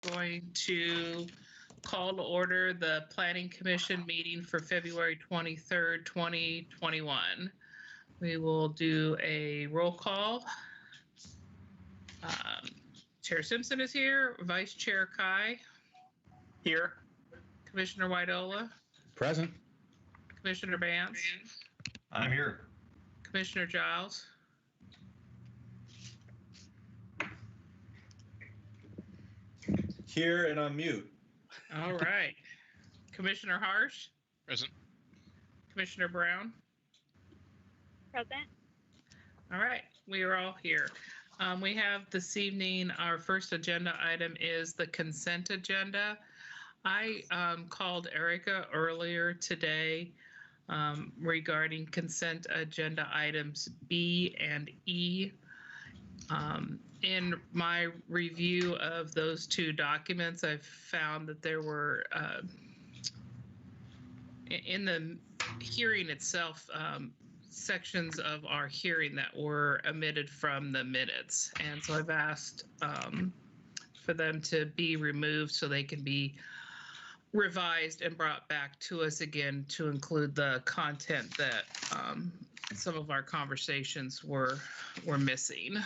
Going to call to order the Planning Commission meeting for February 23rd, 2021. We will do a roll call. Chair Simpson is here. Vice Chair Kai. Here. Commissioner Widola. Present. Commissioner Bance. I'm here. Commissioner Giles. Here and on mute. All right. Commissioner Harsh. Present. Commissioner Brown. Present. All right, we are all here. We have this evening, our first agenda item is the consent agenda. I called Erica earlier today regarding consent agenda items B and E. In my review of those two documents, I've found that there were, in the hearing itself, sections of our hearing that were omitted from the minutes. And so I've asked for them to be removed so they can be revised and brought back to us again to include the content that some of our conversations were missing.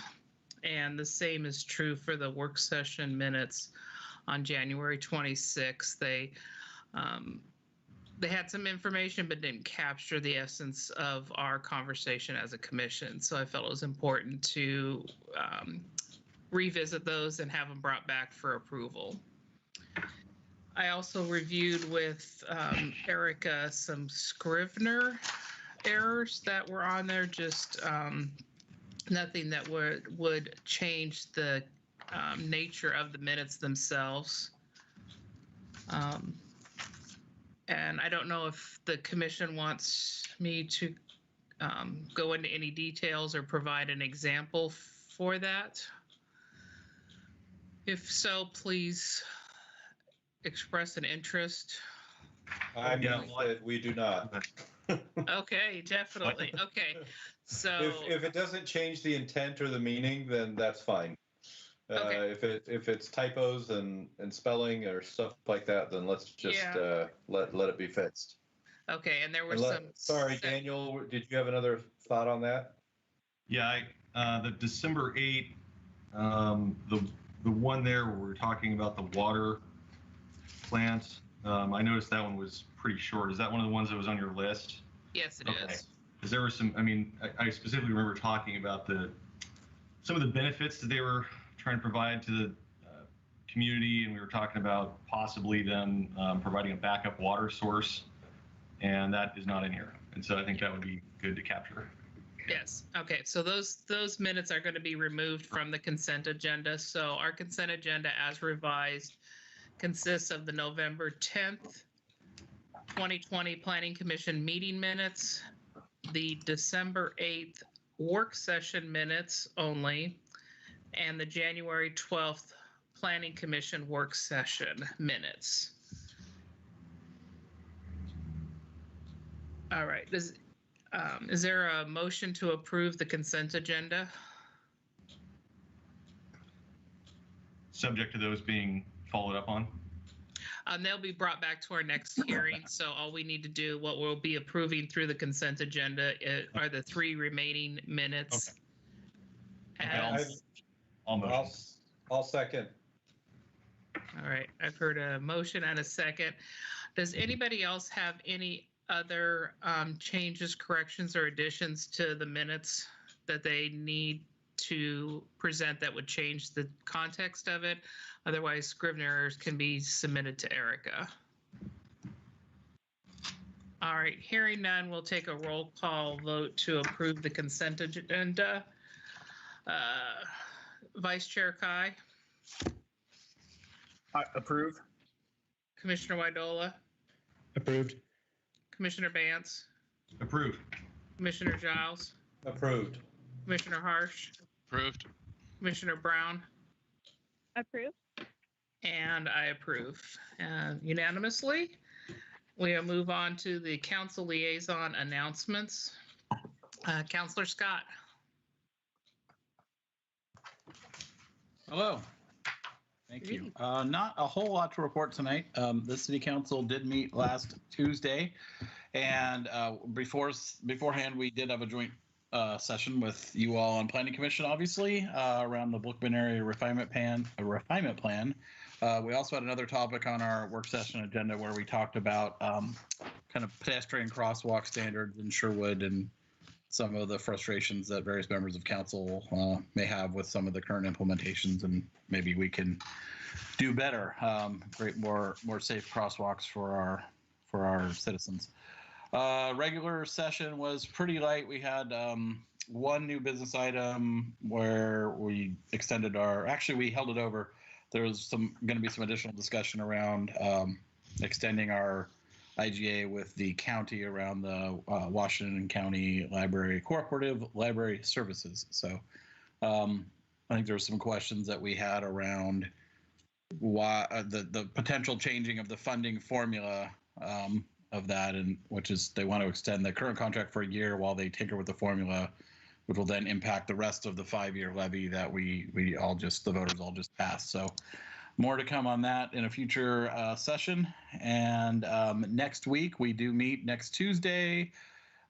And the same is true for the work session minutes on January 26th. They had some information but didn't capture the essence of our conversation as a commission. So I felt it was important to revisit those and have them brought back for approval. I also reviewed with Erica some Scrivener errors that were on there, just nothing that would change the nature of the minutes themselves. And I don't know if the commission wants me to go into any details or provide an example for that. If so, please express an interest. I mean, we do not. Okay, definitely. Okay, so if it doesn't change the intent or the meaning, then that's fine. Okay. If it's typos and spelling or stuff like that, then let's just let it be fixed. Okay, and there were some. Sorry, Daniel, did you have another thought on that? Yeah, the December 8th, the one there where we're talking about the water plant. I noticed that one was pretty short. Is that one of the ones that was on your list? Yes, it is. Because there were some. I mean, I specifically remember talking about some of the benefits that they were trying to provide to the community, and we were talking about possibly them providing a backup water source, and that is not in here. And so I think that would be good to capture. Yes. Okay. So those minutes are going to be removed from the consent agenda. So our consent agenda, as revised, consists of the November 10th, 2020 Planning Commission meeting minutes, the December 8th work session minutes only, and the January 12th Planning Commission work session minutes. All right. Is there a motion to approve the consent agenda? Subject to those being followed up on? They'll be brought back to our next hearing. So all we need to do, what we'll be approving through the consent agenda are the 3 remaining minutes. Okay. I'll second. All right, I've heard a motion and a second. Does anybody else have any other changes, corrections, or additions to the minutes that they need to present that would change the context of it? Otherwise, Scrivener's can be submitted to Erica. All right, hearing none, we'll take a roll call vote to approve the consent agenda. Vice Chair Kai? Approve. Commissioner Widola? Approved. Commissioner Bance? Approved. Commissioner Giles? Approved. Commissioner Harsh? Approved. Commissioner Brown? Approved. And I approve unanimously. We'll move on to the council liaison announcements. Councilor Scott. Hello. Thank you. Not a whole lot to report tonight. The city council did meet last Tuesday, and beforehand we did have a joint session with you all on Planning Commission, obviously, around the Bookman area refinement plan. We also had another topic on our work session agenda where we talked about kind of pedestrian crosswalk standards in Sherwood and some of the frustrations that various members of council may have with some of the current implementations, and maybe we can do better, create more safe crosswalks for our citizens. Regular session was pretty light. We had one new business item where we extended we held it over. There was going to be some additional discussion around extending our IGA with the county around the Washington County Library Cooperative Library Services. So I think there were some questions that we had around why the potential changing of the funding formula of that, and which is they want to extend the current contract for a year while they tinker with the formula, which will then impact the rest of the 5-year levy that the voters all just passed. So more to come on that in a future session. And next week, we do meet next Tuesday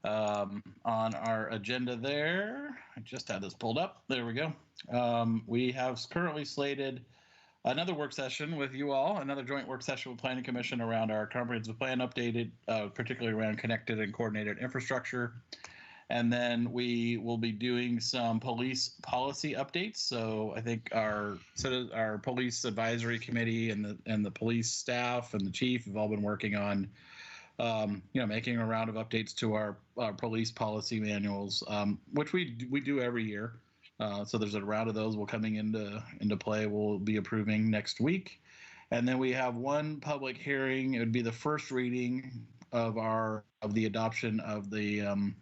on our agenda there. I just had this pulled up. There we go. We have currently slated another work session with you all, another joint work session with Planning Commission around our comprehensive plan updated, particularly around connected and coordinated infrastructure. And then we will be doing some police policy updates. So I think our police advisory committee and the police staff and the chief have all been working on, making a round of updates to our police policy manuals, which we do every year. So there's a round of those coming into play. We'll be approving next week, and then we have one public hearing. It would be the first reading of the adoption of the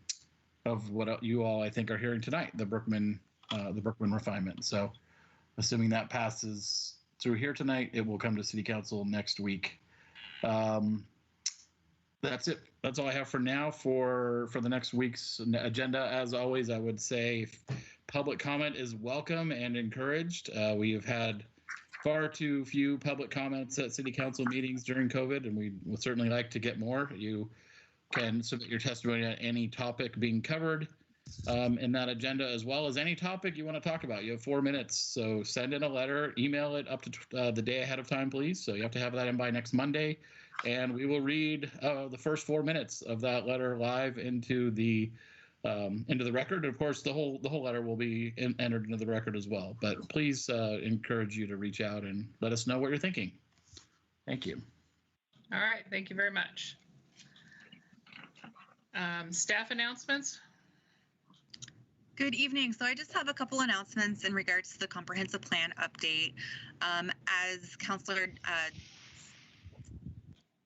of what you all I think are hearing tonight, the Brookman refinement. So assuming that passes through here tonight, it will come to City Council next week. That's it. That's all I have for now for the next week's agenda. As always, I would say public comment is welcome and encouraged. We have had far too few public comments at City Council meetings during COVID, and we would certainly like to get more. You can submit your testimony on any topic being covered in that agenda, as well as any topic you want to talk about. You have 4 minutes, so send in a letter, email it up to the day ahead of time, please. So you have to have that in by next Monday, and we will read the first 4 minutes of that letter live into the record. Of course, the whole letter will be entered into the record as well. But please encourage you to reach out and let us know what you're thinking. Thank you. All right, thank you very much. Staff announcements. Good evening. So I just have a couple announcements in regards to the comprehensive plan update. As Councilor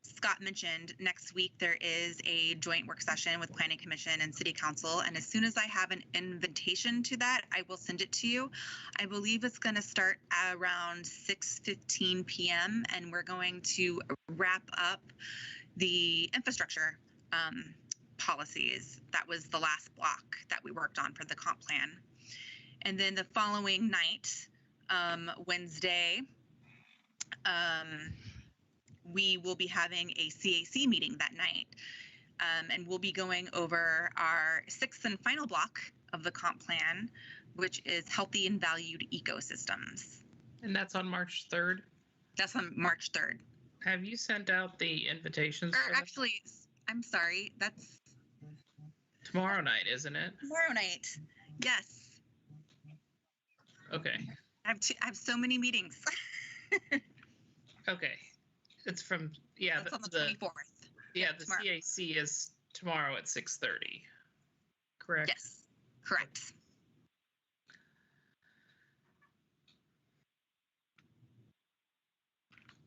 Scott mentioned, next week there is a joint work session with Planning Commission and City Council, and as soon as I have an invitation to that, I will send it to you. I believe it's going to start around 6:15 p.m. and we're going to wrap up the infrastructure policies. That was the last block that we worked on for the comp plan. And then the following night, Wednesday, we will be having a CAC meeting that night. And we'll be going over our 6th and final block of the comp plan, which is healthy and valued ecosystems. And that's on March 3rd? That's on March 3rd. Have you sent out the invitations? Or actually, I'm sorry, that's tomorrow night, isn't it? Tomorrow night, yes. Okay. I have so many meetings. Okay. It's from, yeah. That's on the 24th. Yeah, the tomorrow. CAC is tomorrow at 6:30. Correct? Yes, correct.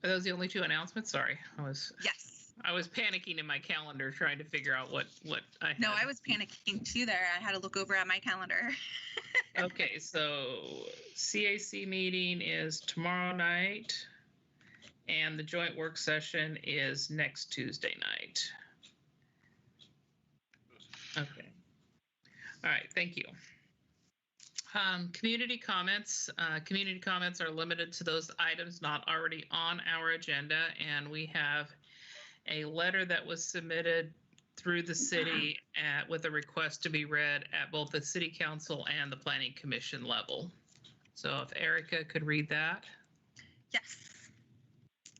Are those the only 2 announcements? Sorry, Yes. I was panicking in my calendar trying to figure out what I had. No, I was panicking too there. I had to look over at my calendar. Okay, so CAC meeting is tomorrow night, and the joint work session is next Tuesday night. Okay. All right, thank you. Community comments. Community comments are limited to those items not already on our agenda, and we have a letter that was submitted through the city with a request to be read at both the city council and the planning commission level. So if Erica could read that. Yes.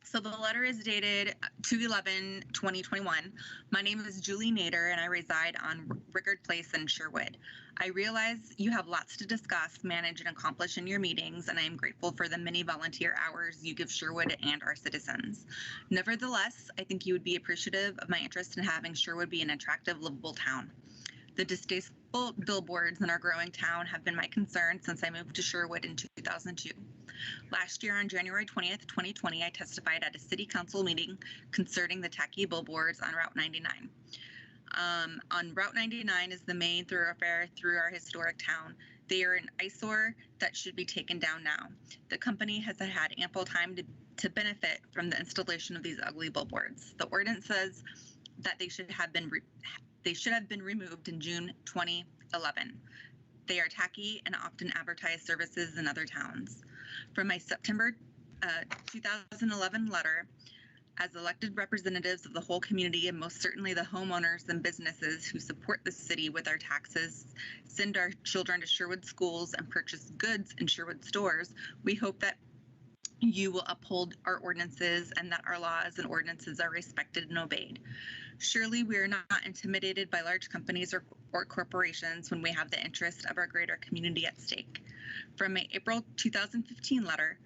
So the letter is dated 2/11/2021. My name is Julie Nader, and I reside on Rickard Place in Sherwood. I realize you have lots to discuss, manage, and accomplish in your meetings, and I am grateful for the many volunteer hours you give Sherwood and our citizens. Nevertheless, I think you would be appreciative of my interest in having Sherwood be an attractive, livable town. The distasteful billboards in our growing town have been my concern since I moved to Sherwood in 2002. Last year, on January 20th, 2020, I testified at a city council meeting concerning the tacky billboards on Route 99. On Route 99 is the main thoroughfare through our historic town. They are an eyesore that should be taken down now. The company has had ample time to benefit from the installation of these ugly billboards. The ordinance says that they should have been removed in June 2011. They are tacky and often advertise services in other towns. From my September 2011 letter, as elected representatives of the whole community, and most certainly the homeowners and businesses who support the city with our taxes, send our children to Sherwood schools, and purchase goods in Sherwood stores, we hope that you will uphold our ordinances and that our laws and ordinances are respected and obeyed. Surely we are not intimidated by large companies or corporations when we have the interest of our greater community at stake. From my April 2015 letter,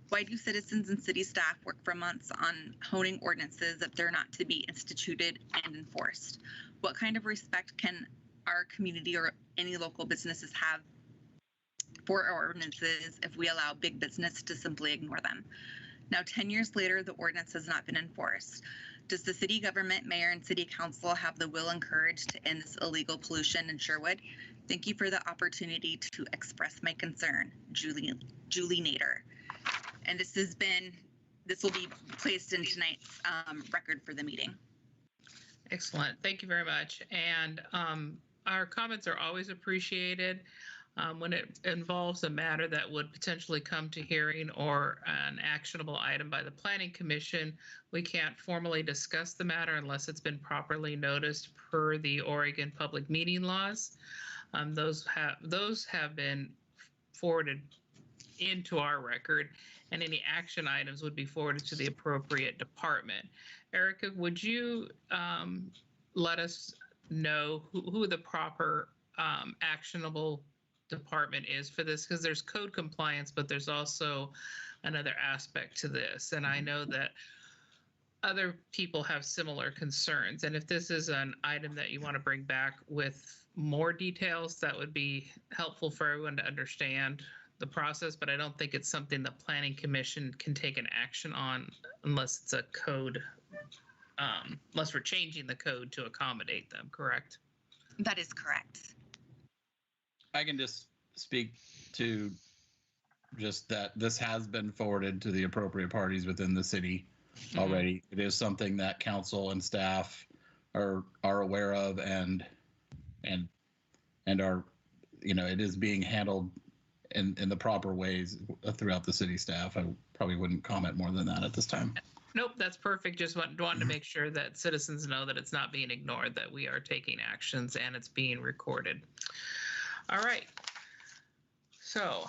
why do citizens and city staff work for months on honing ordinances if they're not to be instituted and enforced? What kind of respect can our community or any local businesses have for our ordinances if we allow big business to simply ignore them? Now, 10 years later, the ordinance has not been enforced. Does the city government, mayor, and city council have the will and courage to end this illegal pollution in Sherwood? Thank you for the opportunity to express my concern. Julie Nader. And this will be placed in tonight's record for the meeting. Excellent. Thank you very much. And our comments are always appreciated. When it involves a matter that would potentially come to hearing or an actionable item by the Planning Commission, we can't formally discuss the matter unless it's been properly noticed per the Oregon public meeting laws. Those have been forwarded into our record, and any action items would be forwarded to the appropriate department. Erica, would you let us know who the proper actionable department is for this? Because there's code compliance, but there's also another aspect to this. And I know that other people have similar concerns. And if this is an item that you want to bring back with more details, that would be helpful for everyone to understand the process. But I don't think it's something the Planning Commission can take an action on unless it's a code, unless we're changing the code to accommodate them, correct? That is correct. I can just speak to just that this has been forwarded to the appropriate parties within the city already. It is something that council and staff are aware of and are, it is being handled in the proper ways throughout the city staff. I probably wouldn't comment more than that at this time. Nope, that's perfect. Just wanted to make sure that citizens know that it's not being ignored, that we are taking actions and it's being recorded. All right. So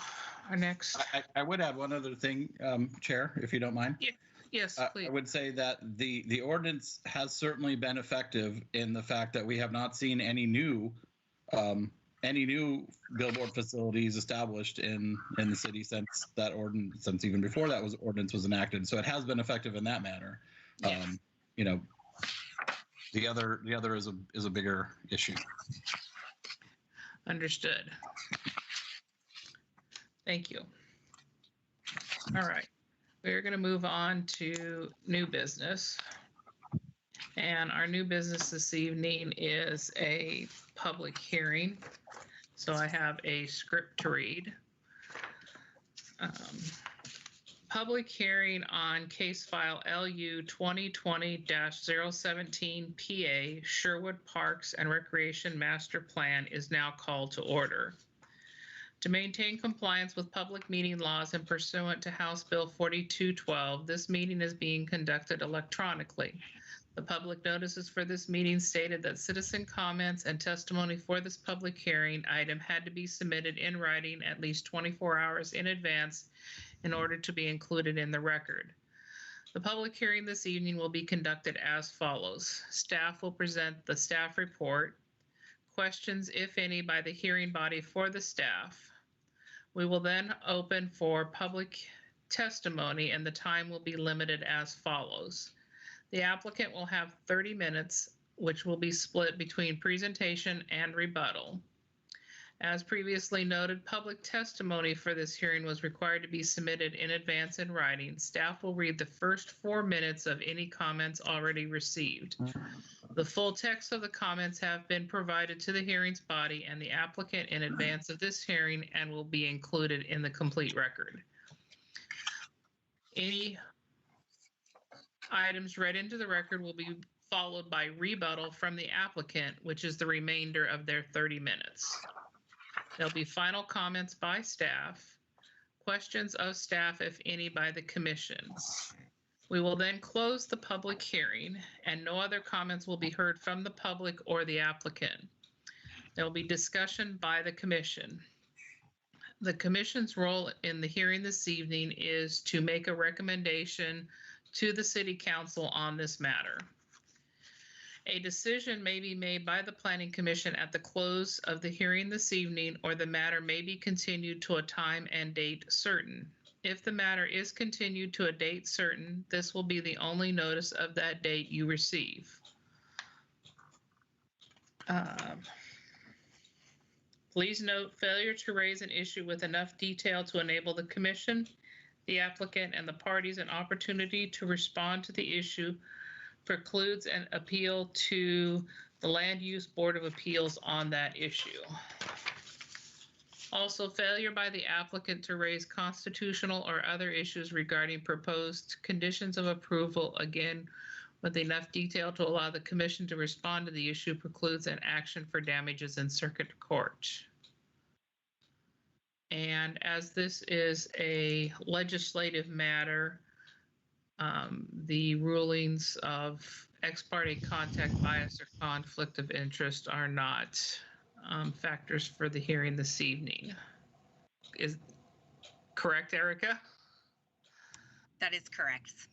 our next. I would add one other thing, Chair, if you don't mind. Yeah. Yes, please. I would say that the ordinance has certainly been effective in the fact that we have not seen any new billboard facilities established in the city since that ordinance, since even before that ordinance was enacted. So it has been effective in that manner. Yes. The other is a bigger issue. Understood. Thank you. All right. We're going to move on to new business. And our new business this evening is a public hearing. So I have a script to read. Public hearing on case file LU 2020-017 PA Sherwood Parks and Recreation Master Plan is now called to order. To maintain compliance with public meeting laws and pursuant to House Bill 4212, this meeting is being conducted electronically. The public notices for this meeting stated that citizen comments and testimony for this public hearing item had to be submitted in writing at least 24 hours in advance in order to be included in the record. The public hearing this evening will be conducted as follows. Staff will present the staff report. Questions, if any, by the hearing body for the staff. We will then open for public testimony, and the time will be limited as follows. The applicant will have 30 minutes, which will be split between presentation and rebuttal. As previously noted, public testimony for this hearing was required to be submitted in advance in writing. Staff will read the first 4 minutes of any comments already received. The full text of the comments have been provided to the hearings body and the applicant in advance of this hearing and will be included in the complete record. Any items read into the record will be followed by rebuttal from the applicant, which is the remainder of their 30 minutes. There'll be final comments by staff, questions of staff, if any, by the commission. We will then close the public hearing and no other comments will be heard from the public or the applicant. There will be discussion by the commission. The commission's role in the hearing this evening is to make a recommendation to the city council on this matter. A decision may be made by the planning commission at the close of the hearing this evening, or the matter may be continued to a time and date certain. If the matter is continued to a date certain, this will be the only notice of that date you receive. Please note, failure to raise an issue with enough detail to enable the commission, the applicant, and the parties an opportunity to respond to the issue precludes an appeal to the Land Use Board of Appeals on that issue. Also, failure by the applicant to raise constitutional or other issues regarding proposed conditions of approval, again, with enough detail to allow the commission to respond to the issue, precludes an action for damages in circuit court. And as this is a legislative matter, the rulings of ex parte contact, bias, or conflict of interest are not factors for the hearing this evening. Is correct, Erica? That is correct.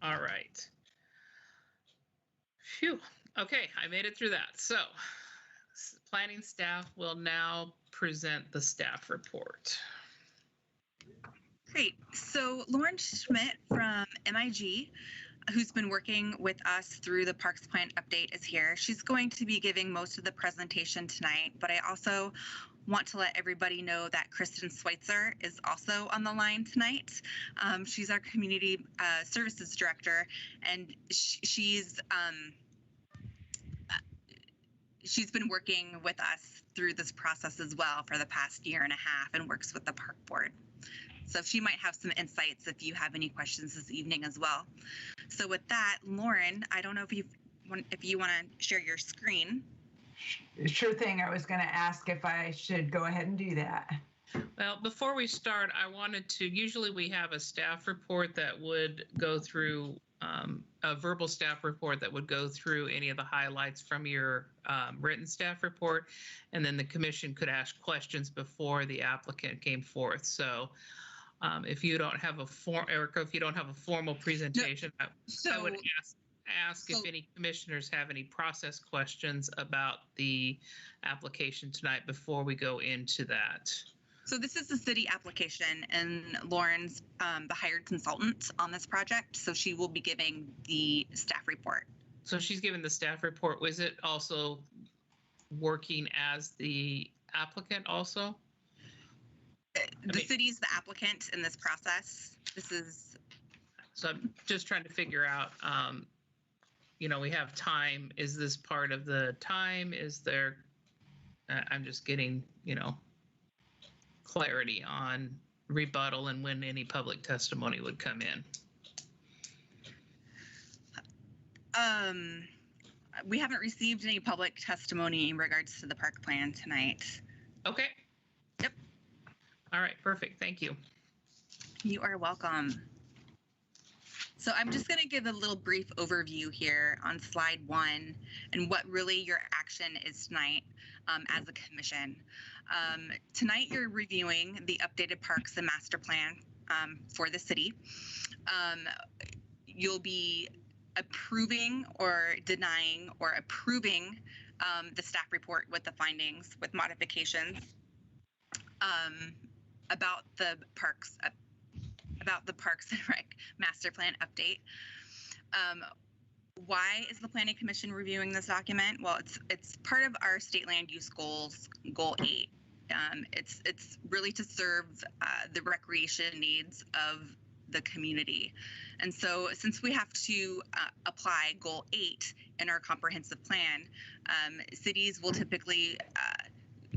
All right. Phew. Okay, I made it through that. So, planning staff will now present the staff report. Great. So Lauren Schmidt from MIG, who's been working with us through the Parks Plan update, is here. She's going to be giving most of the presentation tonight, but I also want to let everybody know that Kristen Schweitzer is also on the line tonight. She's our community services director, and she's been working with us through this process as well for the past year and a half and works with the park board. So she might have some insights if you have any questions this evening as well. So with that, Lauren, I don't know if you want to share your screen. Sure thing. I was going to ask if I should go ahead and do that. Well, before we start, I wanted to, usually we have a staff report that would go through, a verbal staff report that would go through any of the highlights from your written staff report, and then the commission could ask questions before the applicant came forth. So if you don't have Erica, if you don't have a formal presentation, I would ask if any commissioners have any process questions about the application tonight before we go into that. So this is the city application, and Lauren's the hired consultant on this project, so she will be giving the staff report. So she's giving the staff report. Was it also working as the applicant also? The city's the applicant in this process. This is. So I'm just trying to figure out, we have time. Is this part of the time? Is there, I'm just getting, clarity on rebuttal and when any public testimony would come in. We haven't received any public testimony in regards to the park plan tonight. Okay. Yep. All right, perfect. Thank you. You are welcome. So I'm just going to give a little brief overview here on slide 1 and what really your action is tonight as a commission. Tonight you're reviewing the updated parks and master plan for the city. You'll be approving or denying or approving the staff report with the findings with modifications about the parks and Rec master plan update. Why is the Planning Commission reviewing this document? Well, it's part of our state land use goals, Goal 8. It's really to serve the recreation needs of the community. And so since we have to apply Goal 8 in our comprehensive plan, cities will typically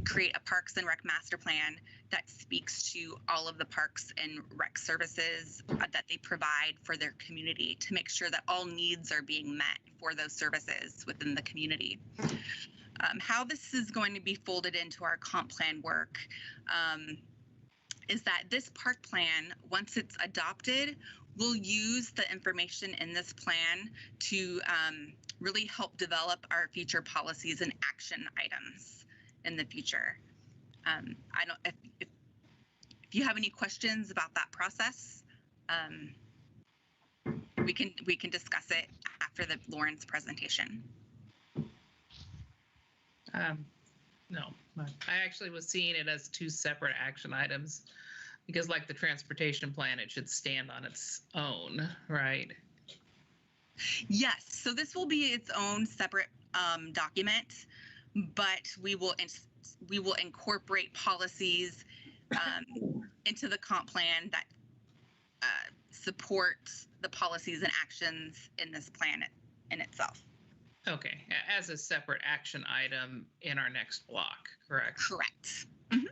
create a Parks and Rec master plan that speaks to all of the parks and rec services that they provide for their community to make sure that all needs are being met for those services within the community. How this is going to be folded into our comp plan work is that this park plan, once it's adopted, will use the information in this plan to really help develop our future policies and action items in the future. I don't, if you have any questions about that process, we can discuss it after Lauren's presentation. No, I actually was seeing it as 2 separate action items because like the transportation plan, it should stand on its own, right? Yes, so this will be its own separate document, but we will incorporate policies into the comp plan that support the policies and actions in this plan in itself. Okay, as a separate action item in our next block, correct? Correct. Mm-hmm.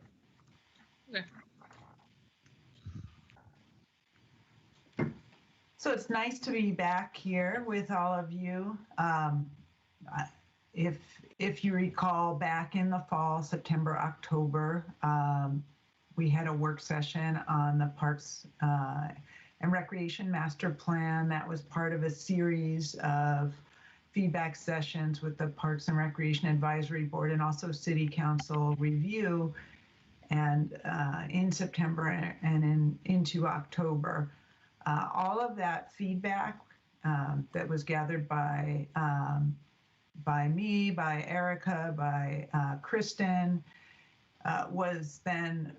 Okay. So it's nice to be back here with all of you. If you recall, back in the fall, September, October, we had a work session on the Parks and Recreation Master Plan. That was part of a series of feedback sessions with the Parks and Recreation Advisory Board and also City Council review, and in September and into October. All of that feedback that was gathered by me, by Erica, by Kristen, was then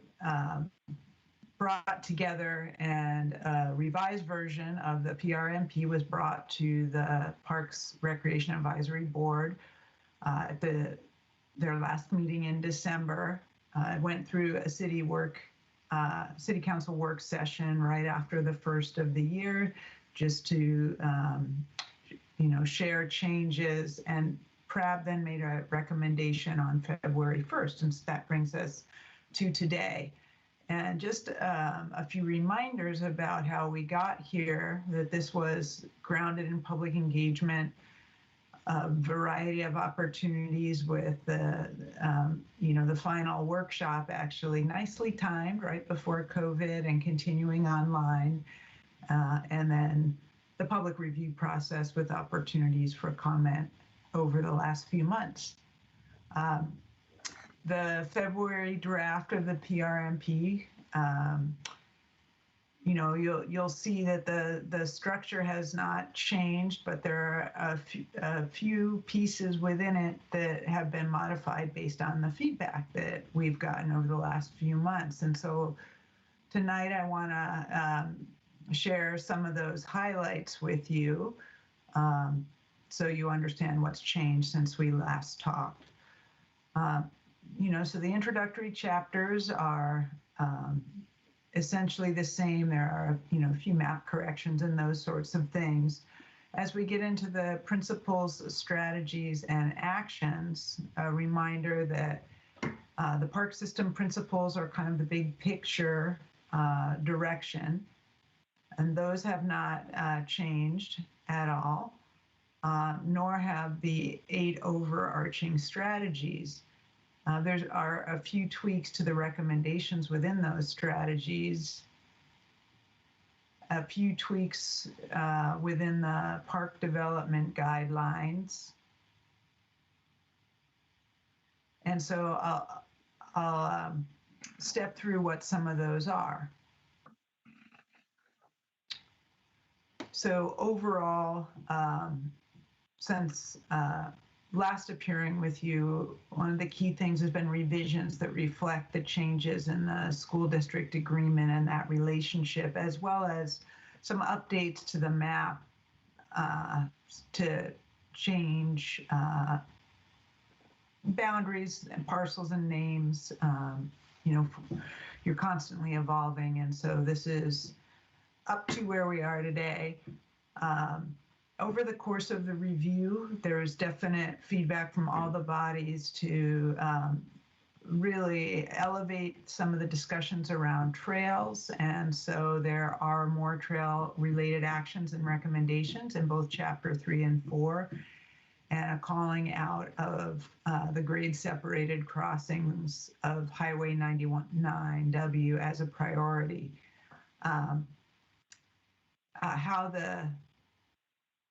brought together, and a revised version of the PRMP was brought to the Parks Recreation Advisory Board at their last meeting in December. It went through a city council work session right after the first of the year, just to share changes, and PRAB then made a recommendation on February 1st, and that brings us to today. And just a few reminders about how we got here, that this was grounded in public engagement, a variety of opportunities with the final workshop actually nicely timed right before COVID and continuing online, and then the public review process with opportunities for comment over the last few months. The February draft of the PRMP, you'll see that the structure has not changed, but there are a few pieces within it that have been modified based on the feedback that we've gotten over the last few months. And so tonight I want to share some of those highlights with you, so you understand what's changed since we last talked. So the introductory chapters are essentially the same. There are, a few map corrections and those sorts of things. As we get into the principles, strategies, and actions, a reminder that the park system principles are kind of the big picture direction, and those have not changed at all, nor have the 8 overarching strategies. There are a few tweaks to the recommendations within those strategies, a few tweaks within the park development guidelines. And so I'll step through what some of those are. So overall, since last appearing with you, one of the key things has been revisions that reflect the changes in the school district agreement and that relationship, as well as some updates to the map to change boundaries and parcels and names. You know, you're constantly evolving, and so this is up to where we are today. Over the course of the review, there is definite feedback from all the bodies to really elevate some of the discussions around trails. And so there are more trail related actions and recommendations in both chapter 3 and 4, and a calling out of the grade separated crossings of Highway 919W as a priority. How the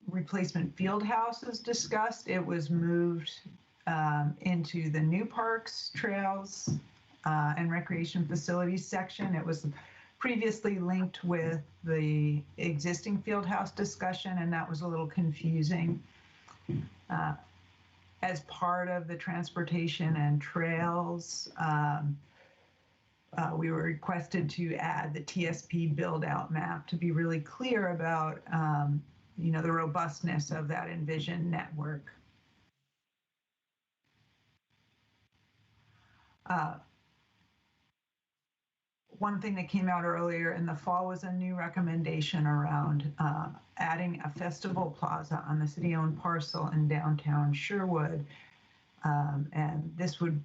replacement field house is discussed, it was moved into the new parks, trails, and recreation facilities section. It was previously linked with the existing field house discussion, and that was a little confusing. As part of the transportation and trails, we were requested to add the TSP build-out map to be really clear about you know, the robustness of that envisioned network. One thing that came out earlier in the fall was a new recommendation around adding a festival plaza on the city-owned parcel in downtown Sherwood. And this would,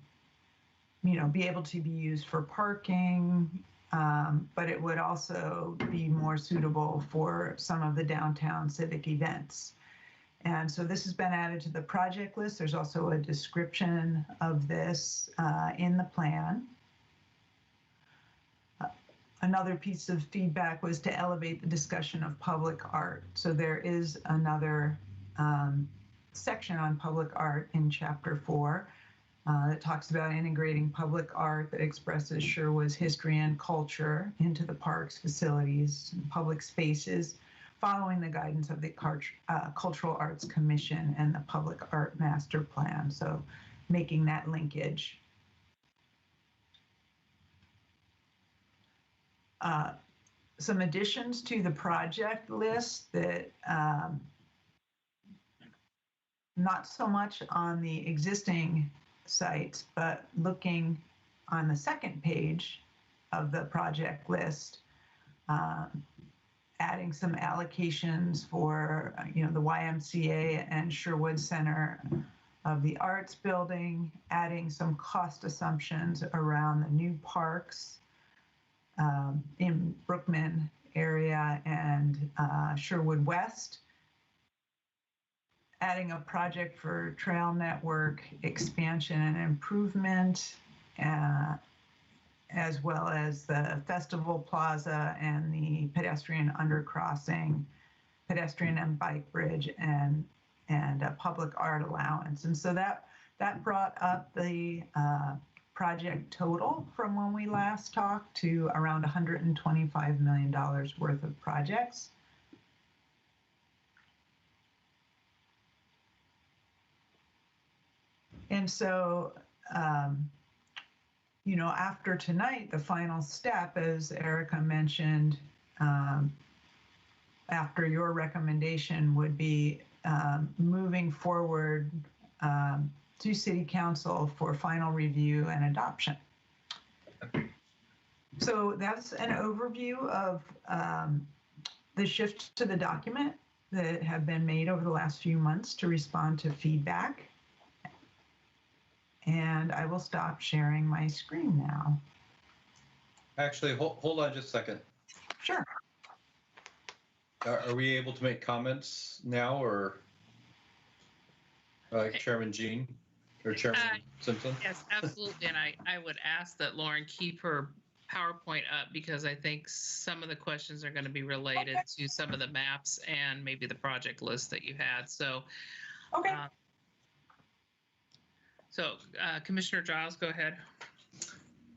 you know, be able to be used for parking, but it would also be more suitable for some of the downtown civic events. And so this has been added to the project list. There's also a description of this in the plan. Another piece of feedback was to elevate the discussion of public art. So there is another section on public art in chapter 4 that talks about integrating public art that expresses Sherwood's history and culture into the parks, facilities, and public spaces, following the guidance of the Cultural Arts Commission and the Public Art Master Plan. So making that linkage. Some additions to the project list that not so much on the existing sites, but looking on the second page of the project list, adding some allocations for, you know, the YMCA and Sherwood Center of the Arts Building, adding some cost assumptions around the new parks in Brookman area and Sherwood West, adding a project for trail network expansion and improvement, as well as the Festival Plaza and the pedestrian undercrossing, pedestrian and bike bridge, and a public art allowance. And so that brought up the project total from when we last talked to around $125 million worth of projects. And so, you know, after tonight, the final step, as Erica mentioned, after your recommendation would be moving forward to City Council for final review and adoption. So that's an overview of the shift to the document that have been made over the last few months to respond to feedback. And I will stop sharing my screen now. Actually, hold on just a second. Sure. Are we able to make comments now, or Chairman Jean? or Chairman Simpson? Yes, absolutely. And I would ask that Lauren keep her PowerPoint up because I think some of the questions are going to be related to some of the maps and maybe the project list that you had. So, Okay. Commissioner Giles, go ahead.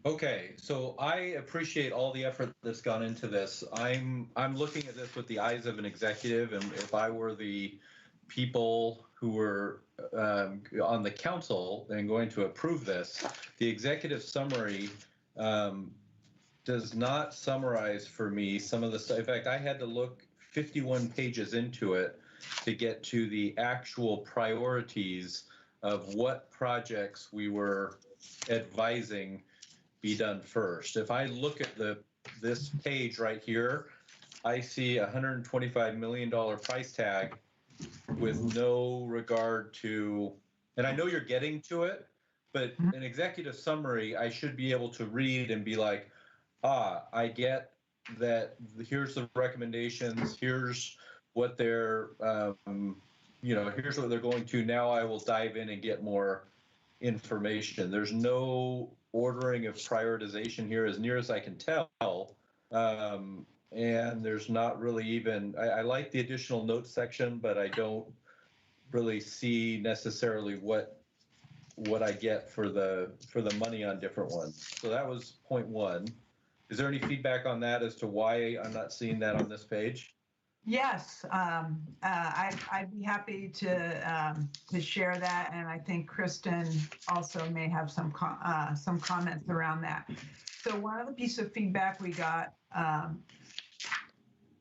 Okay, so I appreciate all the effort that's gone into this. I'm looking at this with the eyes of an executive, and if I were the people who were on the council and going to approve this, the executive summary does not summarize for me some of the stuff. In fact, I had to look 51 pages into it to get to the actual priorities of what projects we were advising be done first. If I look at this page right here, I see a $125 million price tag with no regard to, and I know you're getting to it, but an executive summary, I should be able to read and be like, I get that here's the recommendations, here's what they're, here's what they're going to. Now I will dive in and get more information. There's no ordering of prioritization here as near as I can tell. And there's not really even, I like the additional notes section, but I don't really see necessarily what I get for the money on different ones. So that was point one. Is there any feedback on that as to why I'm not seeing that on this page? Yes, I'd be happy to share that, and I think Kristen also may have some comments around that. So one of the pieces of feedback we got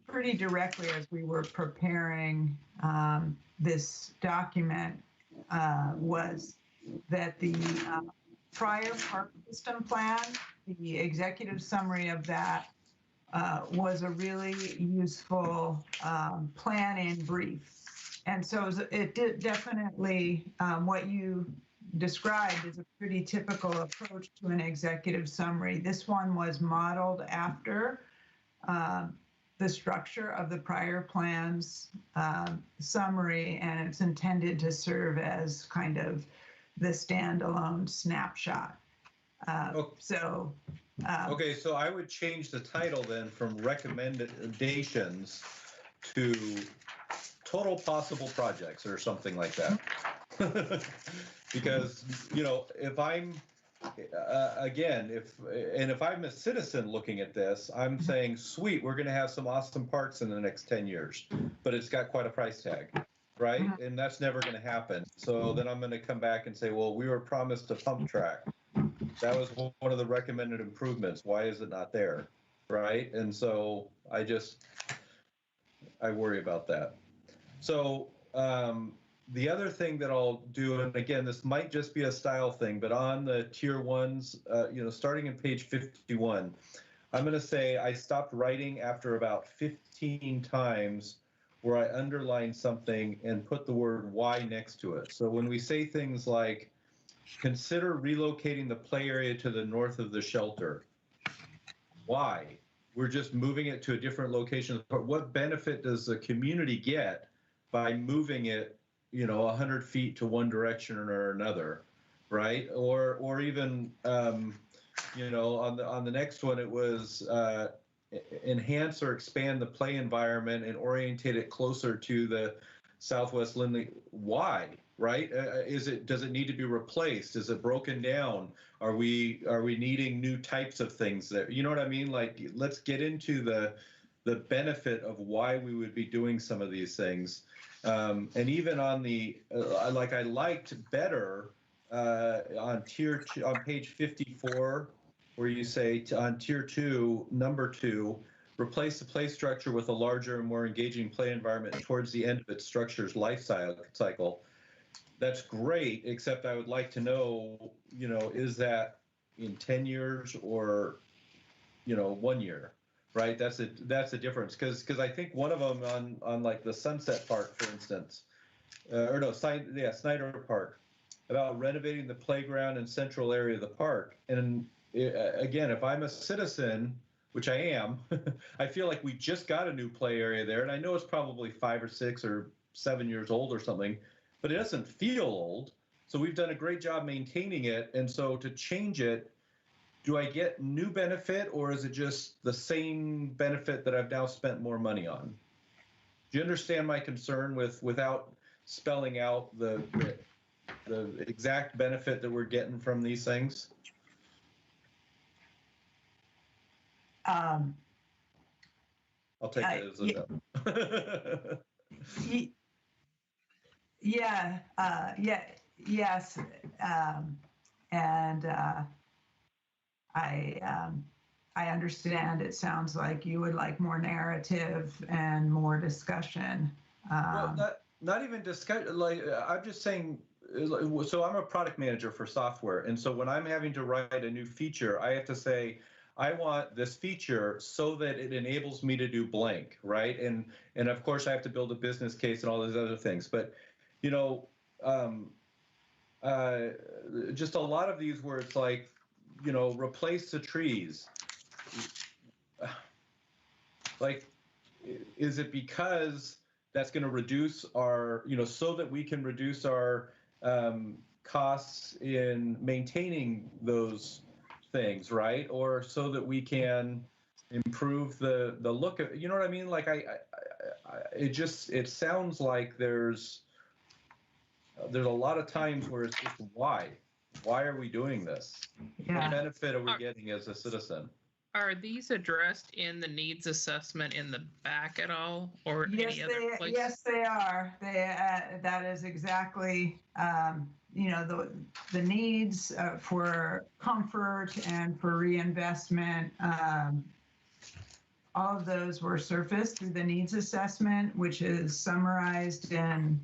pretty directly as we were preparing this document was that the prior park system plan, the executive summary of that, was a really useful plan in brief. And so it did definitely, what you described is a pretty typical approach to an executive summary. This one was modeled after the structure of the prior plans summary, and it's intended to serve as kind of the standalone snapshot. Okay, so I would change the title then from recommendations to total possible projects or something like that. Because, if I'm, if I'm a citizen looking at this, I'm saying, sweet, we're going to have some awesome parks in the next 10 years, but it's got quite a price tag, right? And that's never going to happen. So then I'm going to come back and say, well, we were promised a pump track. That was one of the recommended improvements. Why is it not there? Right? And so I worry about that. So the other thing that I'll do, and again, this might just be a style thing, but on the tier ones, starting in page 51, I'm going to say I stopped writing after about 15 times where I underlined something and put the word why next to it. So when we say things like, consider relocating the play area to the north of the shelter. Why? We're just moving it to a different location. But what benefit does the community get by moving it, 100 feet to one direction or another, right? Or even, on the next one, it was enhance or expand the play environment and orientate it closer to the Southwest Lindley. Why? Right? Does it need to be replaced? Is it broken down? Are we needing new types of things there? You know what I mean? Like, let's get into the benefit of why we would be doing some of these things. And even on the, I liked better on page 54, where you say on tier 2, number 2, replace the play structure with a larger and more engaging play environment towards the end of its structure's life cycle. That's great, except I would like to know, is that in 10 years or, 1 year, right? That's a difference. Because I think one of them on like the Sunset Park, for instance, Snyder Park, about renovating the playground and central area of the park. And again, if I'm a citizen, which I am, I feel like we just got a new play area there. And I know it's probably 5 or 6 or 7 years old or something, but it doesn't feel old. So we've done a great job maintaining it. And so to change it, do I get new benefit, or is it just the same benefit that I've now spent more money on? Do you understand my concern without spelling out the exact benefit that we're getting from these things? Um, I'll take it as a no. Yes. And I understand. It sounds like you would like more narrative and more discussion. Well, not even discussion. Like, I'm just saying. So I'm a product manager for software, and so when I'm having to write a new feature, I have to say, I want this feature so that it enables me to do blank, right? And of course, I have to build a business case and all those other things. But, you know, just a lot of these where it's like, you know, replace the trees. Like, is it because that's going to reduce our, you know, so that we can reduce our costs in maintaining those things, right? Or so that we can improve the look of, you know what I mean? Like it sounds like there's a lot of times where it's just why are we doing this? Yeah. What benefit are we getting as a citizen? Are these addressed in the needs assessment in the back at all, or any other place? Yes, they are. That is exactly, you know, the needs for comfort and for reinvestment. All of those were surfaced through the needs assessment, which is summarized in,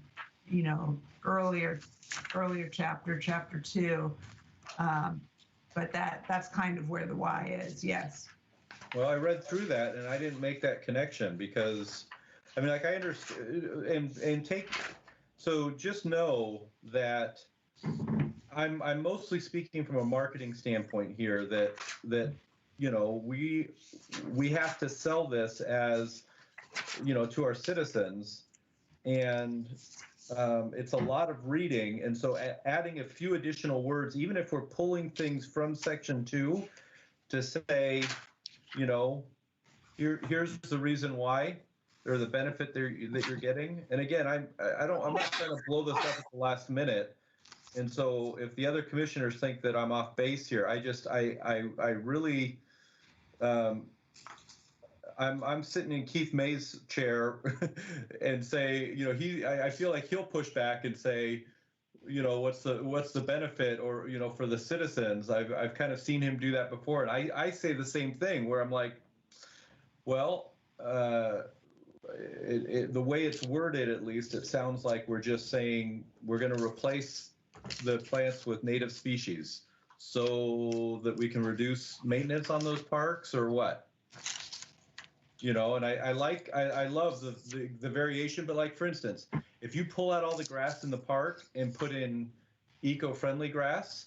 you know, earlier chapter 2. But that's kind of where the why is, yes. Well, I read through that and I didn't make that connection because, I mean, like I understand so just know that I'm mostly speaking from a marketing standpoint here that you know, we have to sell this as, you know, to our citizens, and it's a lot of reading, and so adding a few additional words, even if we're pulling things from section 2 to say, you know, here's the reason why, or the benefit that you're getting. And again, I'm not trying to blow this up at the last minute. And so if the other commissioners think that I'm off base here, I really, I'm sitting in Keith May's chair and say, you know, I feel like he'll push back and say, you know, what's the benefit, or, you know, for the citizens. I've kind of seen him do that before, and I say the same thing where I'm like, well, the way it's worded, at least, it sounds like we're just saying we're going to replace the plants with native species so that we can reduce maintenance on those parks, or what? You know, and I love the variation, but like, for instance, if you pull out all the grass in the park and put in eco-friendly grass,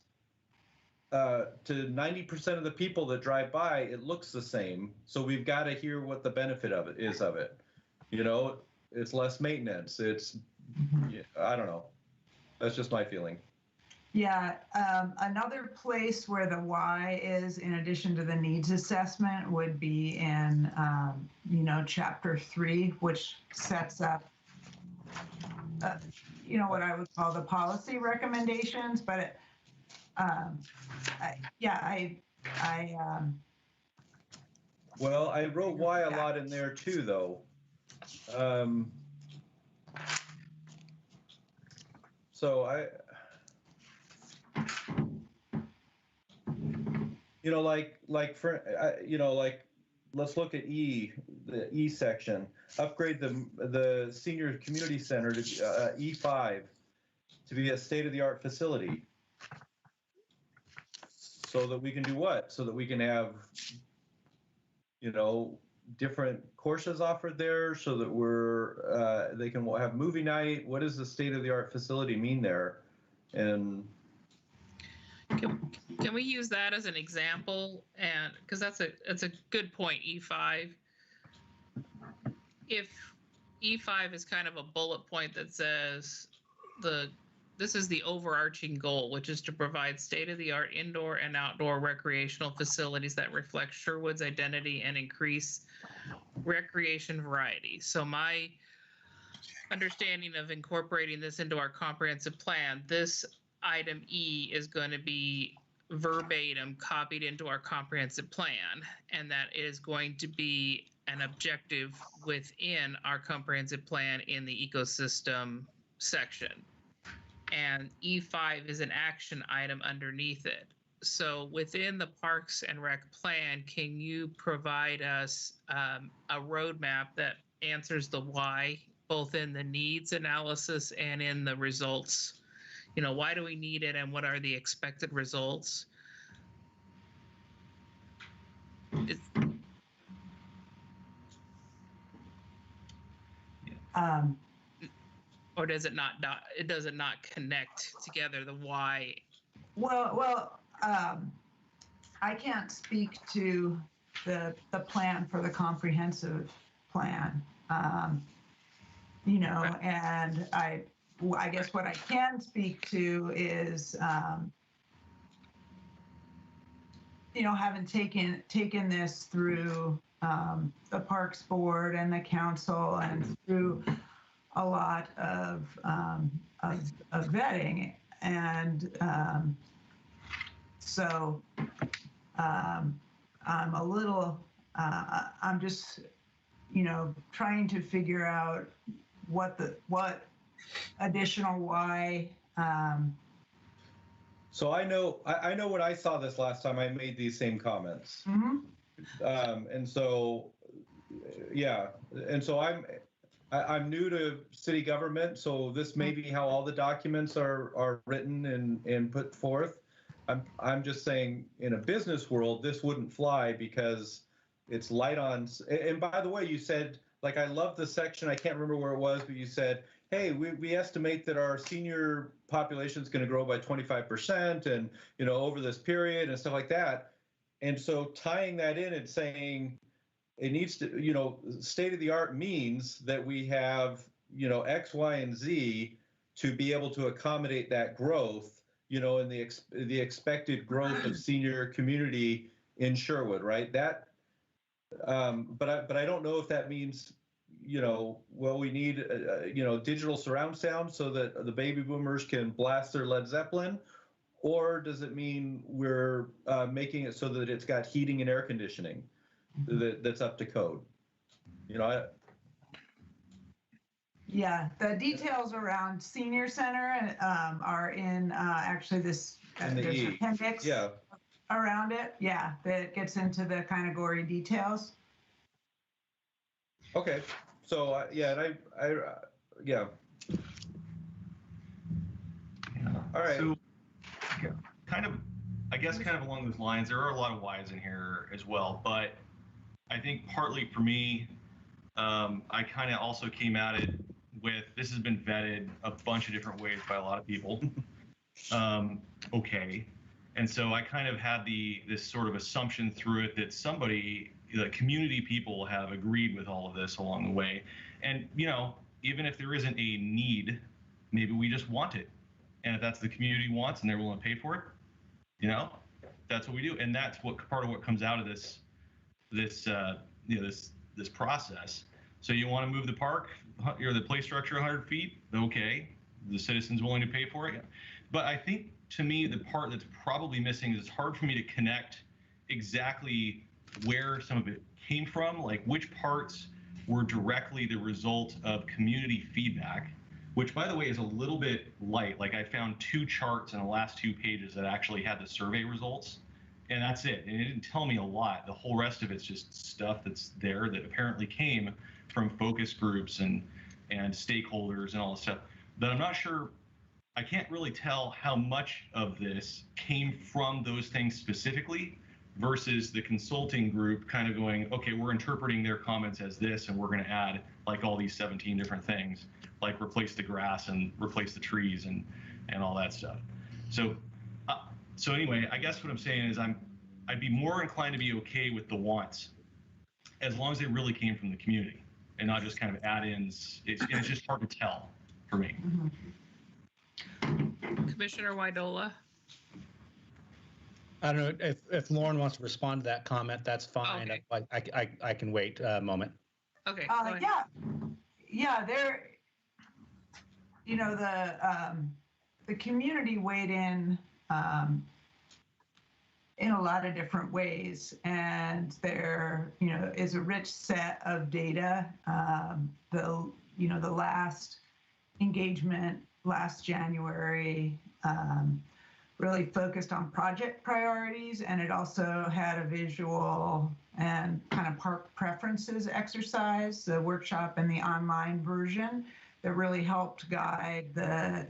to 90% of the people that drive by, it looks the same. So we've got to hear what the benefit of it. You know, it's less maintenance. It's, I don't know. That's just my feeling. Yeah, another place where the why is, in addition to the needs assessment, would be in, you know, chapter 3, which sets up, you know, what I would call the policy recommendations. But Well, I wrote why a lot in there too, though. So you know, let's look at the E section. Upgrade the senior community center to E5 to be a state-of-the-art facility. So that we can do what? So that we can have, you know, different courses offered there, so that they can have movie night. What does the state-of-the-art facility mean there? And can we use that as an example? And because that's a good point, E5. If E5 is kind of a bullet point that says the this is the overarching goal, which is to provide state-of-the-art indoor and outdoor recreational facilities that reflect Sherwood's identity and increase recreation variety. So my understanding of incorporating this into our comprehensive plan, this item E is going to be verbatim copied into our comprehensive plan, and that is going to be an objective within our comprehensive plan in the ecosystem section. And E5 is an action item underneath it. So within the Parks and Rec plan, can you provide us a roadmap that answers the why, both in the needs analysis and in the results? You know, why do we need it and what are the expected results? Or does it not connect together the why? Well, I can't speak to the plan for the comprehensive plan, you know, Okay. and I guess what I can speak to is, you know, having taken this through the Parks Board and the council and through a lot of vetting, and so I'm a little, I'm just, you know, trying to figure out what additional why. So I know when I saw this last time, I made these same comments. Mm-hmm. And so, yeah, and so I'm new to city government, so this may be how all the documents are written and put forth. I'm just saying, in a business world, this wouldn't fly because it's light on. And by the way, you said, like, I love the section, I can't remember where it was, but you said, hey, we estimate that our senior population is going to grow by 25%, and, you know, over this period and stuff like that. And so tying that in and saying it needs to, you know, state of the art means that we have, you know, X, Y, and Z to be able to accommodate that growth, you know, and the expected growth of senior community in Sherwood, right? That, but I don't know if that means, you know, well, we need, you know, digital surround sound so that the baby boomers can blast their Led Zeppelin, or does it mean we're making it so that it's got heating and air conditioning that's up to code? You know, Yeah, the details around senior center are in actually this in the there's E. an appendix around it. Yeah, that gets into the kind of gory details. Okay, so yeah, and I yeah. All right. So, kind of, I guess, kind of along those lines, there are a lot of whys in here as well. But I think partly for me, I kind of also came at it with, this has been vetted a bunch of different ways by a lot of people. Okay. And so I kind of had this sort of assumption through it that somebody, the community people, have agreed with all of this along the way. And, you know, even if there isn't a need, maybe we just want it. And if that's the community wants and they're willing to pay for it, you know, that's what we do. And that's what part of what comes out of this you know, this process. So you want to move the park or the play structure 100 feet? Okay. The citizens willing to pay for it? But I think, to me, the part that's probably missing is it's hard for me to connect exactly where some of it came from, like which parts were directly the result of community feedback, which, by the way, is a little bit light. Like, I found 2 charts in the last 2 pages that actually had the survey results, and that's it. And it didn't tell me a lot. The whole rest of it's just stuff that's there that apparently came from focus groups and stakeholders and all this stuff. But I'm not sure, I can't really tell how much of this came from those things specifically versus the consulting group kind of going, okay, we're interpreting their comments as this, and we're going to add like all these 17 different things, like replace the grass and replace the trees and all that stuff. So anyway, I guess what I'm saying is I'd be more inclined to be okay with the wants as long as they really came from the community and not just kind of add-ins. It's just hard to tell for me. Mm-hmm. Commissioner Widola? I don't know if Lauren wants to respond to that comment, that's fine. Okay. I can wait a moment. Okay, go ahead. Yeah, there, you know, the community weighed in a lot of different ways, and there, you know, is a rich set of data. The last engagement last January really focused on project priorities, and it also had a visual and kind of park preferences exercise, the workshop and the online version that really helped guide the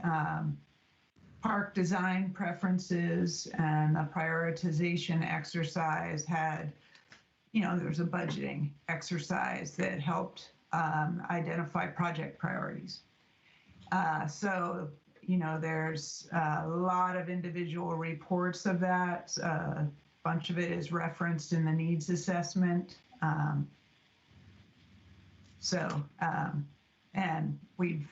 park design preferences, and the prioritization exercise had, you know, there's a budgeting exercise that helped identify project priorities. So, you know, there's a lot of individual reports of that. A bunch of it is referenced in the needs assessment. And we've,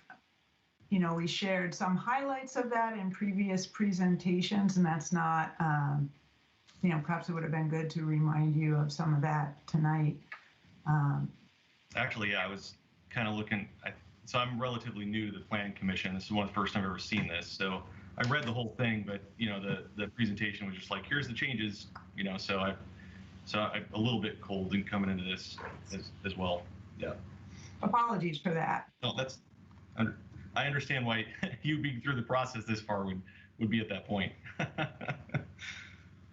you know, we shared some highlights of that in previous presentations, and that's not, you know, perhaps it would have been good to remind you of some of that tonight. Actually, yeah, I was kind of looking, so I'm relatively new to the Planning Commission. This is one of the first time I've ever seen this. So I read the whole thing, but, you know, the presentation was just like, here's the changes, you know, so I'm a little bit cold in coming into this as well. Yeah. Apologies for that. No, I understand why you being through the process this far would be at that point.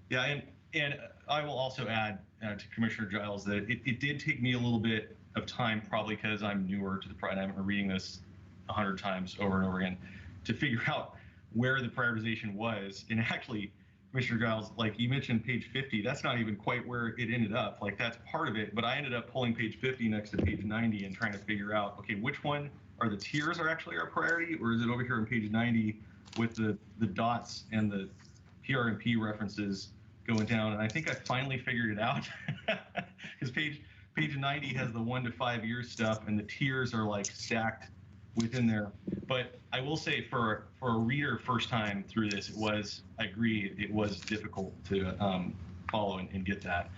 Yeah, and I will also add to Commissioner Giles that it did take me a little bit of time, probably because I'm newer to the project. I've been reading this 100 times over and over again to figure out where the prioritization was. And actually, Commissioner Giles, like you mentioned page 50, that's not even quite where it ended up. Like that's part of it, but I ended up pulling page 50 next to page 90 and trying to figure out, okay, which one are the tiers are actually our priority, or is it over here on page 90 with the dots and the PRMP references going down? And I think I finally figured it out because page 90 has the 1 to 5 year stuff, and the tiers are like stacked within there. But I will say for a reader first time through this, I agree, it was difficult to follow and get that.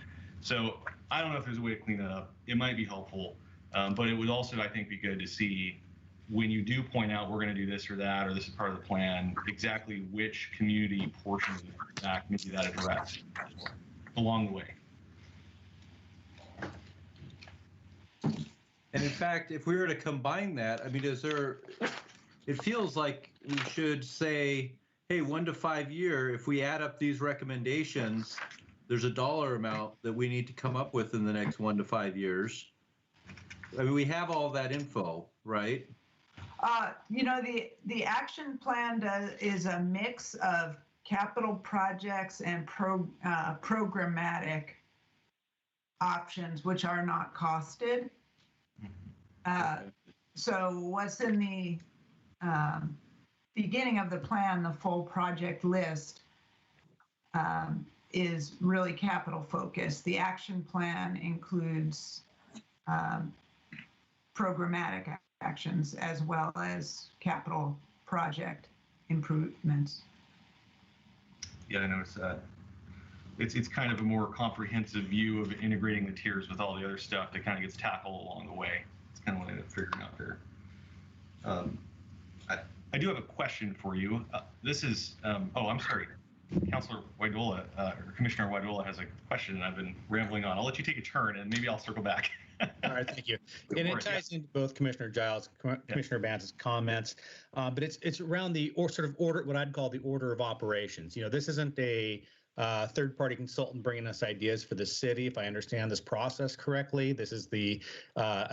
So I don't know if there's a way to clean that up. It might be helpful, but it would also, I think, be good to see when you do point out we're going to do this or that, or this is part of the plan, exactly which community portions of the back maybe that addressed along the way. And in fact, if we were to combine that, I mean, it feels like we should say, hey, 1 to 5 year, if we add up these recommendations, there's a dollar amount that we need to come up with in the next 1 to 5 years. I mean, we have all that info, right? You know, the action plan is a mix of capital projects and programmatic options, which are not costed. So what's in the beginning of the plan, the full project list, is really capital focused. The action plan includes programmatic actions as well as capital project improvements. Yeah, I noticed that. It's kind of a more comprehensive view of integrating the tiers with all the other stuff that kind of gets tackled along the way. It's kind of what I ended up figuring out there. I do have a question for you. This is, oh, I'm sorry. Councilor Widola, or Commissioner Widola has a question, and I've been rambling on. I'll let you take a turn, and maybe I'll circle back. All right, thank you. And it ties into both Commissioner Giles, Commissioner Bantz's comments, but it's around the sort of order, what I'd call the order of operations. You know, this isn't a third-party consultant bringing us ideas for the city. If I understand this process correctly, this is a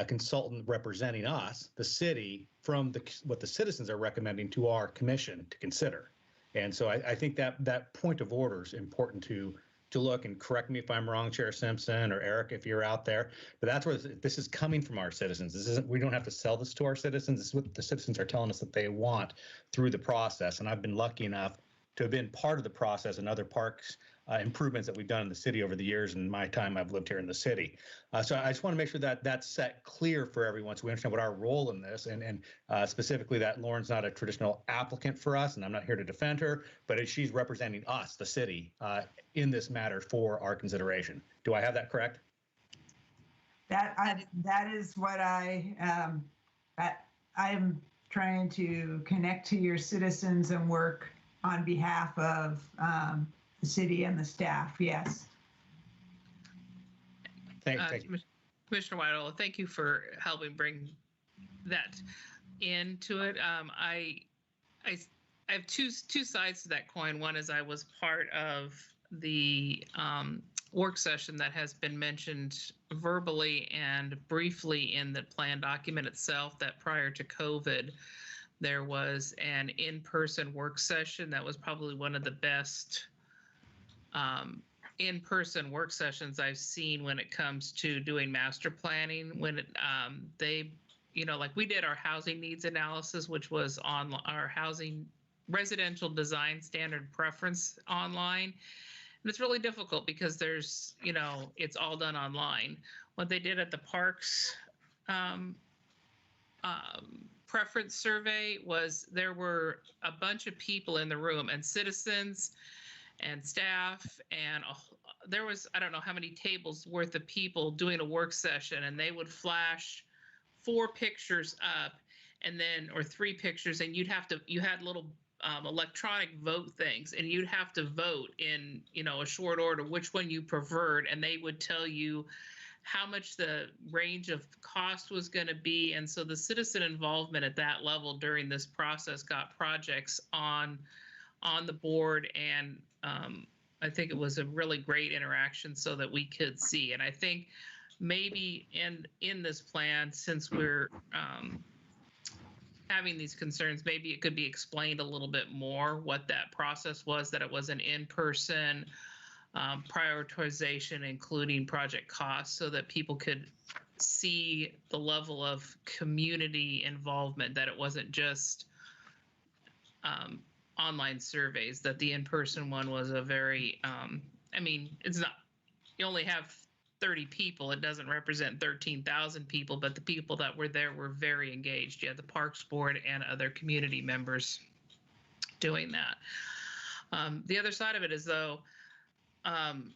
consultant representing us, the city, from what the citizens are recommending to our commission to consider. And so I think that point of order is important to look, and correct me if I'm wrong, Chair Simpson or Eric, if you're out there, but that's where this is coming from our citizens. This isn't, we don't have to sell this to our citizens. This is what the citizens are telling us that they want through the process. And I've been lucky enough to have been part of the process in other parks improvements that we've done in the city over the years and my time I've lived here in the city. So I just want to make sure that that's set clear for everyone so we understand what our role in this and specifically that Lauren's not a traditional applicant for us, and I'm not here to defend her, but she's representing us, the city, in this matter for our consideration. Do I have that correct? That is what I am trying to connect to your citizens and work on behalf of the city and the staff. Yes. Thank you. Commissioner Whitehall, thank you for helping bring that into it. I have two sides to that coin. One is I was part of the work session that has been mentioned verbally and briefly in the plan document itself, that prior to COVID, there was an in-person work session that was probably one of the best in-person work sessions I've seen when it comes to doing master planning. When they, like we did our housing needs analysis, which was on our housing residential design standard preference online. And it's really difficult because there's, it's all done online. What they did at the parks preference survey was there were a bunch of people in the room and citizens and staff, and there was, I don't know how many tables worth of people doing a work session, and they would flash 4 pictures up and then, or 3 pictures, and you had little electronic vote things, and you'd have to vote in, a short order which one you preferred, and they would tell you how much the range of cost was going to be. And so the citizen involvement at that level during this process got projects on the board, and I think it was a really great interaction so that we could see. And I think maybe in this plan, since we're having these concerns, maybe it could be explained a little bit more what that process was, that it was an in-person prioritization, including project costs, so that people could see the level of community involvement, that it wasn't just online surveys, that the in-person one was a very, it's not, you only have 30 people, it doesn't represent 13,000 people, but the people that were there were very engaged. You had the Parks Board and other community members doing that. The other side of it is, though, and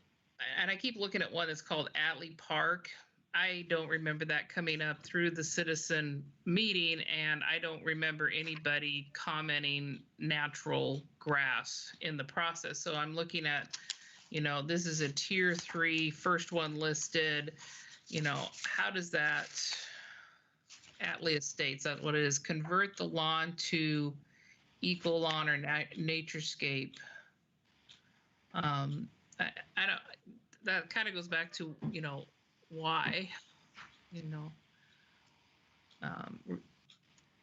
I keep looking at one that's called Atlee Park. I don't remember that coming up through the citizen meeting, and I don't remember anybody commenting natural grass in the process. So I'm looking at, this is a tier 3, first one listed. How does that Atlee Estates, that's what it is, convert the lawn to eco lawn or naturescape? I don't, that kind of goes back to, why, and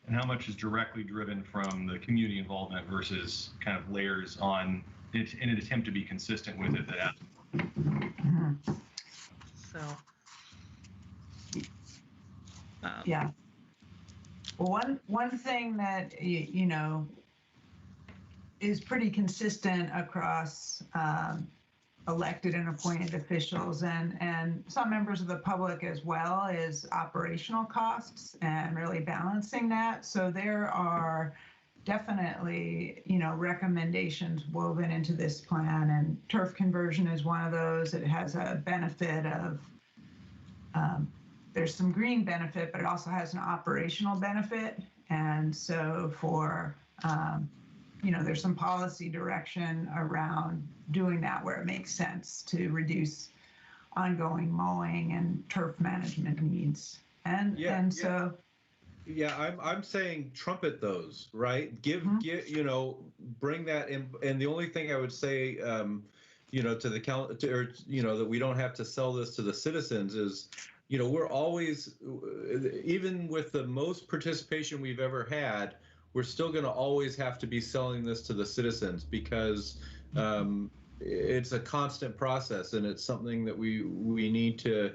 how much is directly driven from the community involvement versus kind of layers on it in an attempt to be consistent with it. So, yeah. Well, one thing that, is pretty consistent across elected and appointed officials and some members of the public as well is operational costs and really balancing that. So there are definitely, recommendations woven into this plan, and turf conversion is one of those. It has a benefit of, there's some green benefit, but it also has an operational benefit. And so for, there's some policy direction around doing that where it makes sense to reduce ongoing mowing and turf management needs. I'm saying trumpet those, right? Bring that in. And the only thing I would say, to the council, or that we don't have to sell this to the citizens is, we're always, even with the most participation we've ever had, we're still going to always have to be selling this to the citizens because it's a constant process, and it's something that we need to,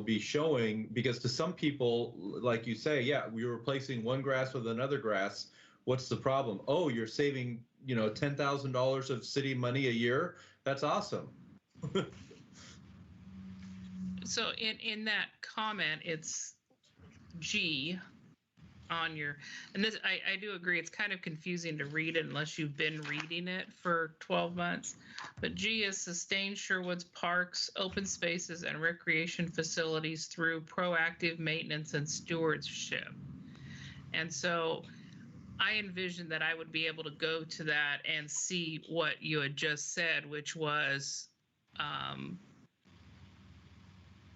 be showing, because to some people, like you say, yeah, we're replacing one grass with another grass. What's the problem? Oh, you're saving, $10,000 of city money a year. That's awesome. So in that comment, it's G on your, and this, I do agree, it's kind of confusing to read it unless you've been reading it for 12 months. But G is sustain Sherwood's parks, open spaces, and recreation facilities through proactive maintenance and stewardship. And so I envisioned that I would be able to go to that and see what you had just said, which was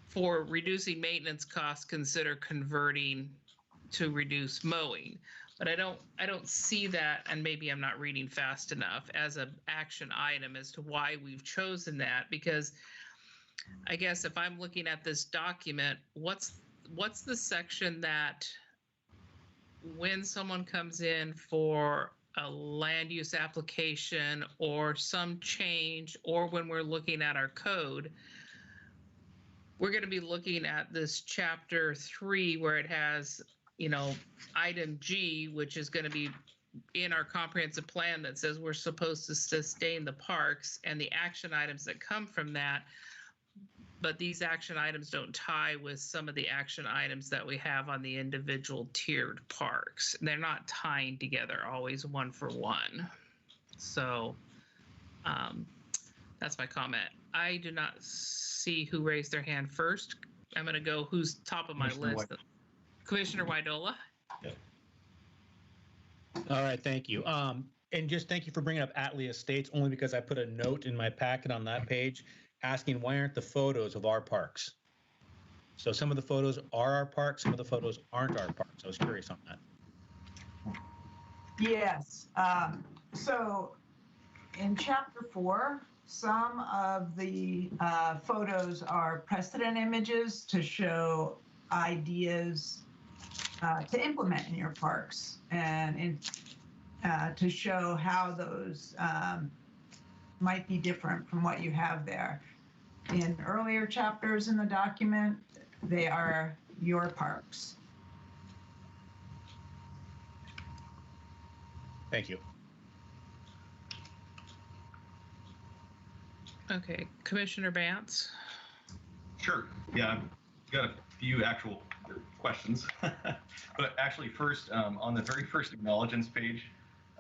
for reducing maintenance costs, consider converting to reduce mowing. But I don't see that, and maybe I'm not reading fast enough, as an action item as to why we've chosen that. Because I guess if I'm looking at this document, what's the section that when someone comes in for a land use application or some change, or when we're looking at our code, we're going to be looking at this chapter 3 where it has, you know, item G, which is going to be in our comprehensive plan that says we're supposed to sustain the parks and the action items that come from that. But these action items don't tie with some of the action items that we have on the individual tiered parks. They're not tying together always one for one. So that's my comment. I do not see who raised their hand first. I'm going to go who's top of my list. Commissioner Widola. Yeah. All right, thank you. And just thank you for bringing up Atlee Estates, only because I put a note in my packet on that page asking why aren't the photos of our parks? So some of the photos are our parks, some of the photos aren't our parks. I was curious on that. Yes. So in chapter 4, some of the photos are precedent images to show ideas to implement in your parks, and to show how those might be different from what you have there. In earlier chapters in the document, they are your parks. Thank you. Okay, Commissioner Bantz. Sure. Yeah, I've got a few actual questions. But actually, first, on the very first acknowledgements page,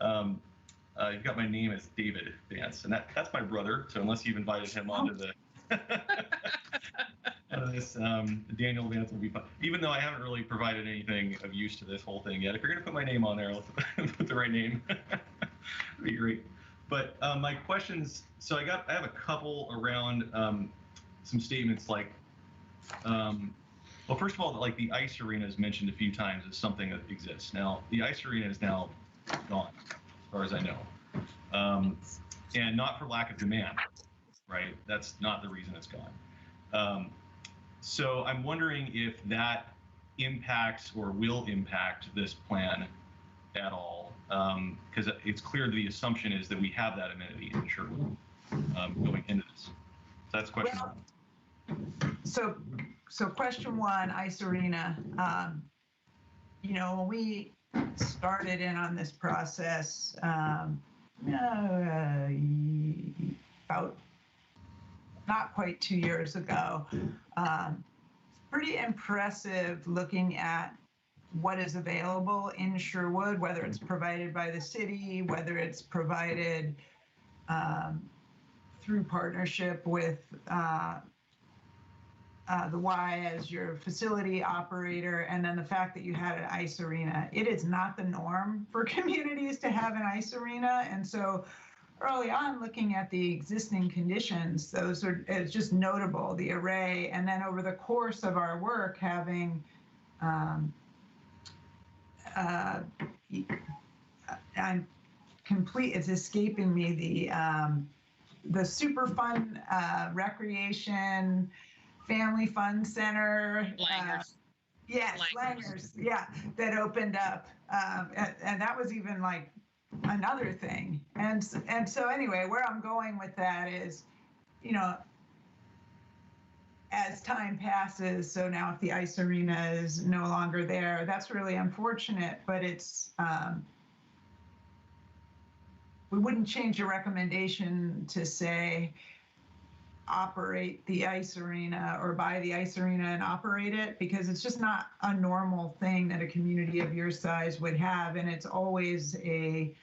you've got my name as David Vance, and that's my brother. So unless you've invited him onto the this, Daniel Vance will be fine. Even though I haven't really provided anything of use to this whole thing yet, if you're going to put my name on there, let's put the right name. That'd be great. But my questions. So I have a couple around some statements like. Well, first of all, like the ice arena is mentioned a few times as something that exists. Now, the ice arena is now gone, as far as I know, and not for lack of demand, right? That's not the reason it's gone. So I'm wondering if that impacts or will impact this plan at all, because it's clear the assumption is that we have that amenity in Sherwood going into this. So that's question one. So question 1, ice arena. You know, when we started in on this process, about not quite 2 years ago, pretty impressive looking at what is available in Sherwood, whether it's provided by the city, whether it's provided through partnership with the Y as your facility operator, and then the fact that you had an ice arena. It is not the norm for communities to have an ice arena. And so early on, looking at the existing conditions, it's just notable, the array. And then over the course of our work, having it's escaping me, the super fun recreation family fun center. Langers. Yes, Langers. Yeah, that opened up. And that was even like another thing. And so anyway, where I'm going with that is, you know, as time passes, so now if the ice arena is no longer there, that's really unfortunate, but it's, we wouldn't change the recommendation to say operate the ice arena or buy the ice arena and operate it, because it's just not a normal thing that a community of your size would have. And it's always a,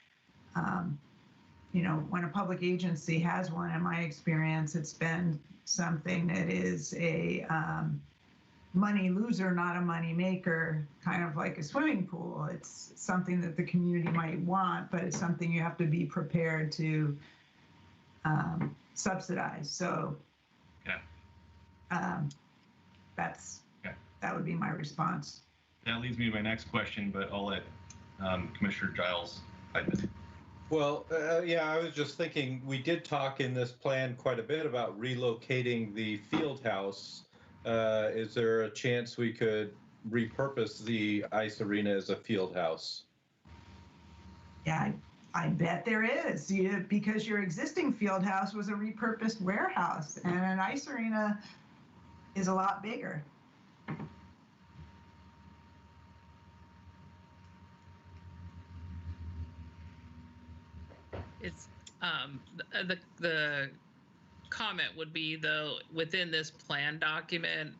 when a public agency has one, in my experience, it's been something that is a money loser, not a money maker, kind of like a swimming pool. It's something that the community might want, but it's something you have to be prepared to subsidized. So that would be my response. That leads me to my next question, but I'll let Commissioner Giles pipe in. Well, yeah, I was just thinking, we did talk in this plan quite a bit about relocating the field house. Is there a chance we could repurpose the ice arena as a field house? Yeah, I bet there is, because your existing field house was a repurposed warehouse, and an ice arena is a lot bigger. It's the comment would be, though, within this plan document,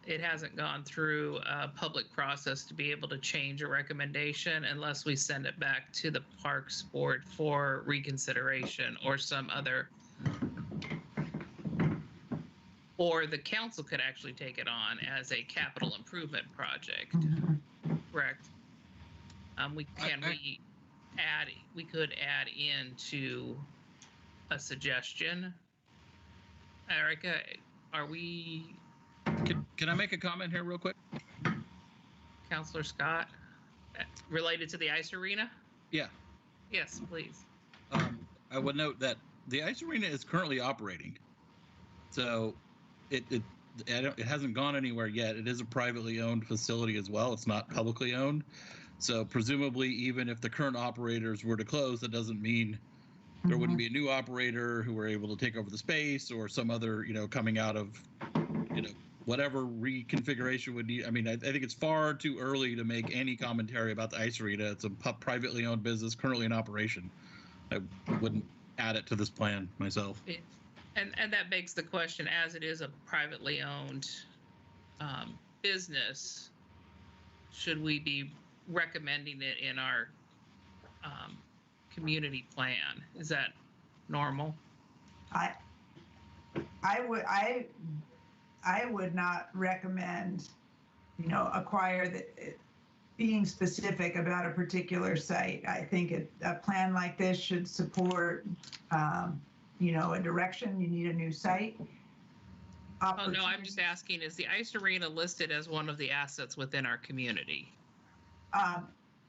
it hasn't gone through a public process to be able to change a recommendation unless we send it back to the Parks Board for reconsideration or some other, or the council could actually take it on as a capital improvement project. Correct. We could add into a suggestion. Erica, are we? Can I make a comment here real quick? Councilor Scott, related to the ice arena? Yeah. Yes, please. I would note that the ice arena is currently operating, so it hasn't gone anywhere yet. It is a privately owned facility as well. It's not publicly owned, so presumably, even if the current operators were to close, that doesn't mean there wouldn't be a new operator who were able to take over the space, or some other, coming out of, whatever reconfiguration would need. I mean, I think it's far too early to make any commentary about the ice arena. It's a privately owned business currently in operation. I wouldn't add it to this plan myself. And that begs the question, as it is a privately owned business, should we be recommending it in our community plan? Is that normal? I would not recommend, being specific about a particular site. I think a plan like this should support, a direction. You need a new site. Oh, no, I'm just asking, is the ice arena listed as one of the assets within our community?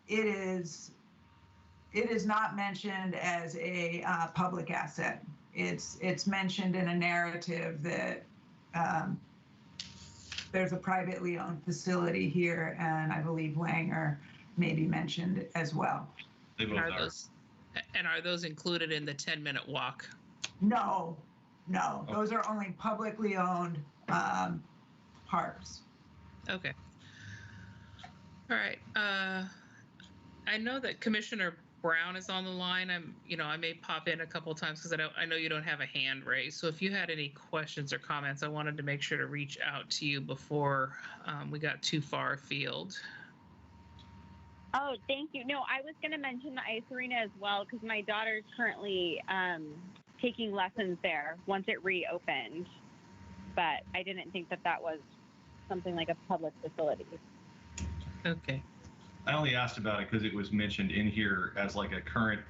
It is not mentioned as a public asset. It's mentioned in a narrative that there's a privately owned facility here, and I believe Langer may be mentioned as well. They both are. Are those included in the 10-minute walk? No. Those are only publicly owned parks. Okay. All right. I know that Commissioner Brown is on the line. I may pop in a couple of times because I know you don't have a hand raised. So if you had any questions or comments, I wanted to make sure to reach out to you before we got too far afield. Oh, thank you. No, I was going to mention the ice arena as well, because my daughter's currently taking lessons there once it reopened. But I didn't think that was something like a public facility. Okay. I only asked about it because it was mentioned in here as like a current,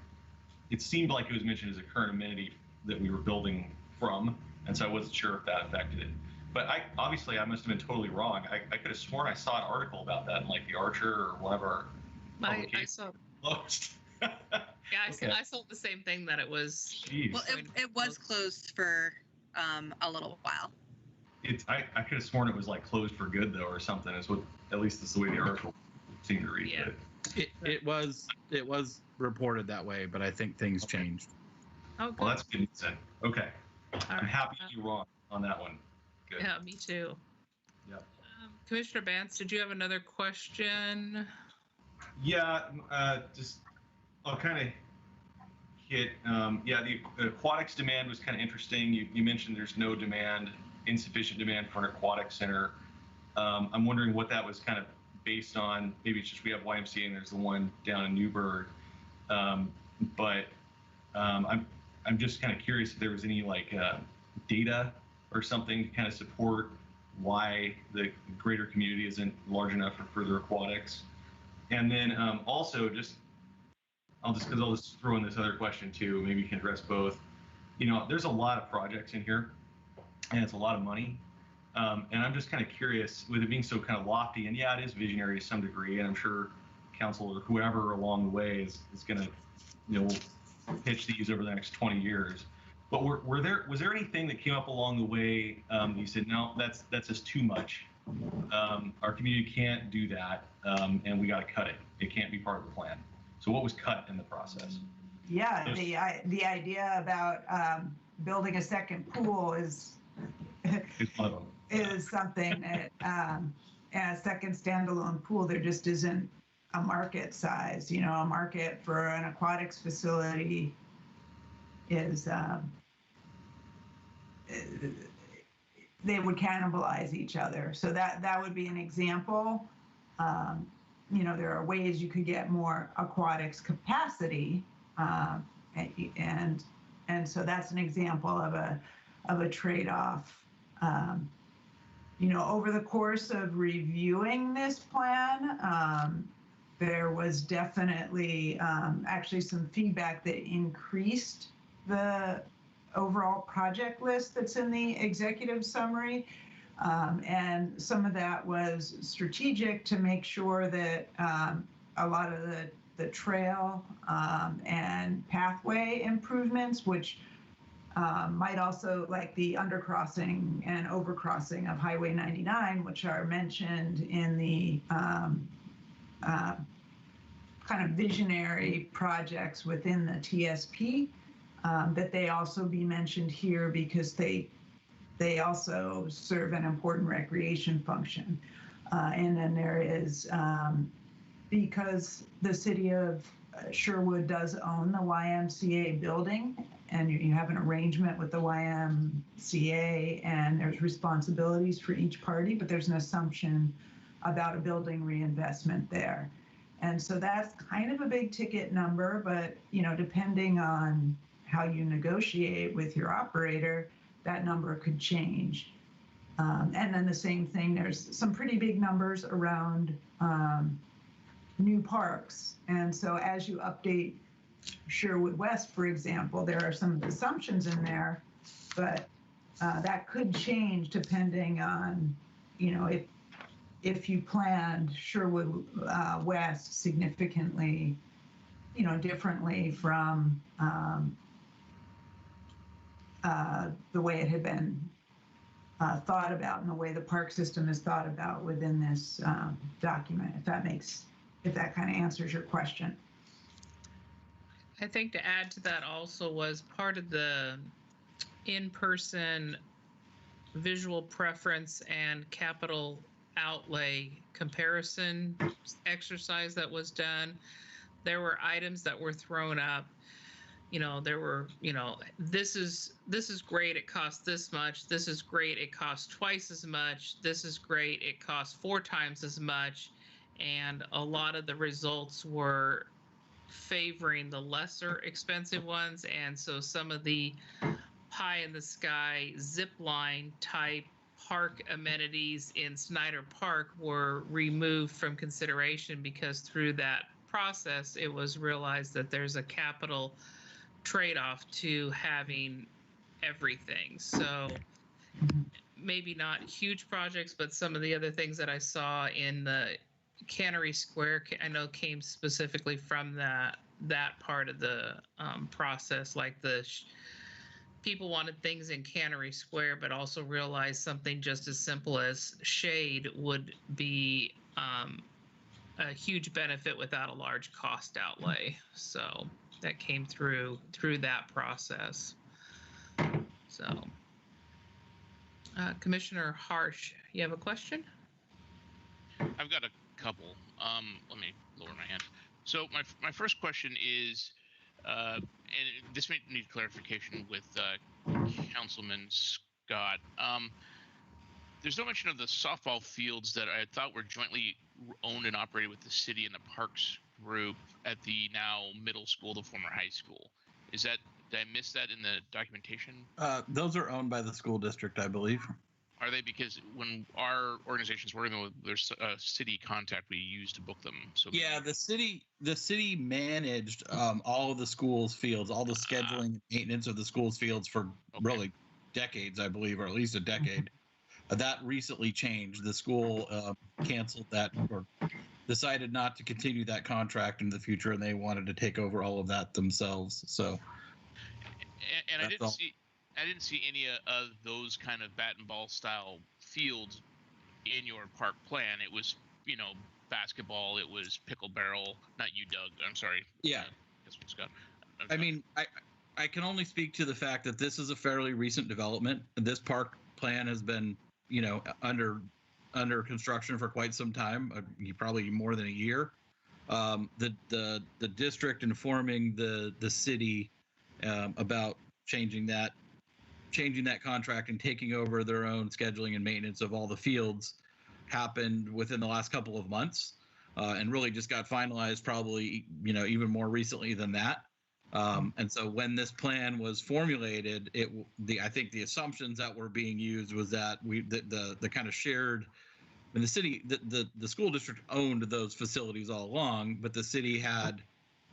it seemed like it was mentioned as a current amenity that we were building from, and so I wasn't sure if that affected it. But I must have been totally wrong. I could have sworn I saw an article about that in like the Archer or whatever. I saw. Closed. Yeah, Okay. I saw the same thing, that it was. Jeez. Well, it was closed for a little while. I could have sworn it was like closed for good though, or something. Is what, at least that's the way the article seemed to read. Yeah. But It was reported that way, but I think things changed. Oh, well, that's good news then. Okay. All I'm right. happy you're wrong on that one. Good. Yeah, me too. Yep. Commissioner Bance, did you have another question? Yeah, just I'll kind of Kit. Yeah, the aquatics demand was kind of interesting. You mentioned there's no demand, insufficient demand for an aquatic center. I'm wondering what that was kind of based on. Maybe it's just we have YMCA and there's the one down in Newburgh. But I'm just kind of curious if there was any like data or something to kind of support why the greater community isn't large enough for further aquatics. And then also I'll just throw in this other question too. Maybe you can address both. You know, there's a lot of projects in here, and it's a lot of money. And I'm just kind of curious, with it being so kind of lofty, and yeah, it is visionary to some degree, and I'm sure council or whoever along the way is going to, you know, pitch these over the next 20 years. But was there anything that came up along the way that you said, no, that's just too much. Our community can't do that, and we got to cut it. It can't be part of the plan. So what was cut in the process? Yeah, the idea about building a second pool is one of them. Is something that a second standalone pool, there just isn't a market size. You know, a market for an aquatics facility is they would cannibalize each other. So that would be an example. You know, there are ways you could get more aquatics capacity, and so that's an example of a trade-off. You know, over the course of reviewing this plan, there was definitely actually some feedback that increased the overall project list that's in the executive summary. And some of that was strategic to make sure that a lot of the trail and pathway improvements, which might also, like the undercrossing and overcrossing of Highway 99, which are mentioned in the kind of visionary projects within the TSP, that they also be mentioned here because they also serve an important recreation function. And then there is, because the city of Sherwood does own the YMCA building, and you have an arrangement with the YMCA, and there's responsibilities for each party, but there's an assumption about a building reinvestment there. And so that's kind of a big ticket number, but, you know, depending on how you negotiate with your operator, that number could change. And then the same thing, there's some pretty big numbers around new parks. And so as you update Sherwood West, for example, there are some assumptions in there, but that could change depending on, you know, if you planned Sherwood West significantly, you know, differently from the way it had been thought about and the way the park system is thought about within this document, if that kind of answers your question. I think to add to that also was part of the in-person visual preference and capital outlay comparison exercise that was done. There were items that were thrown up. You know, there were, you know, this is great, it costs this much. This is great, it costs twice as much. This is great, it costs 4 times as much. And a lot of the results were favoring the lesser expensive ones. And so some of the pie in the sky zip line type park amenities in Snyder Park were removed from consideration, because through that process it was realized that there's a capital trade-off to having everything. So maybe not huge projects, but some of the other things that I saw in the Cannery Square, I know came specifically from that part of the process, like the people wanted things in Cannery Square, but also realized something just as simple as shade would be a huge benefit without a large cost outlay. So that came through that process. So Commissioner Harsh, you have a question? I've got a couple. Let me lower my hand. So my first question is, and this may need clarification with Councilman Scott. There's no mention of the softball fields that I thought were jointly owned and operated with the city and the parks group at the now middle school, the former high school. Did I miss that in the documentation? Those are owned by the school district, I believe. Are they? Because when our organizations were in, there's a city contact we used to book them. So Yeah, the city managed all of the school's fields, all the scheduling and maintenance of the school's fields for really decades, I believe, or at least a decade. That recently changed. The school canceled that or decided not to continue that contract in the future, and they wanted to take over all of that themselves. So, and I didn't see any of those kind of bat and ball style fields in your park plan. It was, basketball. It was pickle barrel. Not you, Doug. I'm sorry. Yeah. Scott. I mean, I can only speak to the fact that this is a fairly recent development. This park plan has been, under construction for quite some time, probably more than a year. The district informing the city about changing that contract and taking over their own scheduling and maintenance of all the fields happened within the last couple of months, and really just got finalized probably even more recently than that. And so when this plan was formulated, I think the assumptions that were being used was that the kind of shared, and the city, the school district owned those facilities all along, but the city had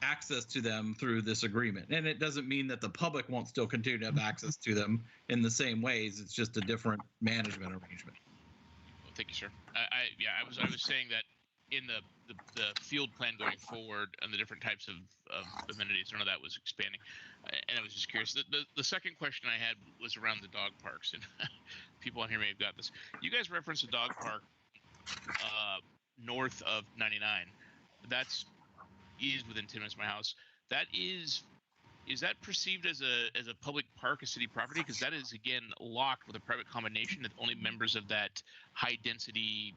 access to them through this agreement. And it doesn't mean that the public won't still continue to have access to them in the same ways. It's just a different management arrangement. Well, thank you, sir. I was saying that in the field plan going forward and the different types of amenities, none of that was expanding. And I was just curious. The second question I had was around the dog parks, and people on here may have got this. You guys referenced a dog park north of 99. That's within 10 minutes of my house. That is that perceived as a public park, a city property? Because that is, again, locked with a private combination that only members of that high density,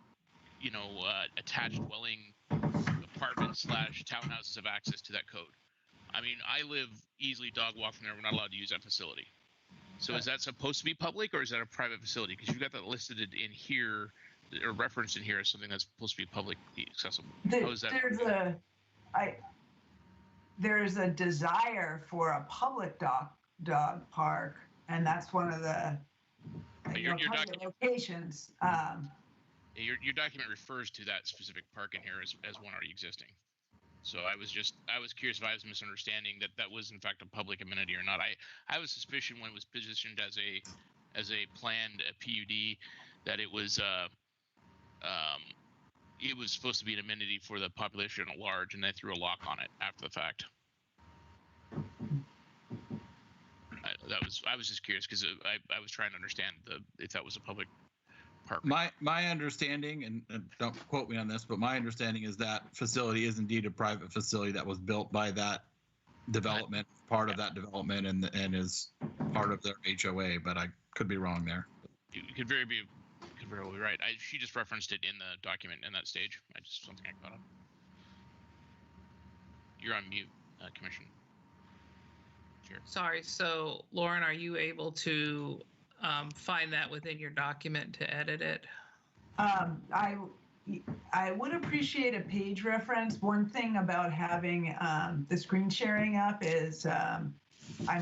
attached dwelling apartment / townhouses have access to that code. I mean, I live easily dog walking there. We're not allowed to use that facility. So is that supposed to be public, or is that a private facility? Because you've got that listed in here, or referenced in here as something that's supposed to be publicly accessible. How is that? There's a desire for a public dog park, and that's one of the public locations. Your document refers to that specific park in here as one already existing. So I was curious if I was misunderstanding that was in fact a public amenity or not. I have a suspicion when it was positioned as a planned PUD that it was supposed to be an amenity for the population at large, and they threw a lock on it after the fact. I was just curious because I was trying to understand if that was a public park. My understanding, and don't quote me on this, but my understanding is that facility is indeed a private facility that was built by that development, part of that development, and is part of their HOA. But I could be wrong there. You could very well be right. She just referenced it in the document in that stage. Something I caught up. You're on mute, Commissioner. Sure. Sorry. So, Lauren, are you able to find that within your document to edit it? I would appreciate a page reference. One thing about having the screen sharing up is I'm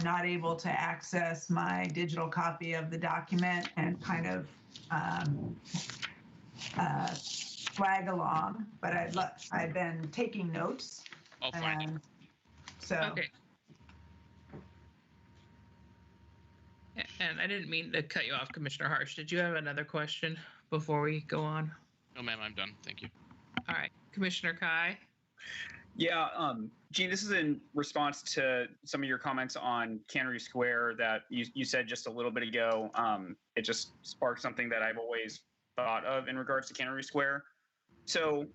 not able to access my digital copy of the document and kind of flag along, but I've been taking notes. I'll find it. So. Okay. And I didn't mean to cut you off, Commissioner Harsh. Did you have another question before we go on? No, ma'am, I'm done. Thank you. All right. Commissioner Kai? Yeah, Gene, this is in response to some of your comments on Cannery Square that you said just a little bit ago. It just sparked something that I've always thought of in regards to Cannery Square. So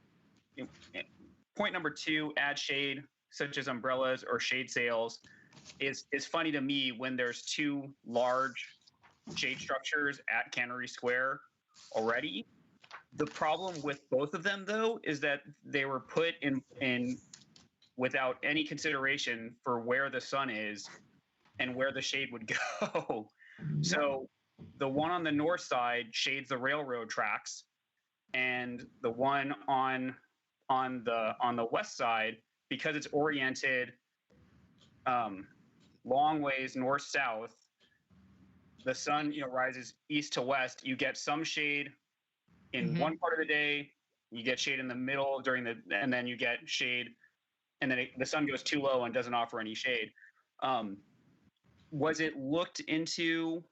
point number 2, add shade, such as umbrellas or shade sails, is funny to me when there's 2 large shade structures at Cannery Square already. The problem with both of them, though, is that they were put in without any consideration for where the sun is and where the shade would go. So the one on the north side shades the railroad tracks, and the one on the west side, because it's oriented long ways north south, the sun rises east to west. You get some shade in one part of the day, you get shade in the middle and then you get shade, and then the sun goes too low and doesn't offer any shade. Was it looked into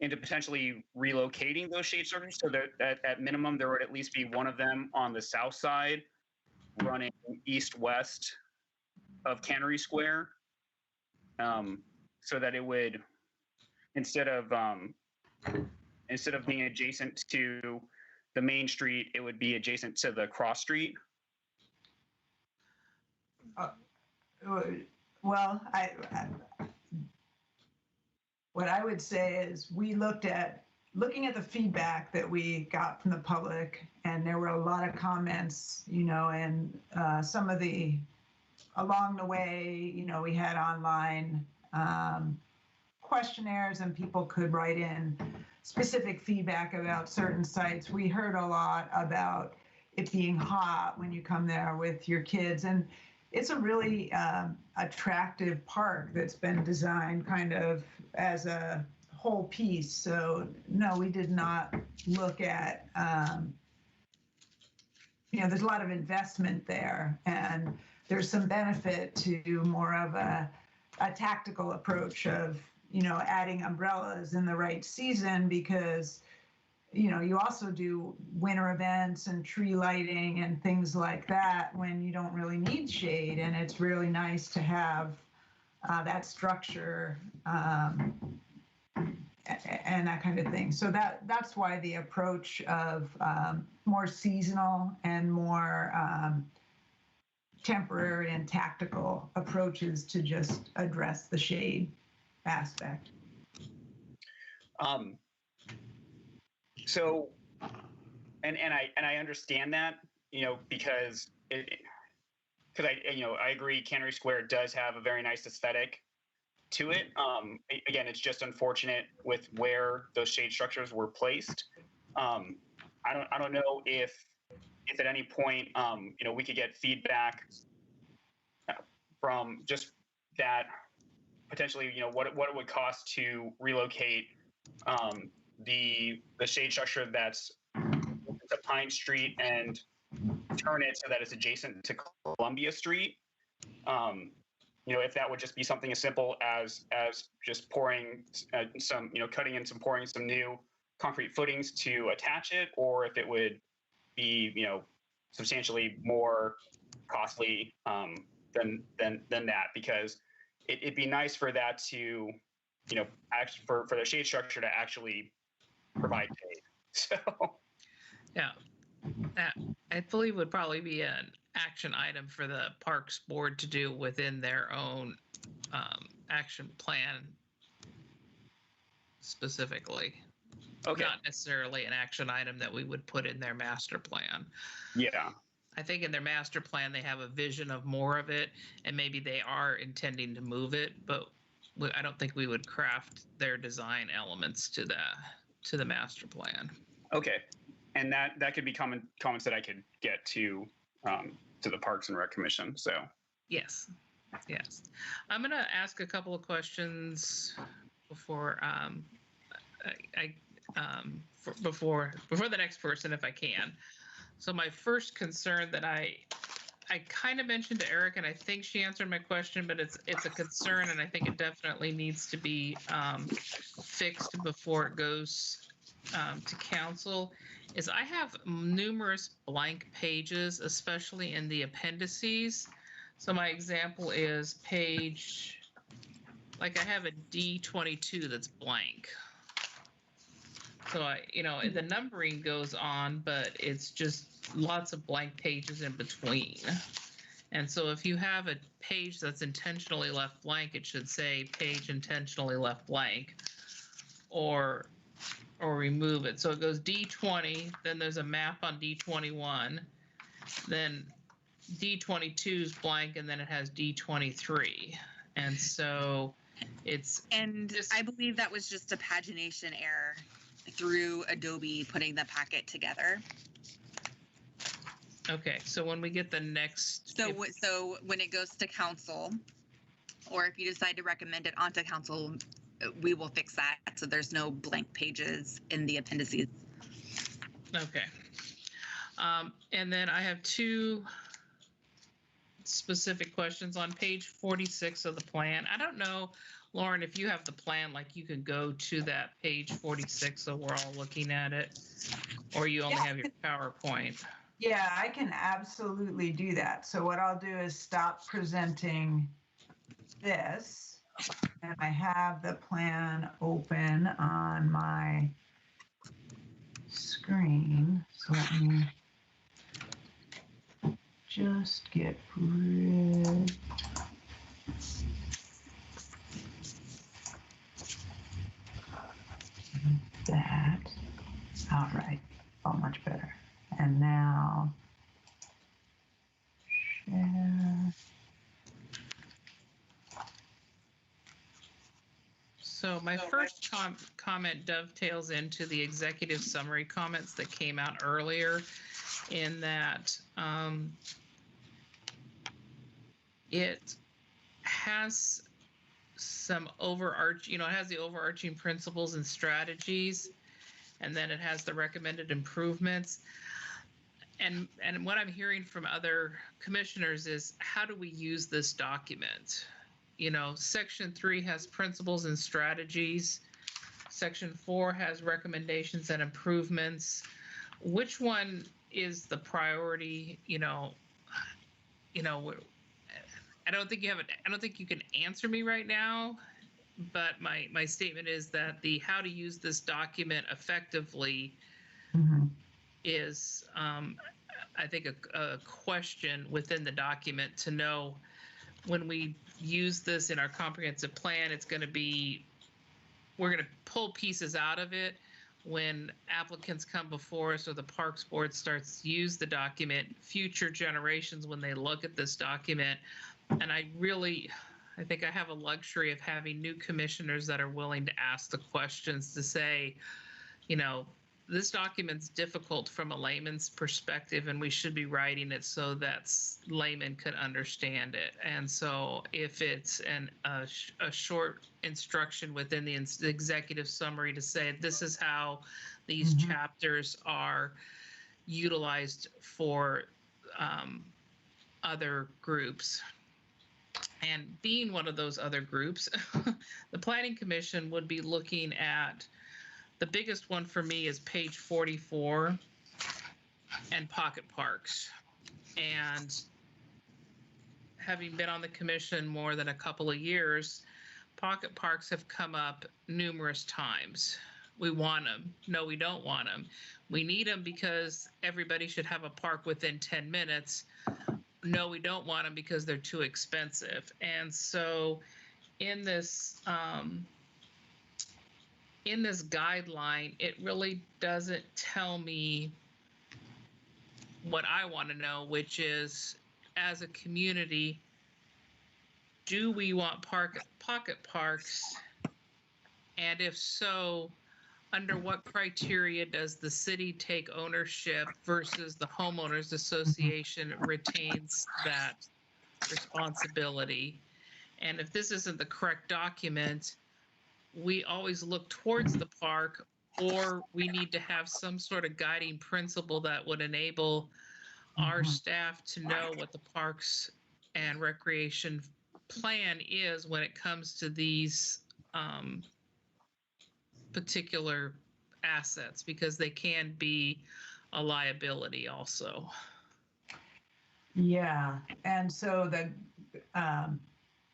potentially relocating those shade structures so that at minimum there would at least be one of them on the south side running east-west of Cannery Square, so that it would, instead of being adjacent to the main street, it would be adjacent to the cross street? Well, what I would say is we looking at the feedback that we got from the public, and there were a lot of comments, and some of the along the way, we had online questionnaires, and people could write in specific feedback about certain sites. We heard a lot about it being hot when you come there with your kids, and it's a really attractive park that's been designed kind of as a whole piece. So no, we did not look at, there's a lot of investment there, and there's some benefit to more of a tactical approach of, adding umbrellas in the right season, because you also do winter events and tree lighting and things like that when you don't really need shade, and it's really nice to have that structure and that kind of thing. So that's why the approach of more seasonal and more temporary and tactical approaches to just address the shade aspect. So, and I understand that, because I agree Cannery Square does have a very nice aesthetic to it. Again, it's just unfortunate with where those shade structures were placed. I don't know if at any point we could get feedback from just that potentially what it would cost to relocate the shade structure that's to Pine Street and turn it so that it's adjacent to Columbia Street. If that would just be something as simple as just pouring cutting and pouring some new concrete footings to attach it, or if it would be substantially more costly than that, because it'd be nice for that to for the shade structure to actually provide shade. So yeah, that I believe would probably be an action item for the Parks Board to do within their own action plan specifically. Okay. Not necessarily an action item that we would put in their master plan. Yeah. I think in their master plan they have a vision of more of it, and maybe they are intending to move it, but I don't think we would craft their design elements to the master plan. Okay, and that could be comments that I could get to the Parks and Rec Commission. So yes, I'm gonna ask a couple of questions before before the next person, if I can. So my first concern that I kind of mentioned to Eric, and I think she answered my question, but it's a concern, and I think it definitely needs to be fixed before it goes to council, is I have numerous blank pages, especially in the appendices. So my example is page, I have a D22 that's blank. So the numbering goes on, but it's just lots of blank pages in between. And so if you have a page that's intentionally left blank, it should say page intentionally left blank, or remove it. So it goes D20, then there's a map on D21, then D22 is blank, and then it has D23, and so it's And I believe that was just a pagination error through Adobe putting the packet together. okay. So when we get the next, So when it goes to council, or if you decide to recommend it onto council, we will fix that so there's no blank pages in the appendices. okay. And then I have two specific questions on page 46 of the plan. I don't know, Lauren, if you have the plan, like you can go to that page 46 so we're all looking at it, or you only have your PowerPoint. Yeah, I can absolutely do that. So what I'll do is stop presenting this, and I have the plan open on my screen. So let me just get rid of that. All right. Oh, much better. And now share. So my first comment dovetails into the executive summary comments that came out earlier, in that it has some overarching, it has the overarching principles and strategies, and then it has the recommended improvements. And what I'm hearing from other commissioners is, how do we use this document? Section 3 has principles and strategies. Section 4 has recommendations and improvements. Which one is the priority? I don't think you can answer me right now, but my statement is that the how to use this document effectively is, I think, a question within the document to know when we use this in our comprehensive plan. We're going to pull pieces out of it when applicants come before us, or the Parks Board starts to use the document, future generations, when they look at this document. And I think I have a luxury of having new commissioners that are willing to ask the questions, to say, this document's difficult from a layman's perspective, and we should be writing it so that layman could understand it. And so if it's a short instruction within the executive summary to say, this is how these chapters are utilized for other groups. And being one of those other groups, the Planning Commission would be looking at, the biggest one for me is page 44 and pocket parks. And having been on the commission more than a couple of years, pocket parks have come up numerous times. We want them. No, we don't want them. We need them because everybody should have a park within 10 minutes. No, we don't want them because they're too expensive. And so in this guideline, it really doesn't tell me what I want to know, which is, as a community, do we want pocket parks? And if so, under what criteria does the city take ownership versus the homeowners association retains that responsibility? And if this isn't the correct document, we always look towards the park, or we need to have some sort of guiding principle that would enable our staff to know what the parks and recreation plan is when it comes to these particular assets, because they can be a liability also. Yeah, and so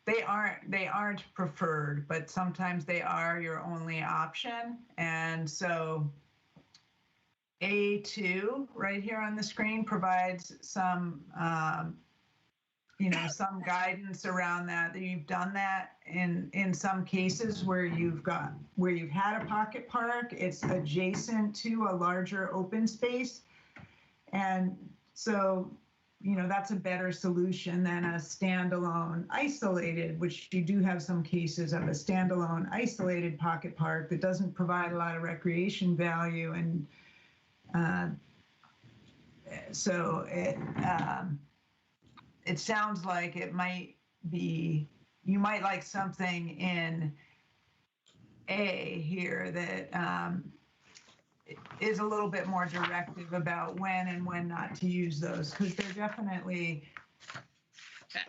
they aren't preferred, but sometimes they are your only option. And so A2 right here on the screen provides some some guidance around that you've done that in some cases where you've had a pocket park, it's adjacent to a larger open space. And so that's a better solution than a standalone isolated, which you do have some cases of a standalone isolated pocket park that doesn't provide a lot of recreation value. And so it sounds like it might be, you might like something in A here that is a little bit more directive about when and when not to use those, because they're definitely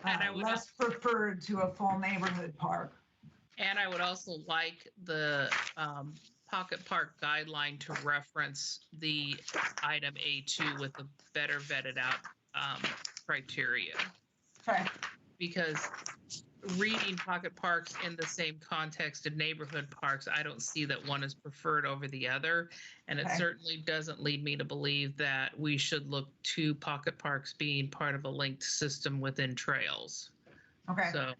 And I would less preferred to a full neighborhood park. And I would also like the pocket park guideline to reference the item A2 with a better vetted out criteria. Okay. Because reading pocket parks in the same context of neighborhood parks, I don't see that one is preferred over the other. And it Okay. certainly doesn't lead me to believe that we should look to pocket parks being part of a linked system within trails. Okay. So,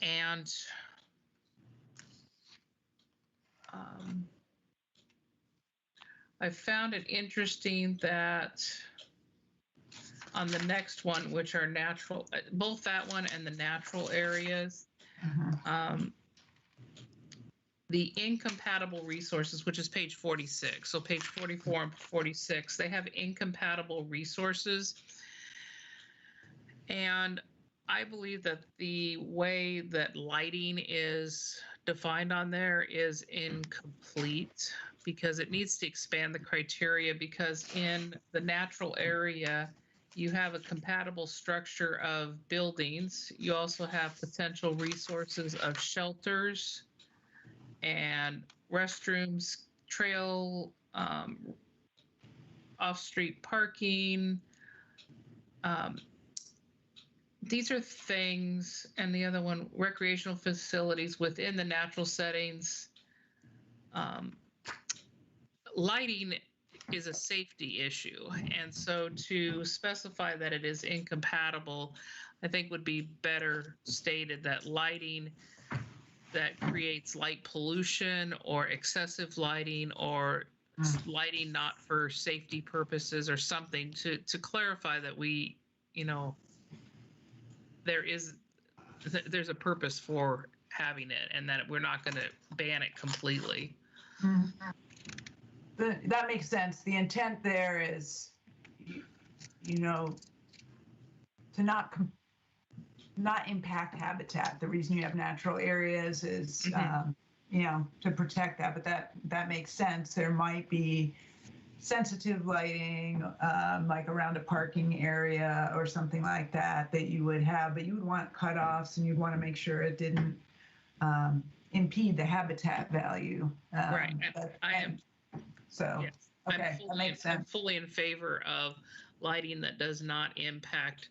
and I found it interesting that on the next one, which are natural, both that one and the natural areas, the incompatible resources, which is page 46. So page 44 and 46, they have incompatible resources. And I believe that the way that lighting is defined on there is incomplete, because it needs to expand the criteria, because in the natural area, you have a compatible structure of buildings. You also have potential resources of shelters and restrooms, trail, off-street parking. These are things, and the other one, recreational facilities within the natural settings. Lighting is a safety issue, and so to specify that it is incompatible, I think would be better stated that lighting that creates light pollution or excessive lighting or lighting not for safety purposes or something to clarify that we, there's a purpose for having it, and that we're not going to ban it completely. That makes sense. The intent there is, to not impact habitat. The reason you have natural areas is, to protect that. But that makes sense. There might be sensitive lighting, like around a parking area or something like that you would have, but you would want cutoffs, and you'd want to make sure it didn't impede the habitat value. Right. I am. So, yes. Okay, that makes sense. I'm fully in favor of lighting that does not impact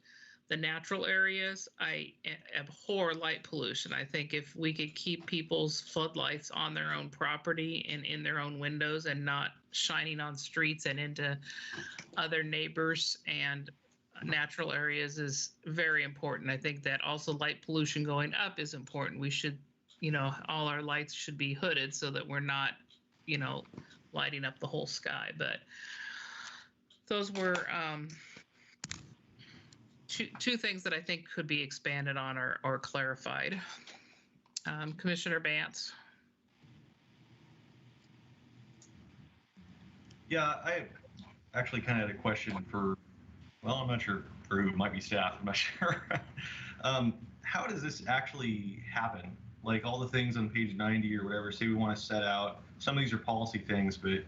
the natural areas. I abhor light pollution. I think if we could keep people's floodlights on their own property and in their own windows and not shining on streets and into other neighbors and natural areas is very important. I think that also light pollution going up is important. We should, all our lights should be hooded so that we're not, lighting up the whole sky. But those were two things that I think could be expanded on or clarified. Commissioner Bantz. Yeah, I actually kind of had a question for, I'm not sure for who, might be staff, I'm not sure. How does this actually happen? Like all the things on page 90 or whatever, say we want to set out, some of these are policy things, but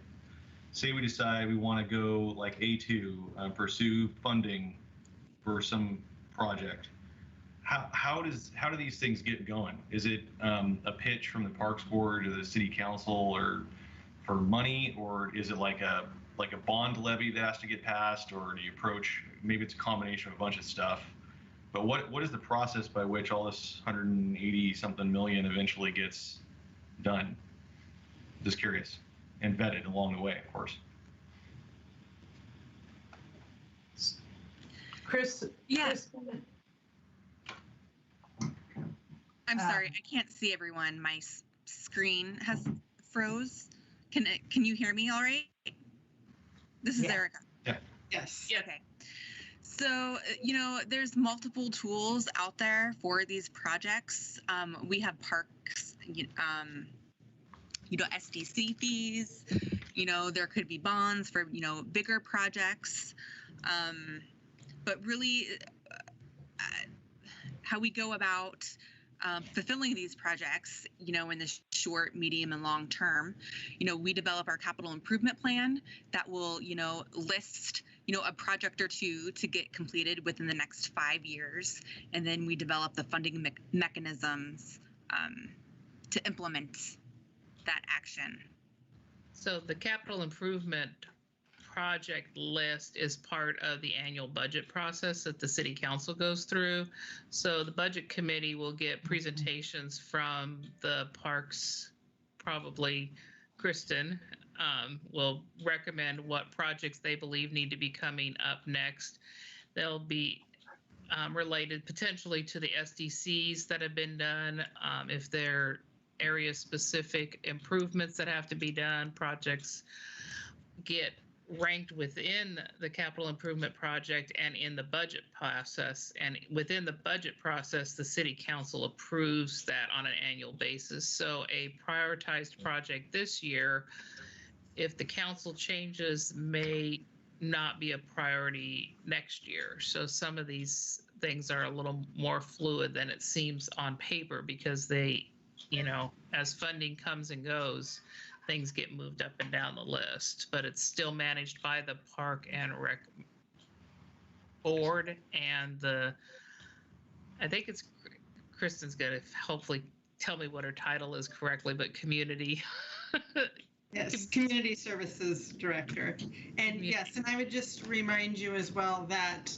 say we decide we want to go like A2, pursue funding for some project. How do these things get going? Is it a pitch from the Parks Board to the City Council or for money, or is it like a bond levy that has to get passed, or do you approach, maybe it's a combination of a bunch of stuff? But what is the process by which all this 180 something million eventually gets done? Just curious, and vetted along the way, of course. Chris. Yes. I'm sorry, I can't see everyone. My screen has froze. Can you hear me all right? This is Erica. Yeah. Yes. Yeah. Okay. So, there's multiple tools out there for these projects. We have parks, SDC fees, there could be bonds for, bigger projects. But really, how we go about fulfilling these projects, in the short, medium, and long term, we develop our capital improvement plan that will, list, a project or two to get completed within the next 5 years. And then we develop the funding mechanisms to implement that action. So the capital improvement project list is part of the annual budget process that the city council goes through. So the budget committee will get presentations from the parks, probably Kristen will recommend what projects they believe need to be coming up next. They'll be related potentially to the SDCs that have been done, if they're area specific improvements that have to be done. Projects get ranked within the capital improvement project and in the budget process. And within the budget process, the city council approves that on an annual basis. So a prioritized project this year, if the council changes, may not be a priority next year. So some of these things are a little more fluid than it seems on paper, because they, as funding comes and goes, things get moved up and down the list. But it's still managed by the Park and Rec board, and I think it's Kristen's gonna hopefully tell me what her title is correctly, but community. Yes, Community Services Director. And yes, and I would just remind you as well that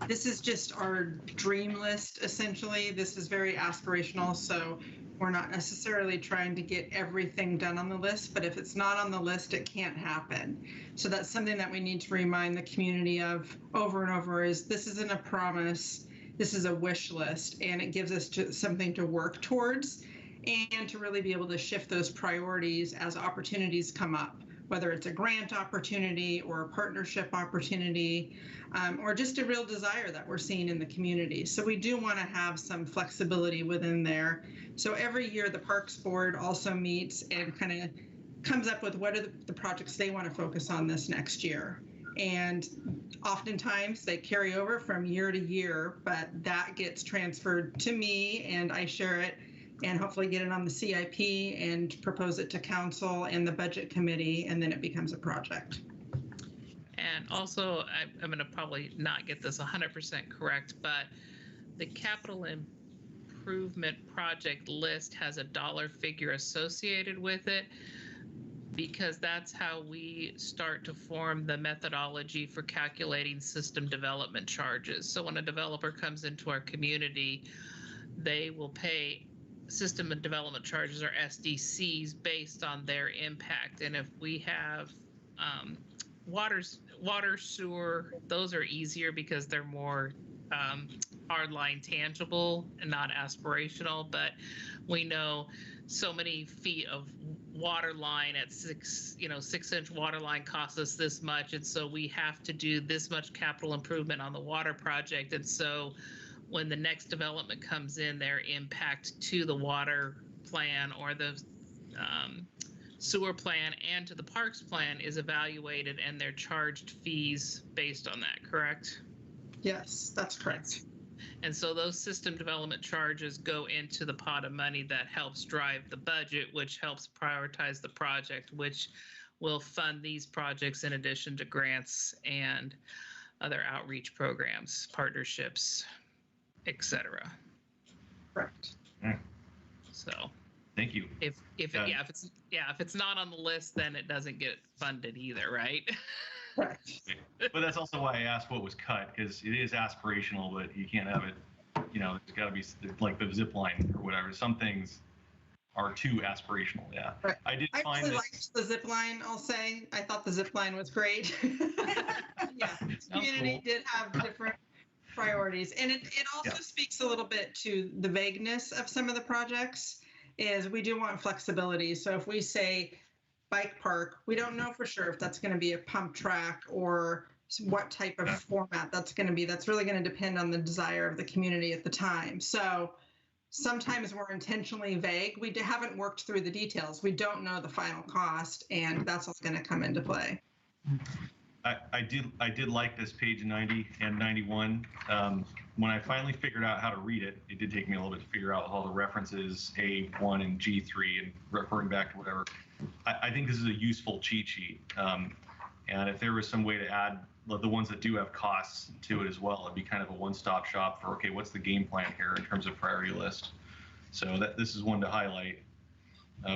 this is just our dream list, essentially. This is very aspirational, so we're not necessarily trying to get everything done on the list, but if it's not on the list, it can't happen. So that's something that we need to remind the community of over and over, is this isn't a promise, this is a wish list, and it gives us something to work towards and to really be able to shift those priorities as opportunities come up, whether it's a grant opportunity or a partnership opportunity, or just a real desire that we're seeing in the community. So we do want to have some flexibility within there. So every year the Parks Board also meets and kind of comes up with what are the projects they want to focus on this next year. And oftentimes they carry over from year to year, but that gets transferred to me and I share it and hopefully get it on the CIP and propose it to council and the budget committee, and then it becomes a project. And also, I'm going to probably not get this 100% correct, but the capital improvement project list has a dollar figure associated with it, because that's how we start to form the methodology for calculating system development charges. So when a developer comes into our community, they will pay system and development charges, or SDCs, based on their impact. And if we have water, sewer, those are easier because they're more hardline tangible and not aspirational. But we know so many feet of water line at 6-inch water line costs us this much, and so we have to do this much capital improvement on the water project. And so when the next development comes in, their impact to the water plan or the sewer plan and to the parks plan is evaluated, and they're charged fees based on that, correct? Yes, that's correct. And so those system development charges go into the pot of money that helps drive the budget, which helps prioritize the project, which will fund these projects in addition to grants and other outreach programs, partnerships, etc. Correct. So Thank you. if it's not on the list, then it doesn't get funded either, right? Correct. But that's also why I asked what was cut, because it is aspirational, but you can't have it, it's got to be like the zip line or whatever. Some things are too aspirational. Yeah. Right. I really liked the zip line, I'll say. I thought the zip line was great. Yeah. Community did have different priorities. And it also speaks a little bit to the vagueness of some of the projects, is we do want flexibility. So if we say bike park. We don't know for sure if that's going to be a pump track or what type of format that's going to be. That's really going to depend on the desire of the community at the time. So sometimes we're intentionally vague. We haven't worked through the details. We don't know the final cost, and that's what's going to come into play. I did like this page 90 and 91. When I finally figured out how to read it, it did take me a little bit to figure out all the references, A1 and G3, and referring back to whatever. I think this is a useful cheat sheet. And if there was some way to add the ones that do have costs to it as well, it'd be kind of a one-stop shop for, okay, what's the game plan here in terms of priority list? So this is one to highlight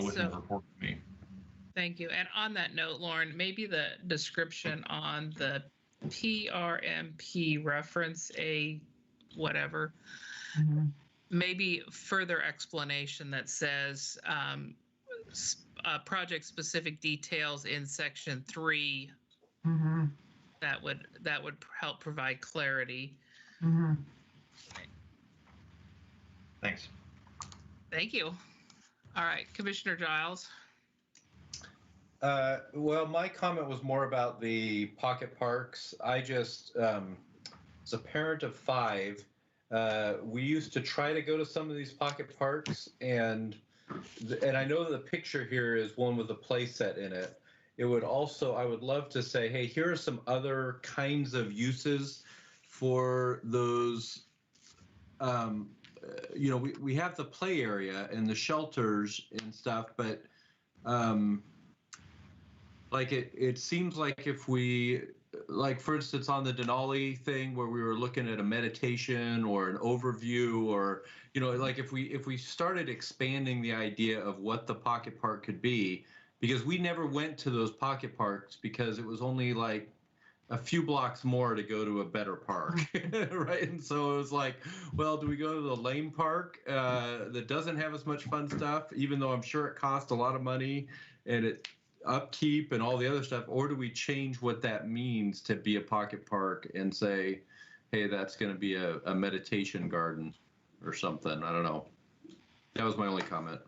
within the report for me. Thank you. And on that note, Lauren, maybe the description on the PRMP reference A whatever, maybe further explanation that says project-specific details in section 3. That would help provide clarity. Thanks. Thank you. All right, Commissioner Giles. Well, my comment was more about the pocket parks. I just, as a parent of 5, we used to try to go to some of these pocket parks, and I know the picture here is one with a play set in it. It would also, I would love to say, hey, here are some other kinds of uses for those. You know, we have the play area and the shelters and stuff, but like it seems like if we, like for instance on the Denali thing where we were looking at a meditation or an overview, or you know, like if we started expanding the idea of what the pocket park could be, because we never went to those pocket parks because it was only like a few blocks more to go to a better park, right? And so it was like, well, do we go to the lame park that doesn't have as much fun stuff, even though I'm sure it costs a lot of money and it upkeep and all the other stuff, or do we change what that means to be a pocket park and say, hey, that's going to be a meditation garden or something? I don't know. That was my only comment.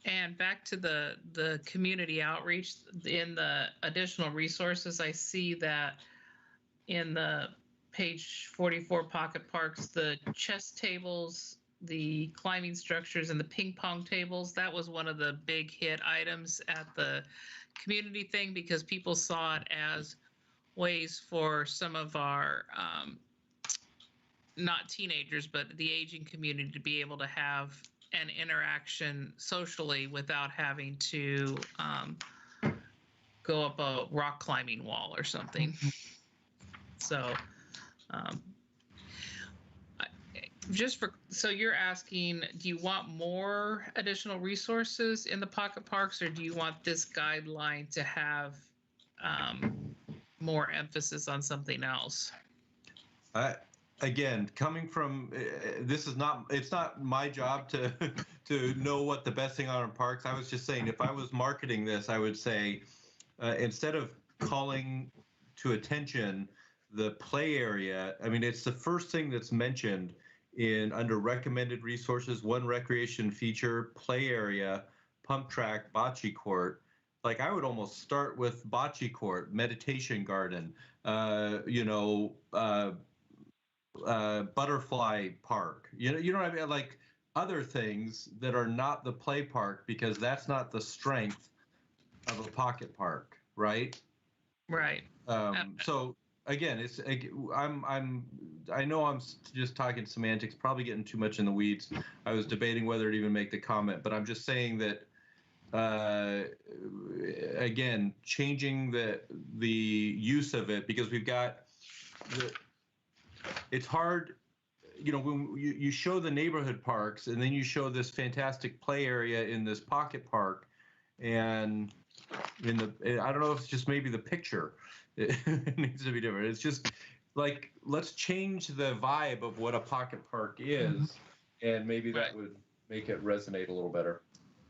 And back to the community outreach, in the additional resources, I see that in the page 44 pocket parks, the chess tables, the climbing structures, and the ping pong tables, that was one of the big hit items at the community thing, because people saw it as ways for some of our not teenagers, but the aging community to be able to have an interaction socially without having to go up a rock climbing wall or something. So so you're asking, do you want more additional resources in the pocket parks, or do you want this guideline to have more emphasis on something else? Again, coming from, it's not my job to know what the best thing on parks. I was just saying, if I was marketing this, I would say, instead of calling to attention the play area, I mean, it's the first thing that's mentioned under recommended resources: one recreation feature, play area, pump track, bocce court. Like, I would almost start with bocce court, meditation garden, butterfly park, you know what I mean, like other things that are not the play park, because that's not the strength of a pocket park, right? Right. So again, I know I'm just talking semantics, probably getting too much in the weeds. I was debating whether to even make the comment, but I'm just saying that again, changing the use of it, because we've got it's hard, you know, when you show the neighborhood parks and then you show this fantastic play area in this pocket park, and I don't know if it's just maybe the picture, it needs to be different. It's just like, let's change the vibe of what a pocket park is, and maybe that would make it resonate a little better.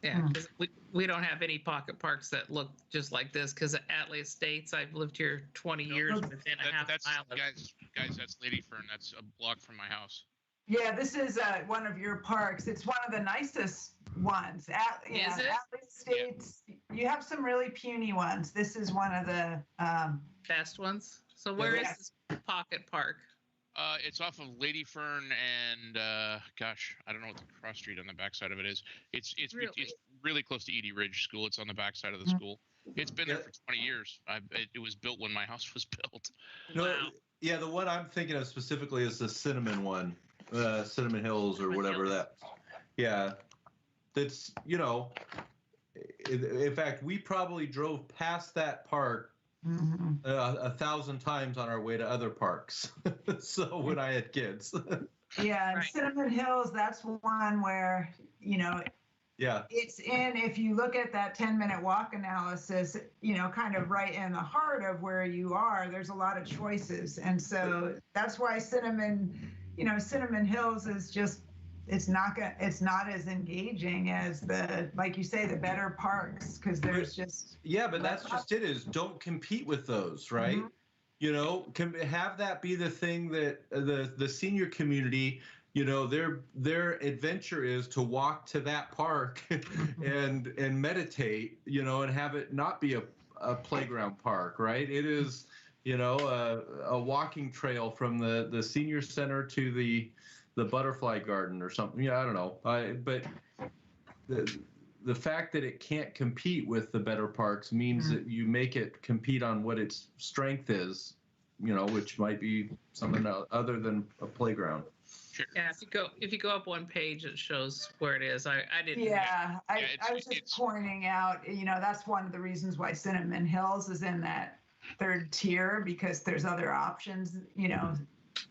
Yeah, because we don't have any pocket parks that look just like this, because at Atlee Estates, I've lived here 20 years within a half mile. Guys, that's Lady Fern. That's a block from my house. Yeah, this is one of your parks. It's one of the nicest ones. Is it? Atlee Estates, you have some really puny ones. This is one of the, Best ones. So where is Yes. this pocket park? It's off of Lady Fern and gosh, I don't know what the cross street on the backside of it is. It's Really? it's really close to Edie Ridge School. It's on the backside of the Mhm. school. It's been there for 20 years. It was built when my house was built. No, Wow. yeah, the one I'm thinking of specifically is the Cinnamon one, Cinnamon Hills or Cinnamon whatever Hills. that. Yeah, that's in fact, we probably drove past that park mhm. 1,000 times on our way to other parks. So when I had kids. Yeah, and Right. Cinnamon Hills, that's one where, Yeah. it's in, if you look at that 10-minute walk analysis, kind of right in the heart of where you are, there's a lot of choices. And so that's why Cinnamon Hills is just, it's not as engaging as like you say, the better parks, because there's just. Yeah, but that's just it, is don't compete with those, right? Mhm. Have that be the thing that the senior community, their adventure is to walk to that park and meditate, and have it not be a playground park, right? It is, a walking trail from the senior center to the butterfly garden or something. Yeah, I don't know. But the fact that it can't compete with the better parks means that you make it compete on what its strength is, which might be something other than a playground. Sure. Yeah, if you go up one page, it shows where it is. I didn't. Yeah, I was it's- just pointing out, that's one of the reasons why Cinnamon Hills is in that third tier, because there's other options,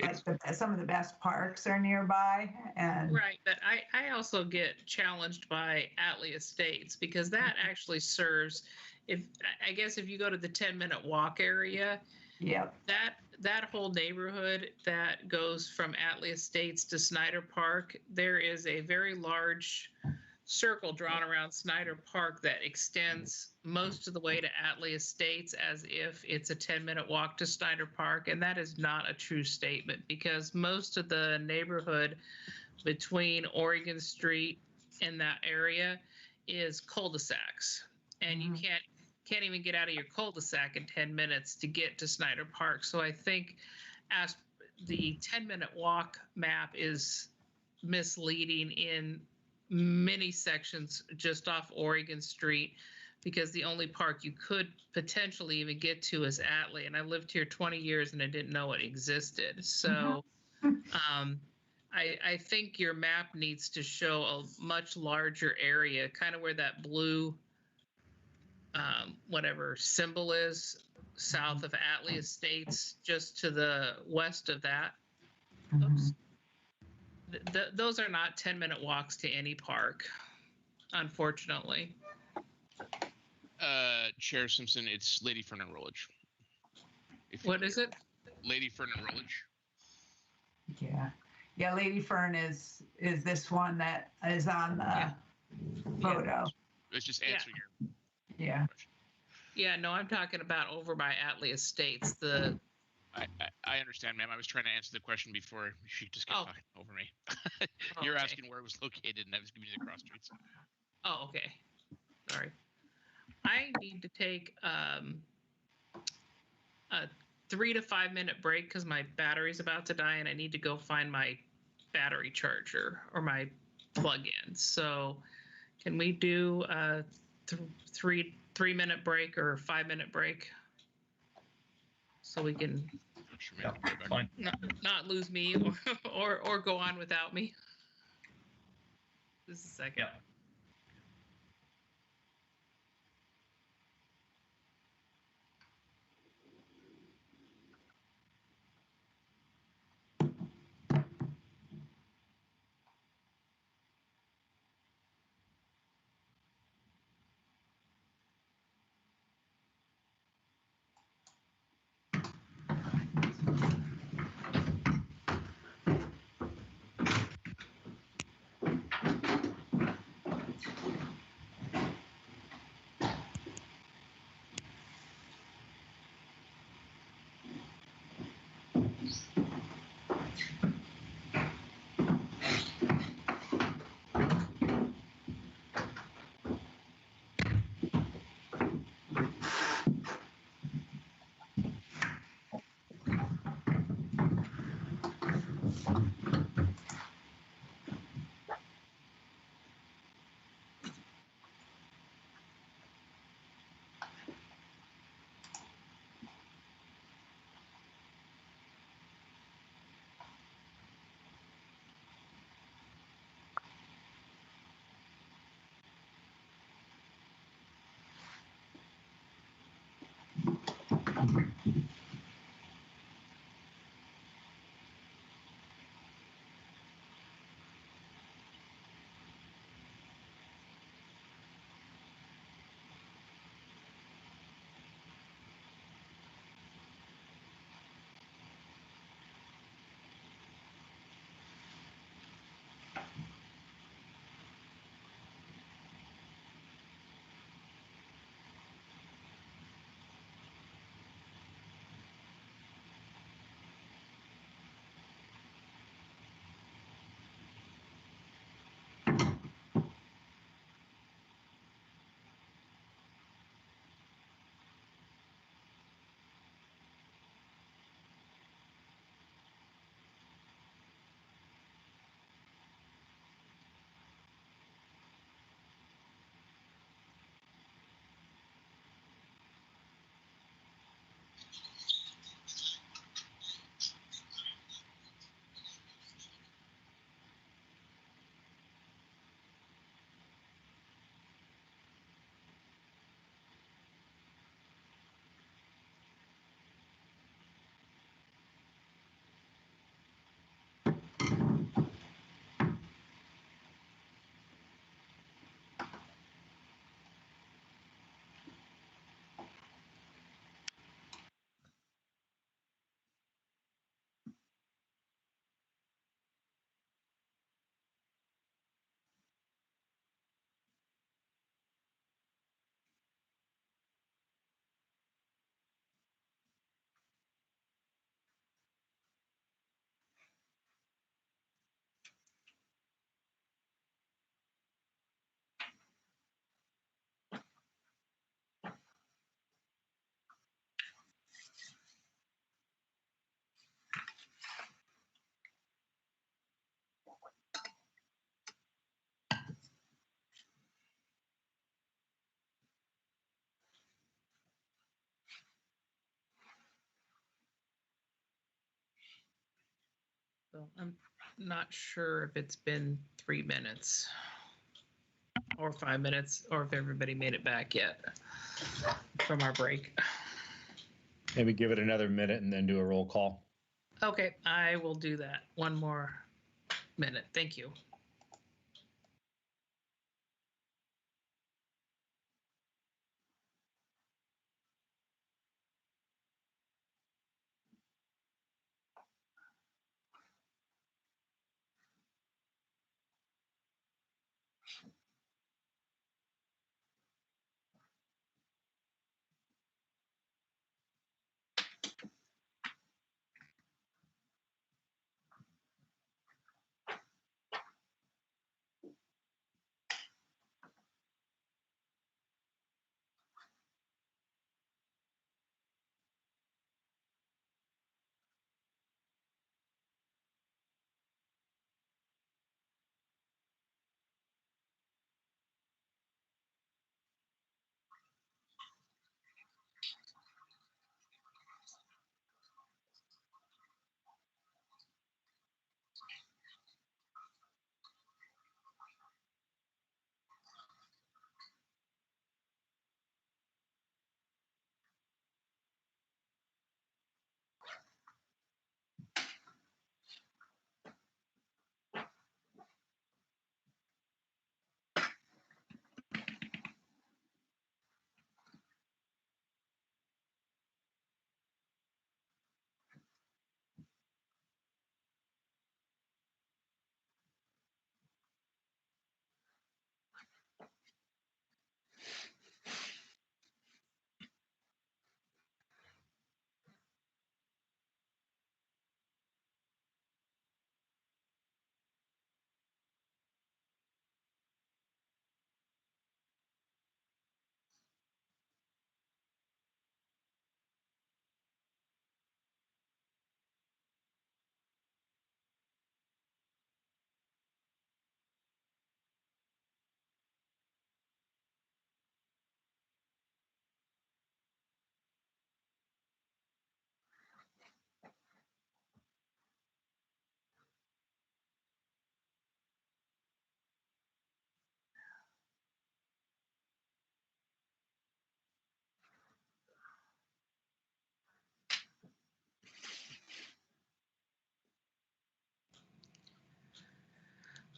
like some of the best parks are nearby. And Right, but I also get challenged by Atlee Estates because that actually serves. I guess if you go to the 10-minute walk area, yep. that whole neighborhood that goes from Atlee Estates to Snyder Park, there is a very large circle drawn around Snyder Park that extends most of the way to Atlee Estates as if it's a 10-minute walk to Snyder Park. And that is not a true statement, because most of the neighborhood between Oregon Street and that area is cul-de-sacs. And you can't even get out of your cul-de-sac in 10 minutes to get to Snyder Park. So I think as the 10-minute walk map is misleading in many sections just off Oregon Street, because the only park you could potentially even get to is Atlee. And I lived here 20 years and I didn't know it existed. So I think your map needs to show a much larger area, kind of where that blue whatever symbol is south of Atlee Estates, just to the west of that. Oops. Those are not 10-minute walks to any park, unfortunately. Chair Simpson, it's Lady Fern and Rollage. What is it? Lady Fern and Rollage. Yeah, Lady Fern is this one that is on the photo. Let's just answer your Yeah. question. Yeah, no, I'm talking about over by Atlee Estates. I understand, ma'am. I was trying to answer the question before she just kept talking over me. You're Okay. asking where it was located, and I was giving you the cross streets. Oh, okay. Sorry. I need to take a 3 to 5 minute break because my battery's about to die, and I need to go find my battery charger or my plug-in. So, can we do a 3 minute break or 5 minute break so we can Fine. not lose me or go on without me? Just a second. Yeah. So I'm not sure if it's been 3 minutes or 5 minutes, or if everybody made it back yet from our break. Maybe give it another minute and then do a roll call. Okay, I will do that. One more minute. Thank you.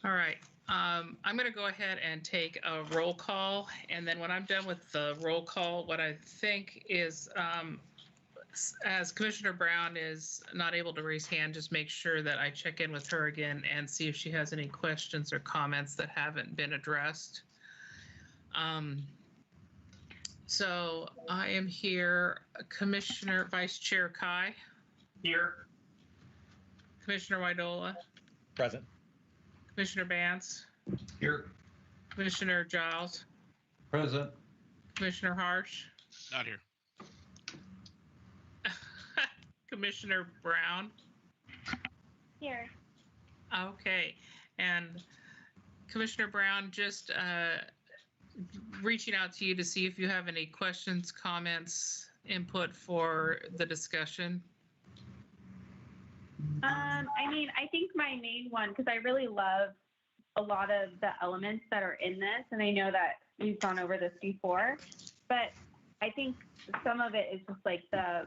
All right. I'm going to go ahead and take a roll call. And then when I'm done with the roll call, what I think is, as Commissioner Brown is not able to raise hand, just make sure that I check in with her again and see if she has any questions or comments that haven't been addressed. So I am here. Commissioner Vice Chair Kai. Here. Commissioner Widola. Present. Commissioner Bance. Here. Commissioner Giles. Present. Commissioner Harsh. Not here. Commissioner Brown. Here. Okay. And Commissioner Brown, just reaching out to you to see if you have any questions, comments, input for the discussion. I mean, I think my main one, because I really love a lot of the elements that are in this, and I know that we've gone over this before, but I think some of it is just like the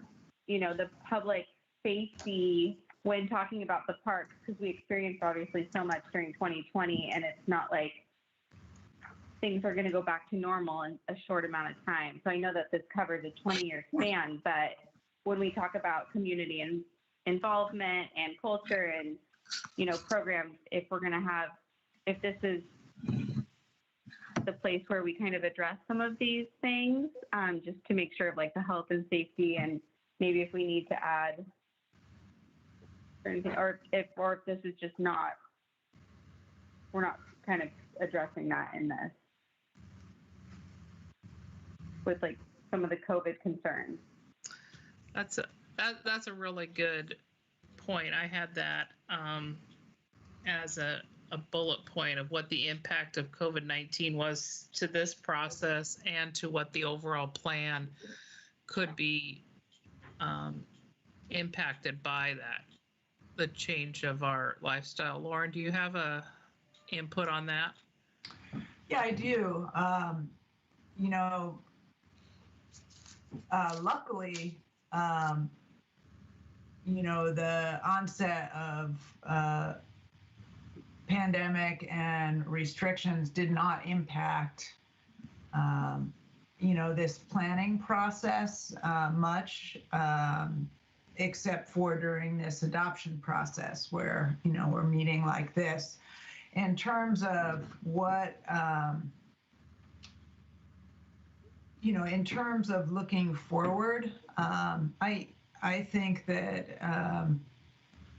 public safety when talking about the parks, because we experienced obviously so much during 2020, and it's not like things are going to go back to normal in a short amount of time. So I know that this covers a 20-year span, but when we talk about community and involvement and culture and programs, if this is the place where we kind of address some of these things, just to make sure of like the health and safety, and maybe if we need to add anything, or if this is just not, we're not kind of addressing that in this with like some of the COVID concerns. That's a really good point. I had that as a bullet point of what the impact of COVID-19 was to this process and to what the overall plan could be impacted by that, the change of our lifestyle. Lauren, do you have a input on that? Yeah, I do. Luckily, the onset of pandemic and restrictions did not impact, this planning process much, except for during this adoption process where, we're meeting like this. In terms of what, in terms of looking forward, I think that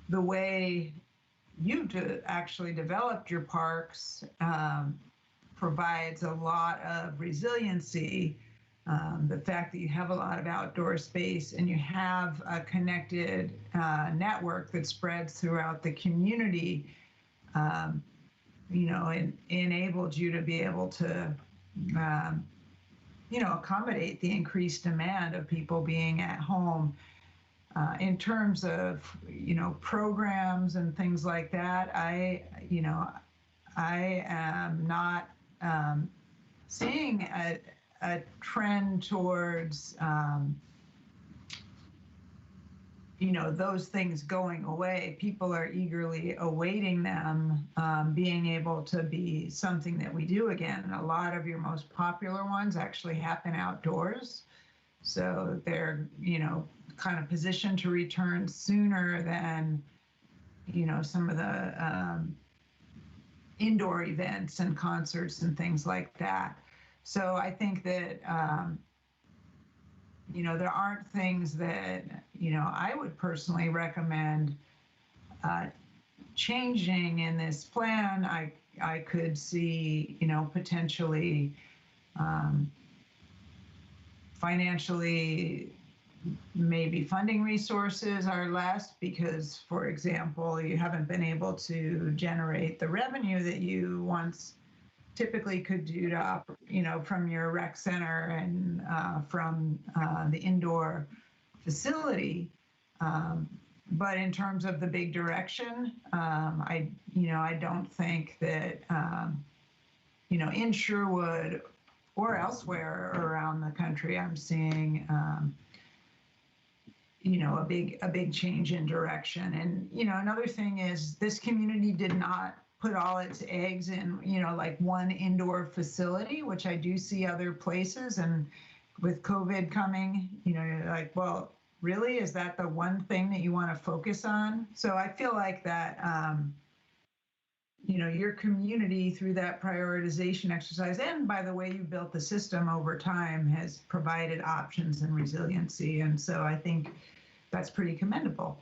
the way you actually developed your parks provides a lot of resiliency. The fact that you have a lot of outdoor space and you have a connected network that spreads throughout the community, enabled you to be able to, accommodate the increased demand of people being at home. In terms of, programs and things like that, I am not seeing a trend towards, those things going away. People are eagerly awaiting them being able to be something that we do again. A lot of your most popular ones actually happen outdoors. So they're, kind of positioned to return sooner than, some of the indoor events and concerts and things like that. So I think that, there aren't things that, I would personally recommend changing in this plan. I could see, potentially financially, maybe funding resources are less because, for example, you haven't been able to generate the revenue that you once typically could do to, from your rec center and from the indoor facility. But in terms of the big direction, I don't think that, in Sherwood or elsewhere around the country, I'm seeing, a big change in direction. And, another thing is this community did not put all its eggs in, like one indoor facility, which I do see other places. And with COVID coming, you're like, well, really, is that the one thing that you want to focus on? So I feel like that, your community through that prioritization exercise, and by the way you built the system over time, has provided options and resiliency. And so I think that's pretty commendable.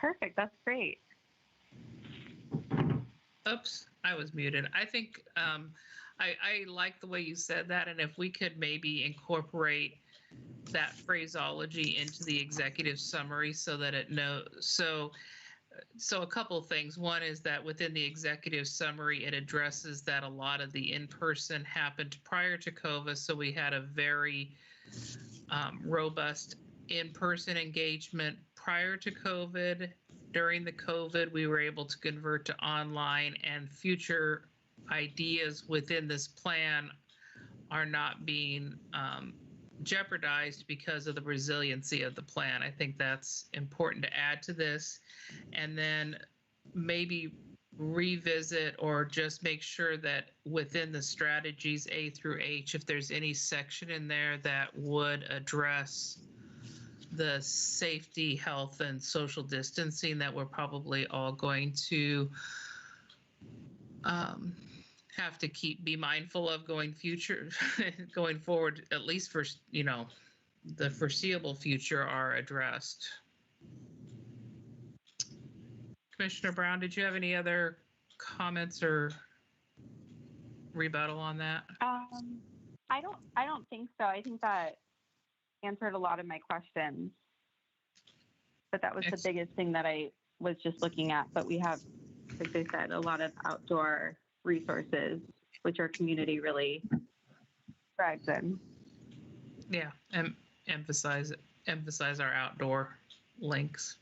Perfect. That's great. Oops, I was muted. I think I like the way you said that, and if we could maybe incorporate that phraseology into the executive summary so that it knows. So a couple of things. One is that within the executive summary, it addresses that a lot of the in-person happened prior to COVID, so we had a very robust in-person engagement prior to COVID. During the COVID, we were able to convert to online, and future ideas within this plan are not being jeopardized because of the resiliency of the plan. I think that's important to add to this. And then maybe revisit or just make sure that within the strategies A through H, if there's any section in there that would address the safety, health, and social distancing that we're probably all going to have to be mindful of going forward, at least for the foreseeable future, are addressed. Commissioner Brown, did you have any other comments or rebuttal on that? I don't think so. I think that answered a lot of my questions, but that was the biggest thing that I was just looking at. But we have, like I said, a lot of outdoor resources, which our community really thrives in. Yeah, and emphasize our outdoor links.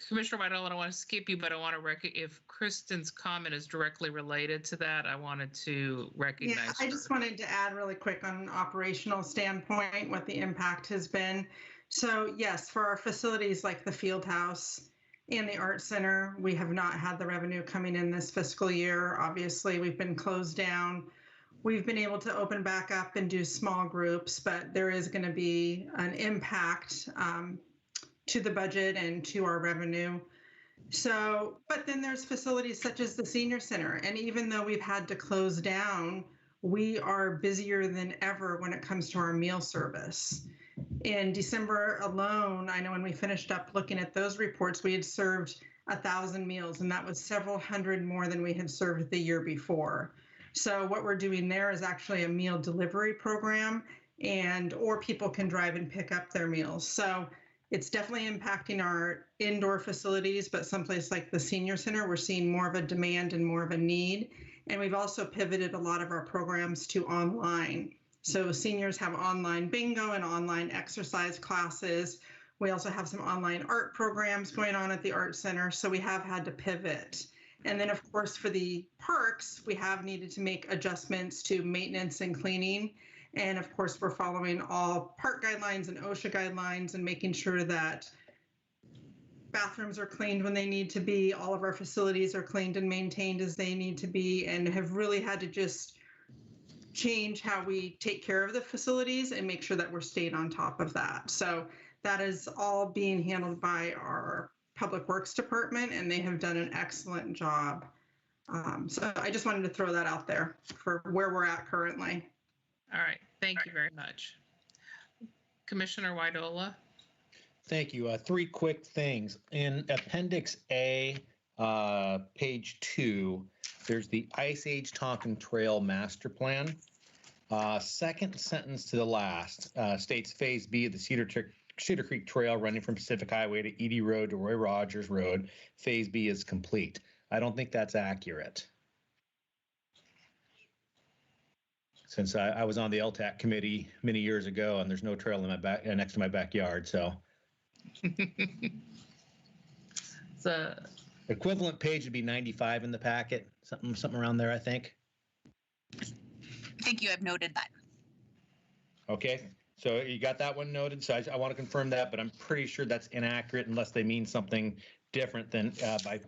Commissioner White, I don't want to skip you, but I want to if Kristen's comment is directly related to that, I wanted to recognize. Yeah, I just wanted to add really quick on an operational standpoint what the impact has been. So yes, for our facilities like the field house and the art center, we have not had the revenue coming in this fiscal year. Obviously, we've been closed down. We've been able to open back up and do small groups, but there is going to be an impact to the budget and to our revenue. So, but then there's facilities such as the senior center. And even though we've had to close down, we are busier than ever when it comes to our meal service. In December alone, I know when we finished up looking at those reports, we had served 1,000 meals, and that was several hundred more than we had served the year before. So what we're doing there is actually a meal delivery program, or people can drive and pick up their meals. So it's definitely impacting our indoor facilities, but someplace like the senior center, we're seeing more of a demand and more of a need. And we've also pivoted a lot of our programs to online. So seniors have online bingo and online exercise classes. We also have some online art programs going on at the art center. So we have had to pivot. And then of course, for the parks, we have needed to make adjustments to maintenance and cleaning. And of course, we're following all park guidelines and OSHA guidelines and making sure that bathrooms are cleaned when they need to be. All of our facilities are cleaned and maintained as they need to be, and have really had to just change how we take care of the facilities and make sure that we're staying on top of that. So that is all being handled by our Public Works Department, and they have done an excellent job. So I just wanted to throw that out there for where we're at currently. All right, thank you very much. Commissioner Widola. Thank you. Three quick things. In Appendix A, page 2, there's the Ice Age Tonkin Trail Master Plan. Second sentence to the last states Phase B of the Cedar Creek Trail running from Pacific Highway to Edie Road to Roy Rogers Road. Phase B is complete. I don't think that's accurate. Since I was on the LTAC committee many years ago, and there's no trail in my back next to my backyard, so. The equivalent page would be 95 in the packet, something around there, I think. Thank you. I've noted that. Okay. So you got that one noted. So I want to confirm that, but I'm pretty sure that's inaccurate unless they mean something different than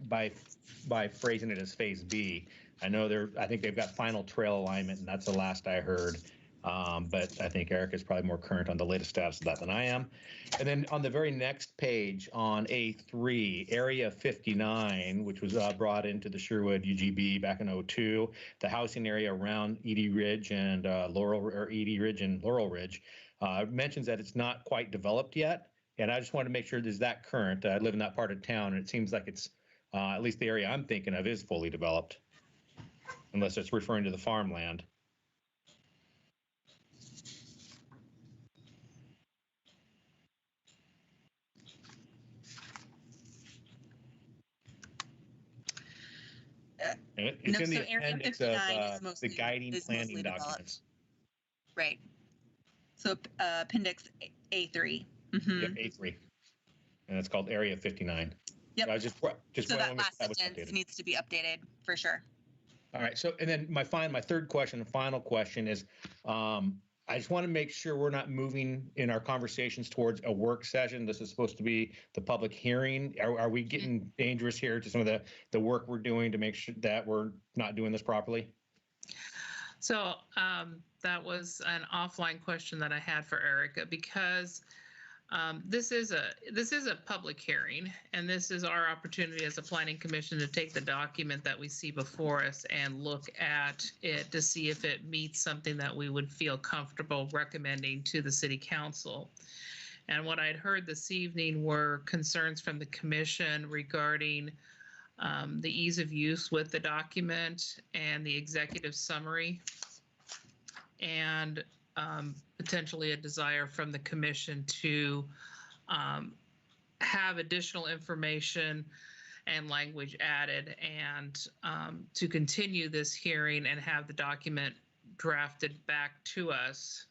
by phrasing it as phase B. I think they've got final trail alignment, and that's the last I heard. But I think Eric is probably more current on the latest status of that than I am. And then on the very next page on A3, Area 59, which was brought into the Sherwood UGB back in 2002, the housing area around Edie Ridge and Edie Ridge and Laurel Ridge, mentions that it's not quite developed yet. And I just want to make sure is that current. I live in that part of town, and it seems like it's at least the area I'm thinking of is fully developed, unless it's referring to the farmland. It's in the appendix of the guiding planning documents. Right. So appendix A3. Mm-hmm. Yep, A3. And it's called Area 59. Yep. So that last sentence needs to be updated for sure. All right. So, and then my third question and final question is, I just want to make sure we're not moving in our conversations towards a work session. This is supposed to be the public hearing. Are we getting dangerous here to some of the work we're doing to make sure that we're not doing this properly? So that was an offline question that I had for Erica, because this is a public hearing, and this is our opportunity as a planning commission to take the document that we see before us and look at it to see if it meets something that we would feel comfortable recommending to the city council. And what I'd heard this evening were concerns from the commission regarding the ease of use with the document and the executive summary, and potentially a desire from the commission to have additional information and language added, and to continue this hearing and have the document drafted back to us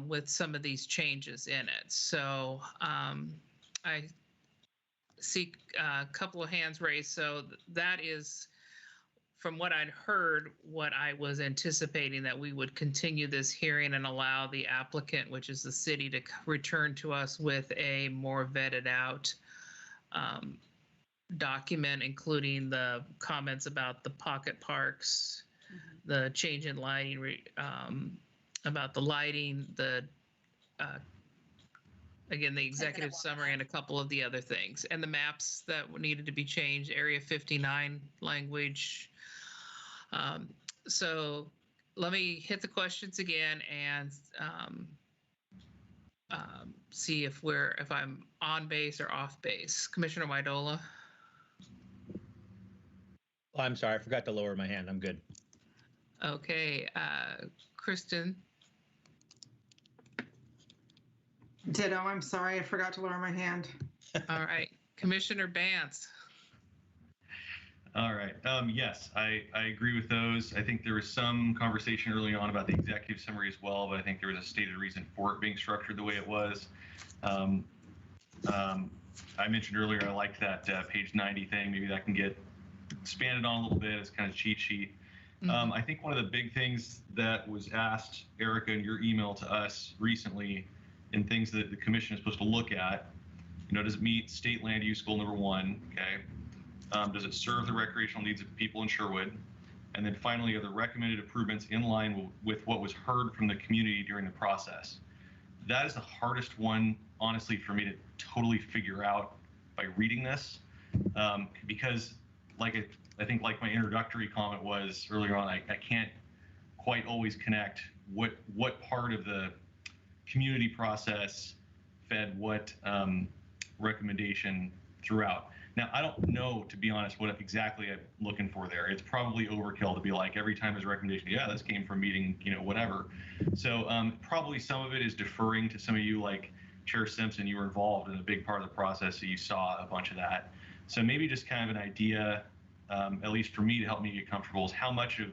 with some of these changes in it. So I see a couple of hands raised. So that is, from what I'd heard, what I was anticipating, that we would continue this hearing and allow the applicant, which is the city, to return to us with a more vetted out document, including the comments about the pocket parks, the change in lighting, about the lighting, again, the executive summary, and a couple of the other things, and the maps that needed to be changed, Area 59 language. So let me hit the questions again and see if I'm on base or off base. Commissioner Widola. Oh, I'm sorry, I forgot to lower my hand. I'm good. Okay, Kristen. Ditto. I'm sorry, I forgot to lower my hand. All right, Commissioner Bantz. All right. Yes, I agree with those. I think there was some conversation early on about the executive summary as well, but I think there was a stated reason for it being structured the way it was. I mentioned earlier I liked that page 90 thing. Maybe that can get expanded on a little bit as kind of cheat sheet. I think one of the big things that was asked, Erica, in your email to us recently, and things that the commission is supposed to look at, does it meet state land use goal number 1? Okay. Does it serve the recreational needs of people in Sherwood? And then finally, are the recommended improvements in line with what was heard from the community during the process? That is the hardest one, honestly, for me to totally figure out by reading this, because I think like my introductory comment was earlier on, I can't quite always connect what part of the community process fed what recommendation throughout. Now, I don't know, to be honest, what exactly I'm looking for there. It's probably overkill to be like, every time there's a recommendation, yeah, this came from meeting, whatever. So probably some of it is deferring to some of you, like Chair Simpson, you were involved in a big part of the process, so you saw a bunch of that. So maybe just kind of an idea, at least for me, to help me get comfortable, is how much of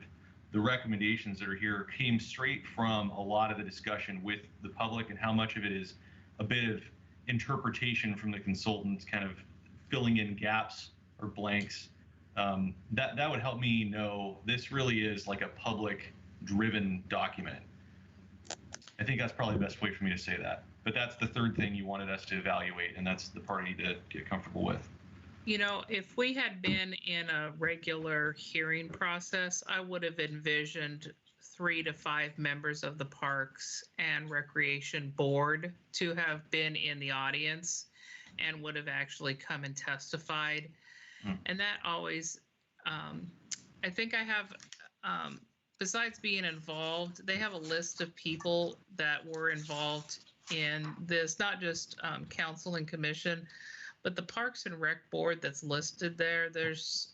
the recommendations that are here came straight from a lot of the discussion with the public, and how much of it is a bit of interpretation from the consultants, kind of filling in gaps or blanks. That would help me know this really is like a public driven document. I think that's probably the best way for me to say that. But that's the third thing you wanted us to evaluate, and that's the part I need to get comfortable with. You know, if we had been in a regular hearing process, I would have envisioned 3 to 5 members of the Parks and Recreation Board to have been in the audience and would have actually come and testified. And that always, I think I have, besides being involved, they have a list of people that were involved in this, not just council and commission, but the Parks and Rec Board that's listed there. There's,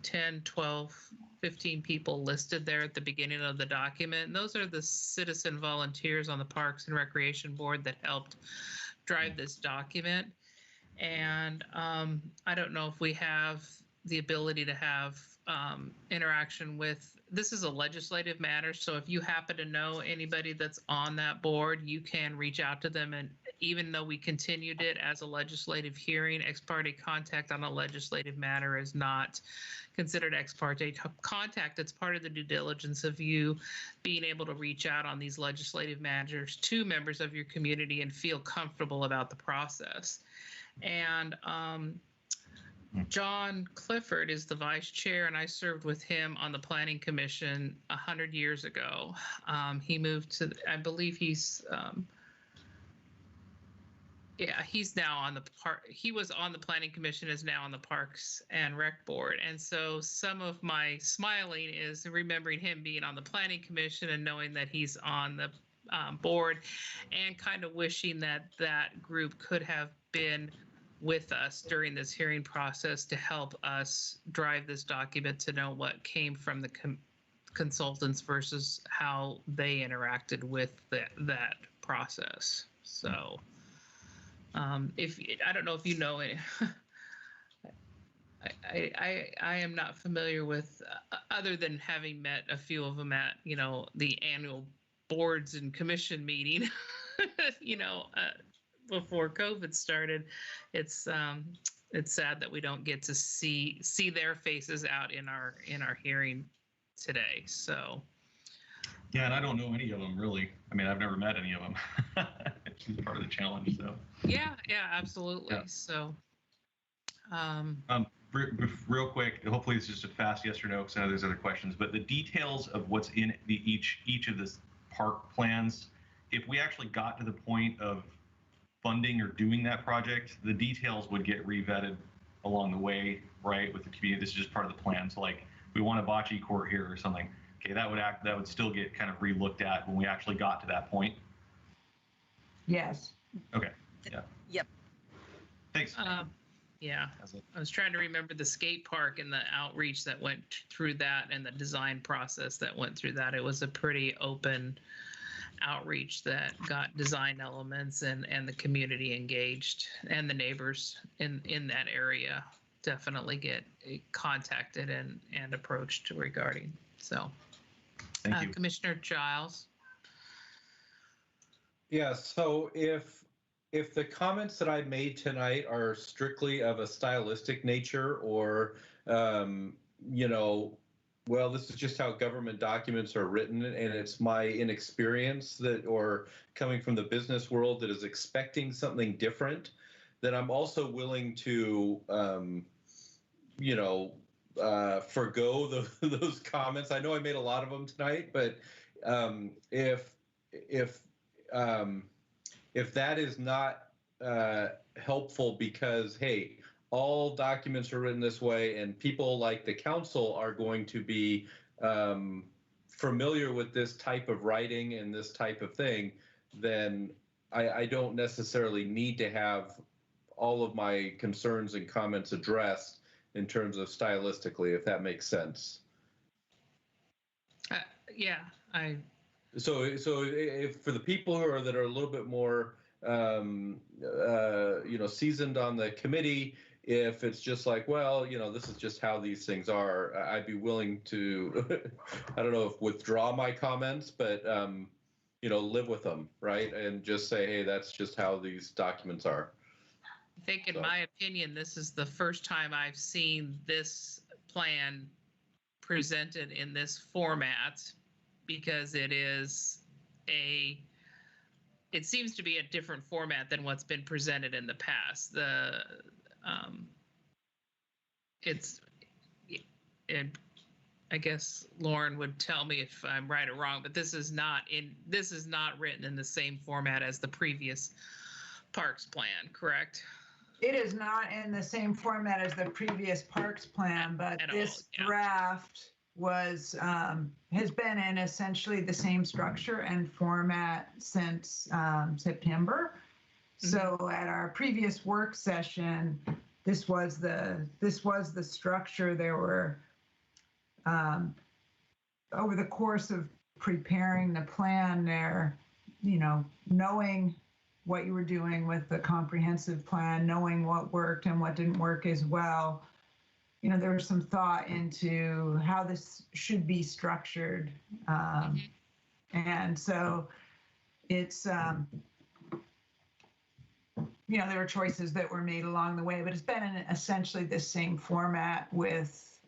10, 12, 15 people listed there at the beginning of the document. And those are the citizen volunteers on the Parks and Recreation Board that helped drive this document. And I don't know if we have the ability to have interaction with, this is a legislative matter, so if you happen to know anybody that's on that board, you can reach out to them. And even though we continued it as a legislative hearing, ex parte contact on a legislative matter is not considered ex parte contact. It's part of the due diligence of you being able to reach out on these legislative matters to members of your community and feel comfortable about the process. And John Clifford is the vice chair, and I served with him on the Planning Commission 100 years ago. He moved to, I believe he's now on the he was on the Planning Commission, is now on the Parks and Rec Board. And so some of my smiling is remembering him being on the Planning Commission and knowing that he's on the board, and kind of wishing that that group could have been with us during this hearing process to help us drive this document, to know what came from the consultants versus how they interacted with that process. So if I don't know if you know it, I am not familiar with, other than having met a few of them at, the annual boards and commission meeting, before COVID started. It's sad that we don't get to see their faces out in our hearing today. So yeah, and I don't know any of them really. I mean, I've never met any of them. It's part of the challenge. So yeah, absolutely. Yeah. So real quick, hopefully it's just a fast yes or no, because I know there's other questions, but the details of what's in each of the park plans, if we actually got to the point of funding or doing that project, the details would get revetted along the way, right, with the community. This is just part of the plan. So like, we want a bocce court here or something. Okay, that would still get kind of re-looked at when we actually got to that point. Yes. Okay. Yeah. Yep. Thanks. Yeah, I was trying to remember the skate park and the outreach that went through that, and the design process that went through that. It was a pretty open outreach that got design elements and the community engaged, and the neighbors in that area definitely get contacted and approached regarding. So thank you. Commissioner Giles. Yeah, so if the comments that I made tonight are strictly of a stylistic nature, or well, this is just how government documents are written, and it's my inexperience that, or coming from the business world, that is expecting something different, then I'm also willing to, forgo those comments. I know I made a lot of them tonight, but if that is not helpful, because hey, all documents are written this way, and people like the council are going to be familiar with this type of writing and this type of thing, then I don't necessarily need to have all of my concerns and comments addressed in terms of stylistically, if that makes sense. So if for the people that are a little bit more seasoned on the committee, if it's just like, well, this is just how these things are, I'd be willing to, I don't know if withdraw my comments, but, live with them, right? And just say, hey, that's just how these documents are. I think, in my opinion, this is the first time I've seen this plan presented in this format, because it is a it seems to be a different format than what's been presented in the past. And I guess Lauren would tell me if I'm right or wrong, but this is not written in the same format as the previous parks plan, correct? It is not in the same format as the previous parks plan, but this draft was has been in essentially the same structure and format since September. So at our previous work session, this was the structure. There were over the course of preparing the plan there, knowing what you were doing with the comprehensive plan, knowing what worked and what didn't work as well. There was some thought into how this should be structured. And so it's, there were choices that were made along the way, but it's been in essentially the same format with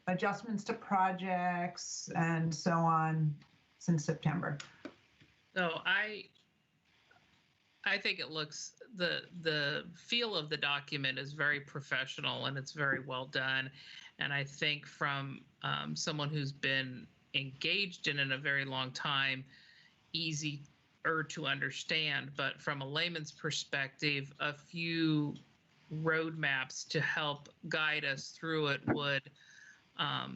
adjustments to projects and so on since September. So I think it looks, the feel of the document is very professional and it's very well done. And I think from someone who's been engaged in it a very long time, easier to understand. But from a layman's perspective, a few roadmaps to help guide us through it would, I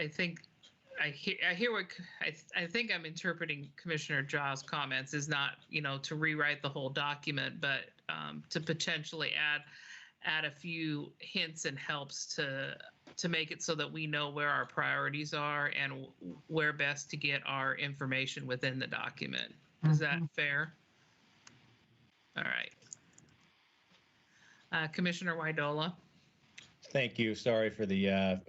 think I hear what I think I'm interpreting Commissioner Giles' comments is not, to rewrite the whole document, but to potentially add a few hints and helps to make it so that we know where our priorities are and where best to get our information within the document. Is that fair? All right. Commissioner Widola. Thank you. Sorry for the,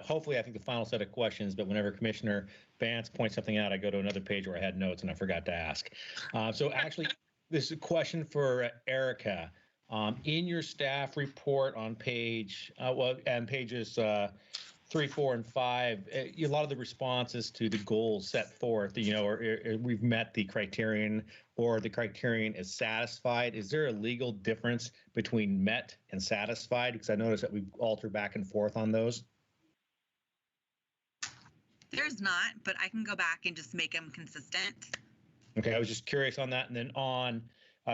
hopefully I think the final set of questions, but whenever Commissioner Vance points something out, I go to another page where I had notes and I forgot to ask. So actually, this is a question for Erica. In your staff report on pages 3, 4, and 5, a lot of the responses to the goals set forth, or we've met the criterion or the criterion is satisfied. Is there a legal difference between met and satisfied? Because I noticed that we've altered back and forth on those. There's not, but I can go back and just make them consistent. Okay, I was just curious on that. And then on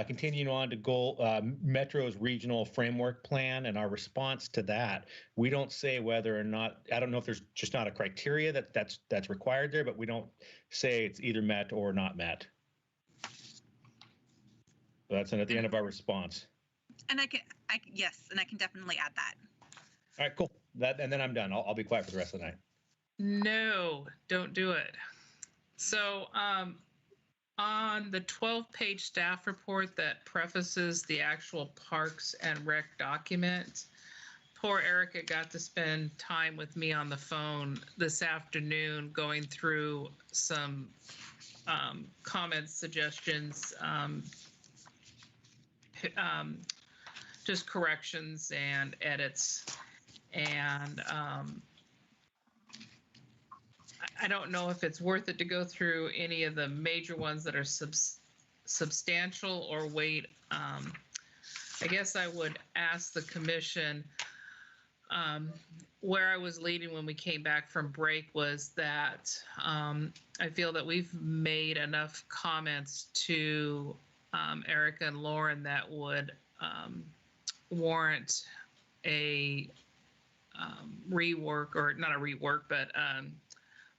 continuing on to goal, Metro's regional framework plan and our response to that, we don't say whether or not, I don't know if there's just not a criteria that's required there, but we don't say it's either met or not met. So that's at the end of our response. And yes, and I can definitely add that. All right, cool. And then I'm done. I'll be quiet for the rest of the night. No, don't do it. So on the 12-page staff report that prefaces the actual Parks and Rec document, poor Erica got to spend time with me on the phone this afternoon going through some comments, suggestions, just corrections and edits. And I don't know if it's worth it to go through any of the major ones that are substantial or wait. I guess I would ask the commission, where I was leading when we came back from break was that I feel that we've made enough comments to Erica and Lauren that would warrant a rework, or not a rework, but a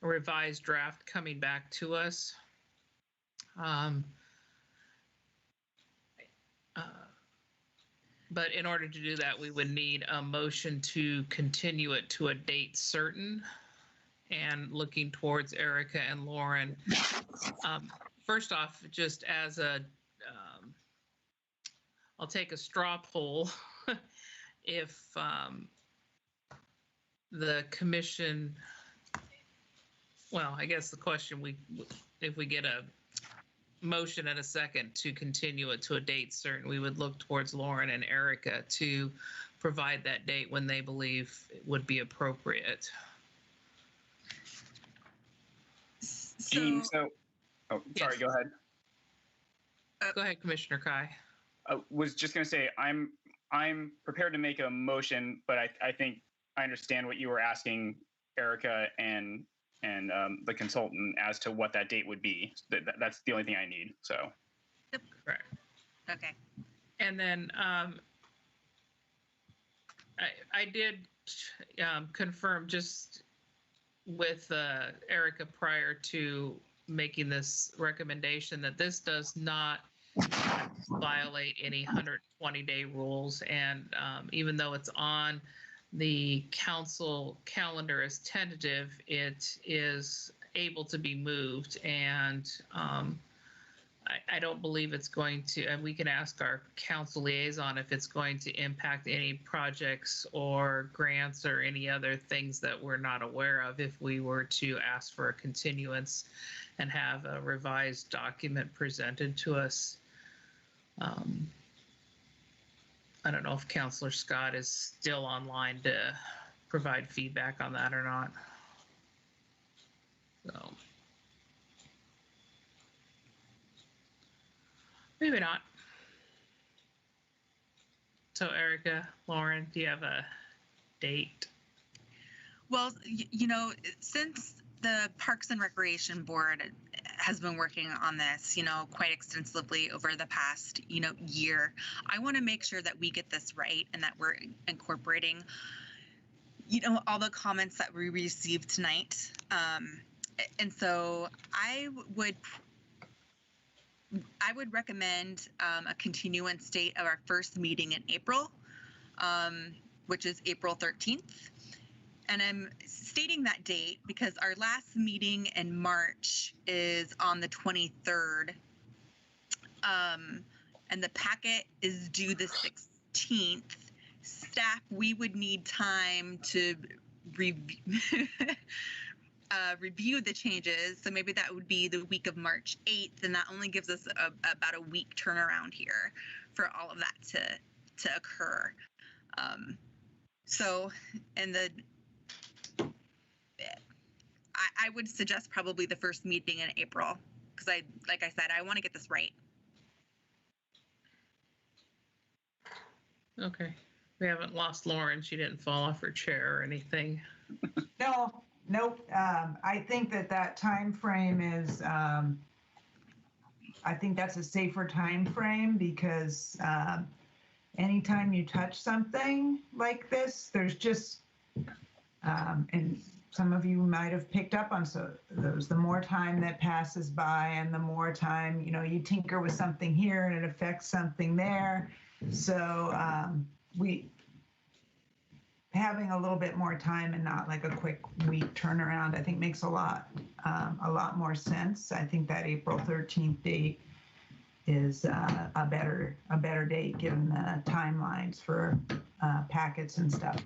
revised draft coming back to us. But in order to do that, we would need a motion to continue it to a date certain. And looking towards Erica and Lauren, first off, just as a, I'll take a straw poll. If the commission, well, I guess the question, if we get a motion and a second to continue it to a date certain, we would look towards Lauren and Erica to provide that date when they believe it would be appropriate. Gene, oh, sorry, Yes. go ahead. Go ahead, Commissioner Kai. I was just going to say, I'm prepared to make a motion, but I think I understand what you were asking Erica and the consultant as to what that date would be. That's the only thing I need. So. Correct. Okay. And then I did confirm just with Erica prior to making this recommendation that this does not violate any 120-day rules. And even though it's on the council calendar as tentative, it is able to be moved. And I don't believe it's going to, and we can ask our council liaison if it's going to impact any projects or grants or any other things that we're not aware of if we were to ask for a continuance and have a revised document presented to us. I don't know if Councilor Scott is still online to provide feedback on that or not. So. Maybe not. So Erica, Lauren, do you have a date? Well, since the Parks and Recreation Board has been working on this, quite extensively over the past, year, I want to make sure that we get this right and that we're incorporating, all the comments that we received tonight. And so I would recommend a continuance date of our first meeting in April, which is April 13th. And I'm stating that date because our last meeting in March is on the 23rd. And the packet is due the 16th. Staff, we would need time to review the changes. So maybe that would be the week of March 8th. And that only gives us about a week turnaround here for all of that to occur. So, and I would suggest probably the first meeting in April because like I said, I want to get this right. Okay. We haven't lost Lauren. She didn't fall off her chair or anything. No, nope. I think that time frame is, I think that's a safer time frame because anytime you touch something like this, there's just, and some of you might have picked up on those, the more time that passes by and the more time, you tinker with something here and it affects something there. So having a little bit more time and not like a quick week turnaround, I think makes a lot more sense. I think that April 13th date is a better date given the timelines for packets and stuff.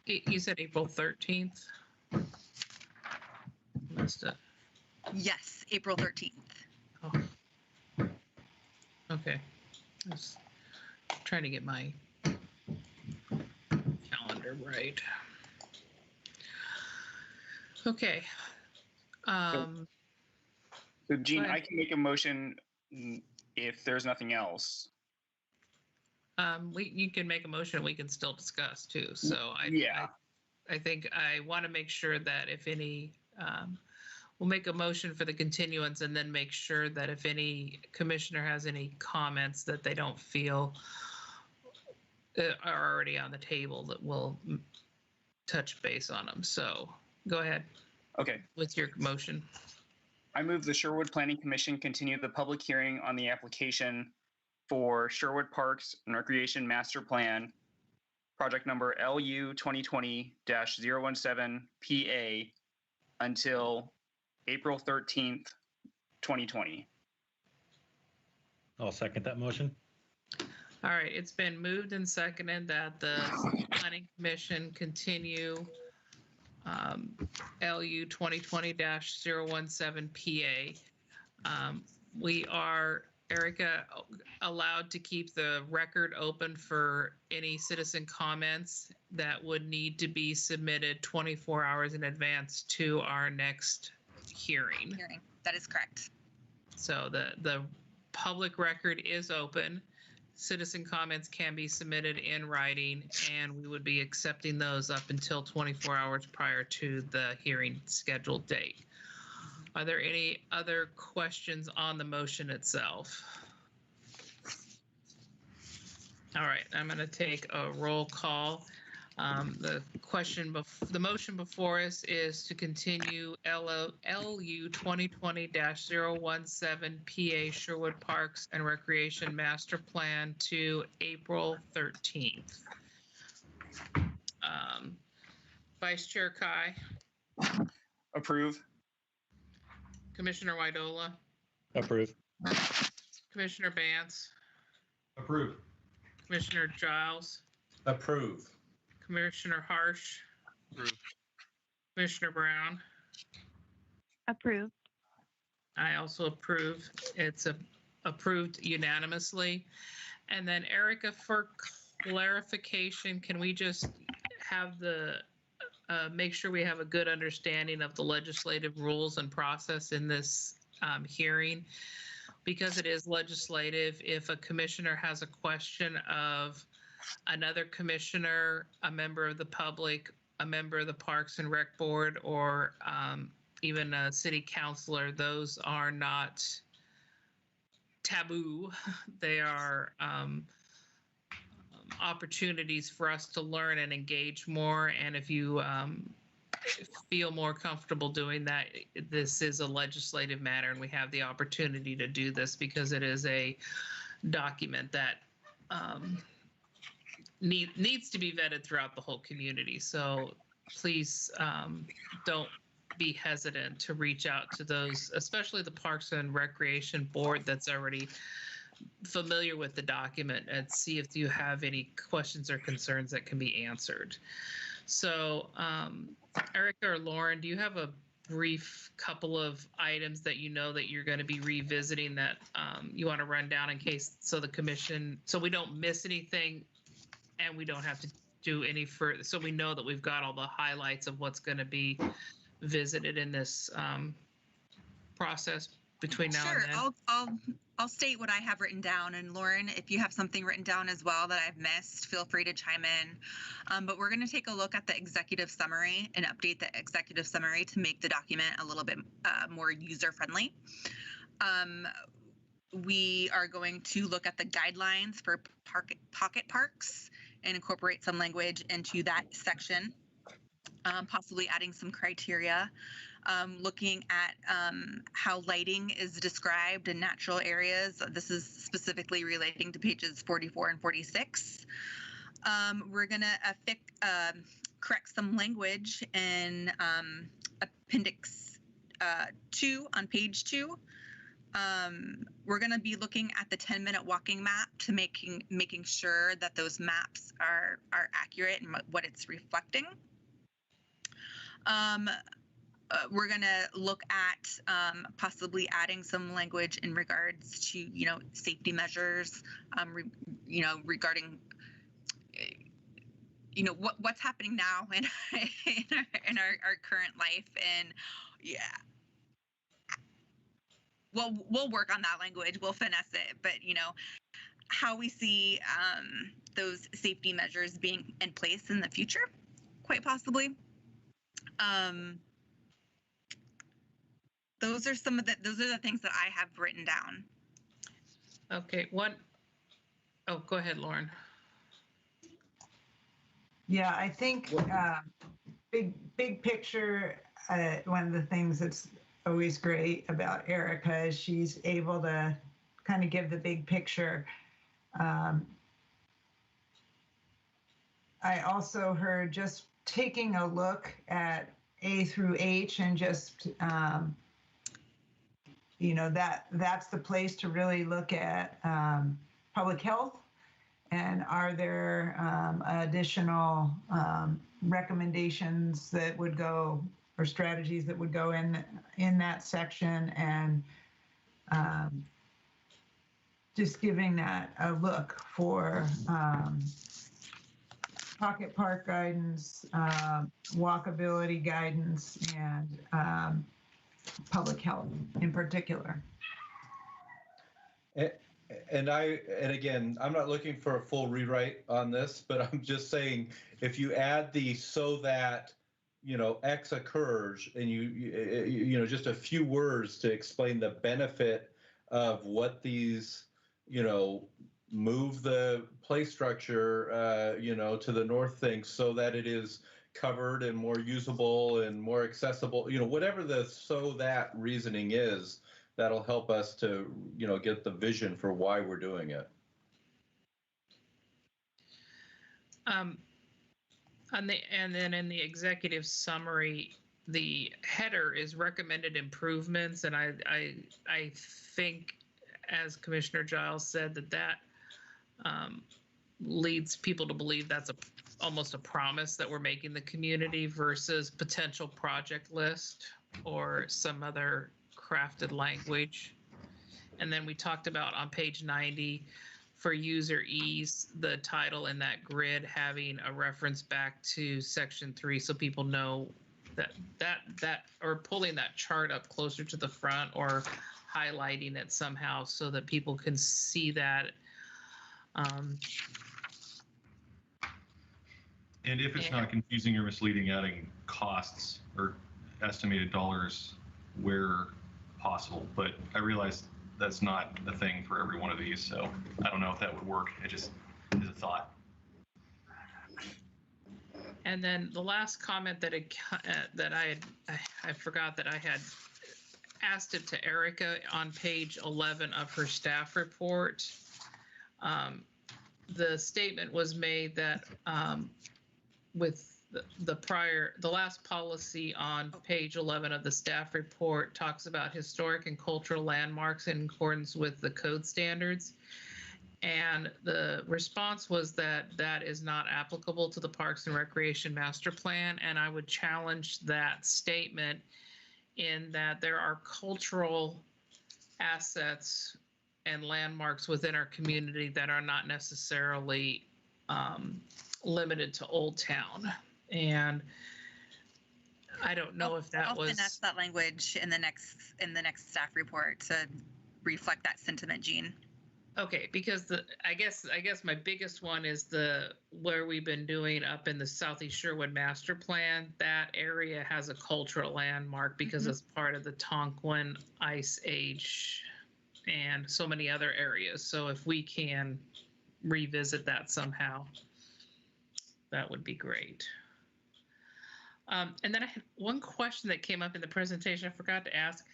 You said April 13th? Must have. Yes, April 13th. Oh. Okay. I was trying to get my calendar right. Okay. So Gene, I can make a motion if there's nothing else. You can make a motion. We can still discuss too. So I think I want to make sure that if any, we'll make a motion for the continuance and then make sure that if any commissioner has any comments that they don't feel are already on the table, that we'll touch base on them. So go ahead. Okay. With your motion. I move the Sherwood Planning Commission continue the public hearing on the application for Sherwood Parks and Recreation Master Plan, project number LU 2020-017 PA until April 13th, 2020. I'll second that motion. All right, it's been moved and seconded that the Planning Commission continue LU 2020-017 PA. We are, Erica, allowed to keep the record open for any citizen comments that would need to be submitted 24 hours in advance to our next hearing. That is correct. So the public record is open. Citizen comments can be submitted in writing, and we would be accepting those up until 24 hours prior to the hearing scheduled date. Are there any other questions on the motion itself? All right, I'm going to take a roll call. The motion before us is to continue LU 2020-017 PA Sherwood Parks and Recreation Master Plan to April 13th. Vice Chair Kai. Approve. Commissioner Widola. Approve. Commissioner Bance. Approve. Commissioner Giles. Approve. Commissioner Harsh. Approve. Commissioner Brown. Approved. I also approve. It's approved unanimously. And then Erica, for clarification, can we just have make sure we have a good understanding of the legislative rules and process in this hearing? Because it is legislative, if a commissioner has a question of another commissioner, a member of the public, a member of the Parks and Rec Board, or even a city councilor, those are not taboo. They are opportunities for us to learn and engage more. And if you feel more comfortable doing that, this is a legislative matter, and we have the opportunity to do this because it is a document that needs to be vetted throughout the whole community. So please don't be hesitant to reach out to those, especially the Parks and Recreation Board that's already familiar with the document, and see if you have any questions or concerns that can be answered. So Erica or Lauren, do you have a brief couple of items that you know that you're going to be revisiting that you want to run down in case, so the commission, so we don't miss anything and we don't have to do any further, so we know that we've got all the highlights of what's going to be visited in this process between now and then? Sure, I'll state what I have written down, and Lauren, if you have something written down as well that I've missed, feel free to chime in. But we're going to take a look at the executive summary and update the executive summary to make the document a little bit more user-friendly. We are going to look at the guidelines for pocket parks and incorporate some language into that section, possibly adding some criteria. Looking at how lighting is described in natural areas. This is specifically relating to pages 44 and 46. We're going to correct some language in Appendix 2 on page 2. We're going to be looking at the 10-minute walking map to making sure that those maps are accurate and what it's reflecting. We're going to look at possibly adding some language in regards to, safety measures, regarding, what's happening now in our current life. And yeah, we'll work on that language. We'll finesse it. But, how we see those safety measures being in place in the future, quite possibly. Those are the things that I have written down. Okay, go ahead, Lauren. Yeah, I think big picture, one of the things that's always great about Erica is she's able to kind of give the big picture. I also heard just taking a look at A through H and just that's the place to really look at public health, and are there additional recommendations that would go, or strategies that would go in that section, and just giving that a look for pocket park guidance, walkability guidance, and public health in particular. And again, I'm not looking for a full rewrite on this, but I'm just saying, if you add the so that, X occurs, and just a few words to explain the benefit of what these, move the play structure, to the north thing so that it is covered and more usable and more accessible, whatever the so that reasoning is, that'll help us to, get the vision for why we're doing it. And then in the executive summary, the header is recommended improvements, and I think, as Commissioner Giles said, that leads people to believe that's almost a promise that we're making the community versus potential project list or some other crafted language. And then we talked about on page 90, for user ease, the title in that grid having a reference back to section 3, so people know that or pulling that chart up closer to the front or highlighting it somehow so that people can see that. And if it's not confusing or misleading, adding costs or estimated dollars where possible. But I realize that's not a thing for every one of these, so I don't know if that would work. It just is a thought. And then the last comment that I forgot that I had asked it to Erica on page 11 of her staff report. The statement was made that with the last policy on page 11 of the staff report talks about historic and cultural landmarks in accordance with the code standards. And the response was that that is not applicable to the Parks and Recreation Master Plan. And I would challenge that statement in that there are cultural assets and landmarks within our community that are not necessarily limited to Old Town. And I don't know if that was. I'll finesse that language in the next staff report to reflect that sentiment, Jean. Okay, because I guess my biggest one is where we've been doing up in the Southeast Sherwood Master Plan. That area has a cultural landmark because it's part of the Tonquin Ice Age and so many other areas. So if we can revisit that somehow, that would be great. And then I had one question that came up in the presentation I forgot to ask.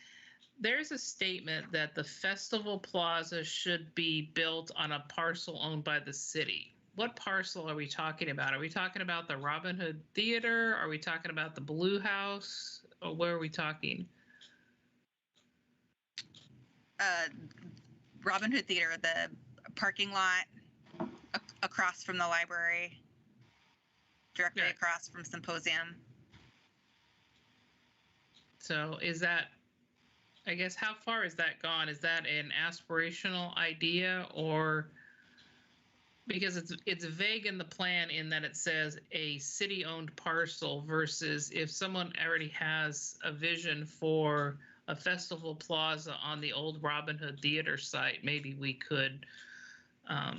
There's a statement that the Festival Plaza should be built on a parcel owned by the city. What parcel are we talking about? Are we talking about the Robin Hood Theater? Are we talking about the Blue House? Or where are we talking? Robin Hood Theater, the parking lot across from the library, directly across from Symposium. So is that, I guess, how far is that gone? Is that an aspirational idea, or because it's vague in the plan in that it says a city-owned parcel versus if someone already has a vision for a festival plaza on the old Robin Hood Theater site, maybe we could, I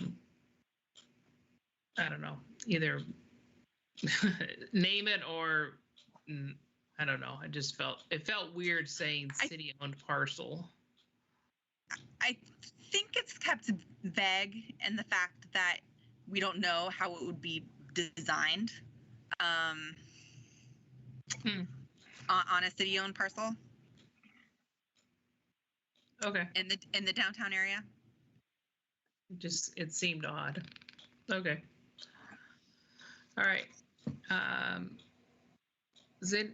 don't know, either name it or I don't know. I just felt weird saying city-owned parcel. I think it's kept vague in the fact that we don't know how it would be designed on a city-owned parcel. Okay. In the downtown area. It seemed odd. Okay. All right.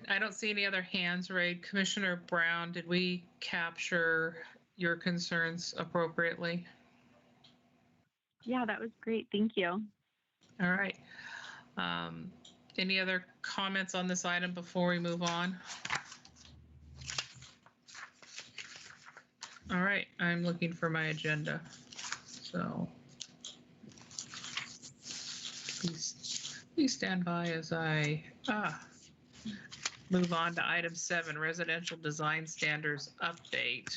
I don't see any other hands raised. Commissioner Brown, did we capture your concerns appropriately? Yeah, that was great. Thank you. All right. Any other comments on this item before we move on? All right, I'm looking for my agenda. So please stand by as I, move on to item 7, residential design standards update.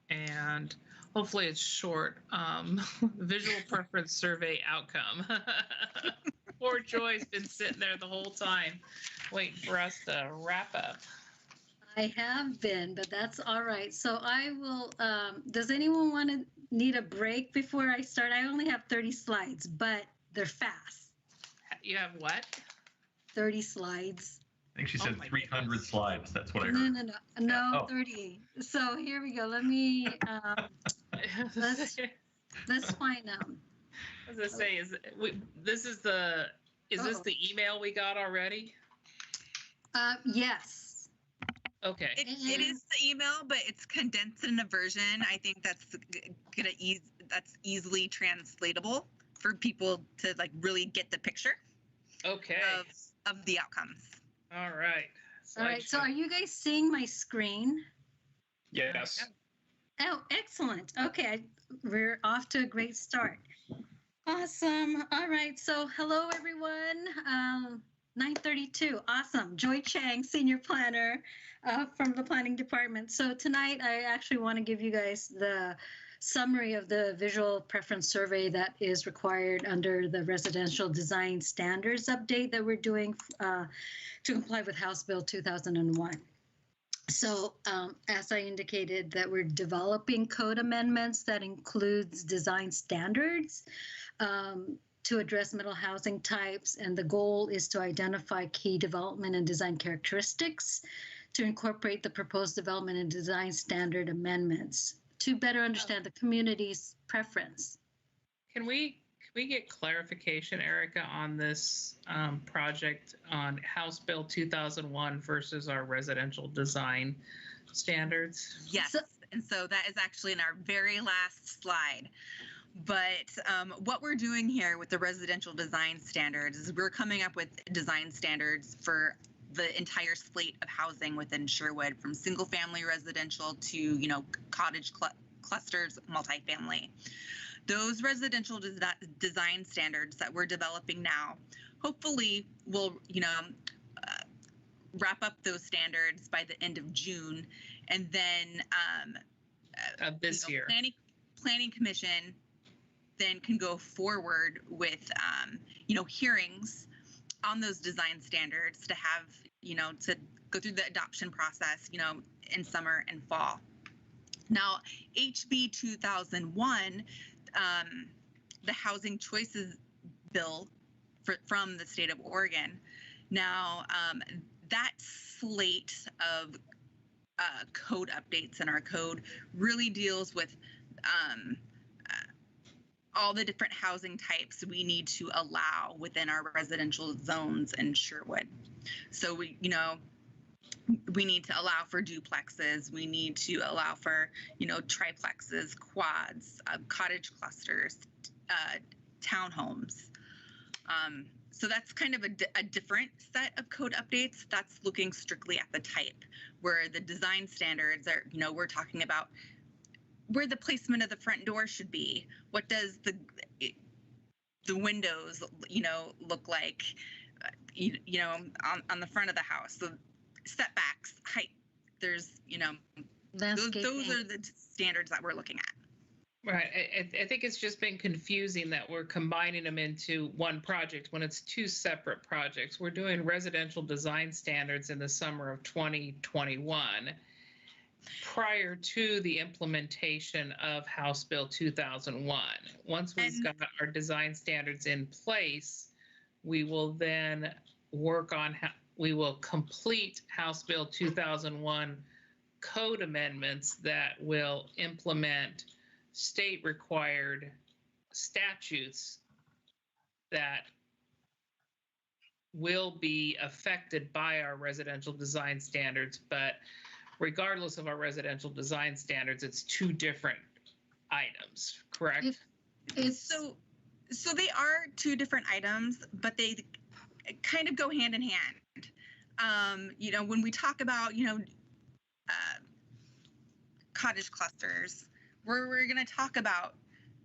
And hopefully it's short. Visual preference survey outcome. Poor Joy's been sitting there the whole time waiting for us to wrap up. I have been, but that's all right. So I will, does anyone want to need a break before I start? I only have 30 slides, but they're fast. You have what? 30 slides. I think she Oh said my 300 goodness. slides. That's what I No, heard. no, Oh. 30. So here we go. Let me, let's find them. As I say, is this is the email we got already? Yes. Okay. It is the email, but it's condensed in a version. I think that's that's easily translatable for people to like really get the picture Okay. of the outcomes. All right. All right. So are you guys seeing my screen? Yes. Oh, excellent. Okay. We're off to a great start. Awesome. All right. So hello, everyone. 9:32. Awesome. Joy Chang, Senior Planner from the Planning Department. So tonight I actually want to give you guys the summary of the visual preference survey that is required under the residential design standards update that we're doing to comply with House Bill 2001. So as I indicated, that we're developing code amendments that includes design standards to address middle housing types. And the goal is to identify key development and design characteristics to incorporate the proposed development and design standard amendments to better understand the community's preference. Can we get clarification, Erica, on this project on House Bill 2001 versus our residential design standards? Yes, and so that is actually in our very last slide. But what we're doing here with the residential design standards is we're coming up with design standards for the entire slate of housing within Sherwood, from single family residential to, cottage clusters, multifamily. Those residential design standards that we're developing now, hopefully will, wrap up those standards by the end of June. And then This year. Planning Commission then can go forward with, hearings on those design standards to have, to go through the adoption process, in summer and fall. Now, HB 2001, the Housing Choices Bill from the state of Oregon. Now, that slate of code updates in our code really deals with all the different housing types we need to allow within our residential zones in Sherwood. So we need to allow for duplexes. We need to allow for, triplexes, quads, cottage clusters, townhomes. So that's kind of a different set of code updates. That's looking strictly at the type, where the design standards are, we're talking about where the placement of the front door should be. What does the windows, look like, on the front of the house? So setbacks, height, there's, those are the standards that we're looking at. Right. I think it's just been confusing that we're combining them into one project when it's two separate projects. We're doing residential design standards in the summer of 2021 prior to the implementation of House Bill 2001. Once we've got our design standards in place, we will then work on we will complete House Bill 2001 code amendments that will implement state required statutes that will be affected by our residential design standards. But regardless of our residential design standards, it's two different items, correct? So they are two different items, but they kind of go hand in hand. When we talk about, cottage clusters, we're going to talk about,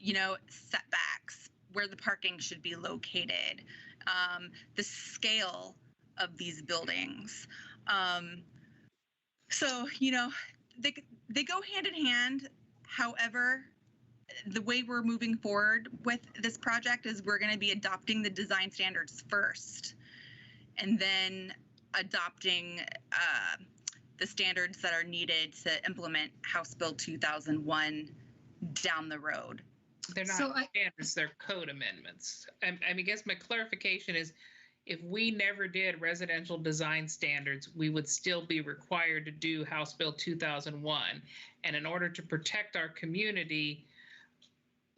setbacks, where the parking should be located, the scale of these buildings. So, they go hand in hand. However, the way we're moving forward with this project is we're going to be adopting the design standards first, and then adopting the standards that are needed to implement House Bill 2001 down the road. They're not standards, they're code amendments. I guess my clarification is, if we never did residential design standards, we would still be required to do House Bill 2001. And in order to protect our community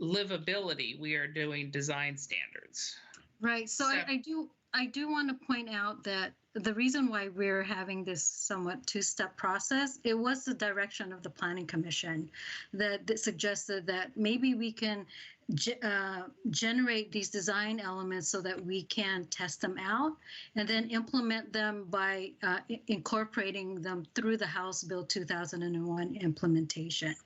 livability, we are doing design standards. Right. So I do want to point out that the reason why we're having this somewhat two-step process, it was the direction of the Planning Commission that suggested that maybe we can generate these design elements so that we can test them out and then implement them by incorporating them through the House Bill 2001 implementation.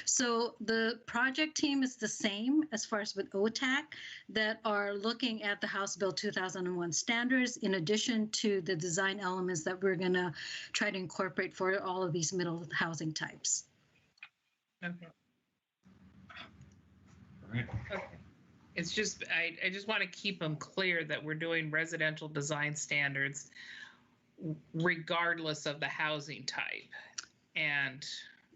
So the project team is the same as far as with OTAC that are looking at the House Bill 2001 standards in addition to the design elements that we're going to try to incorporate for all of these middle housing types. Okay. Right. Okay. It's just, I just want to keep them clear that we're doing residential design standards regardless of the housing type. And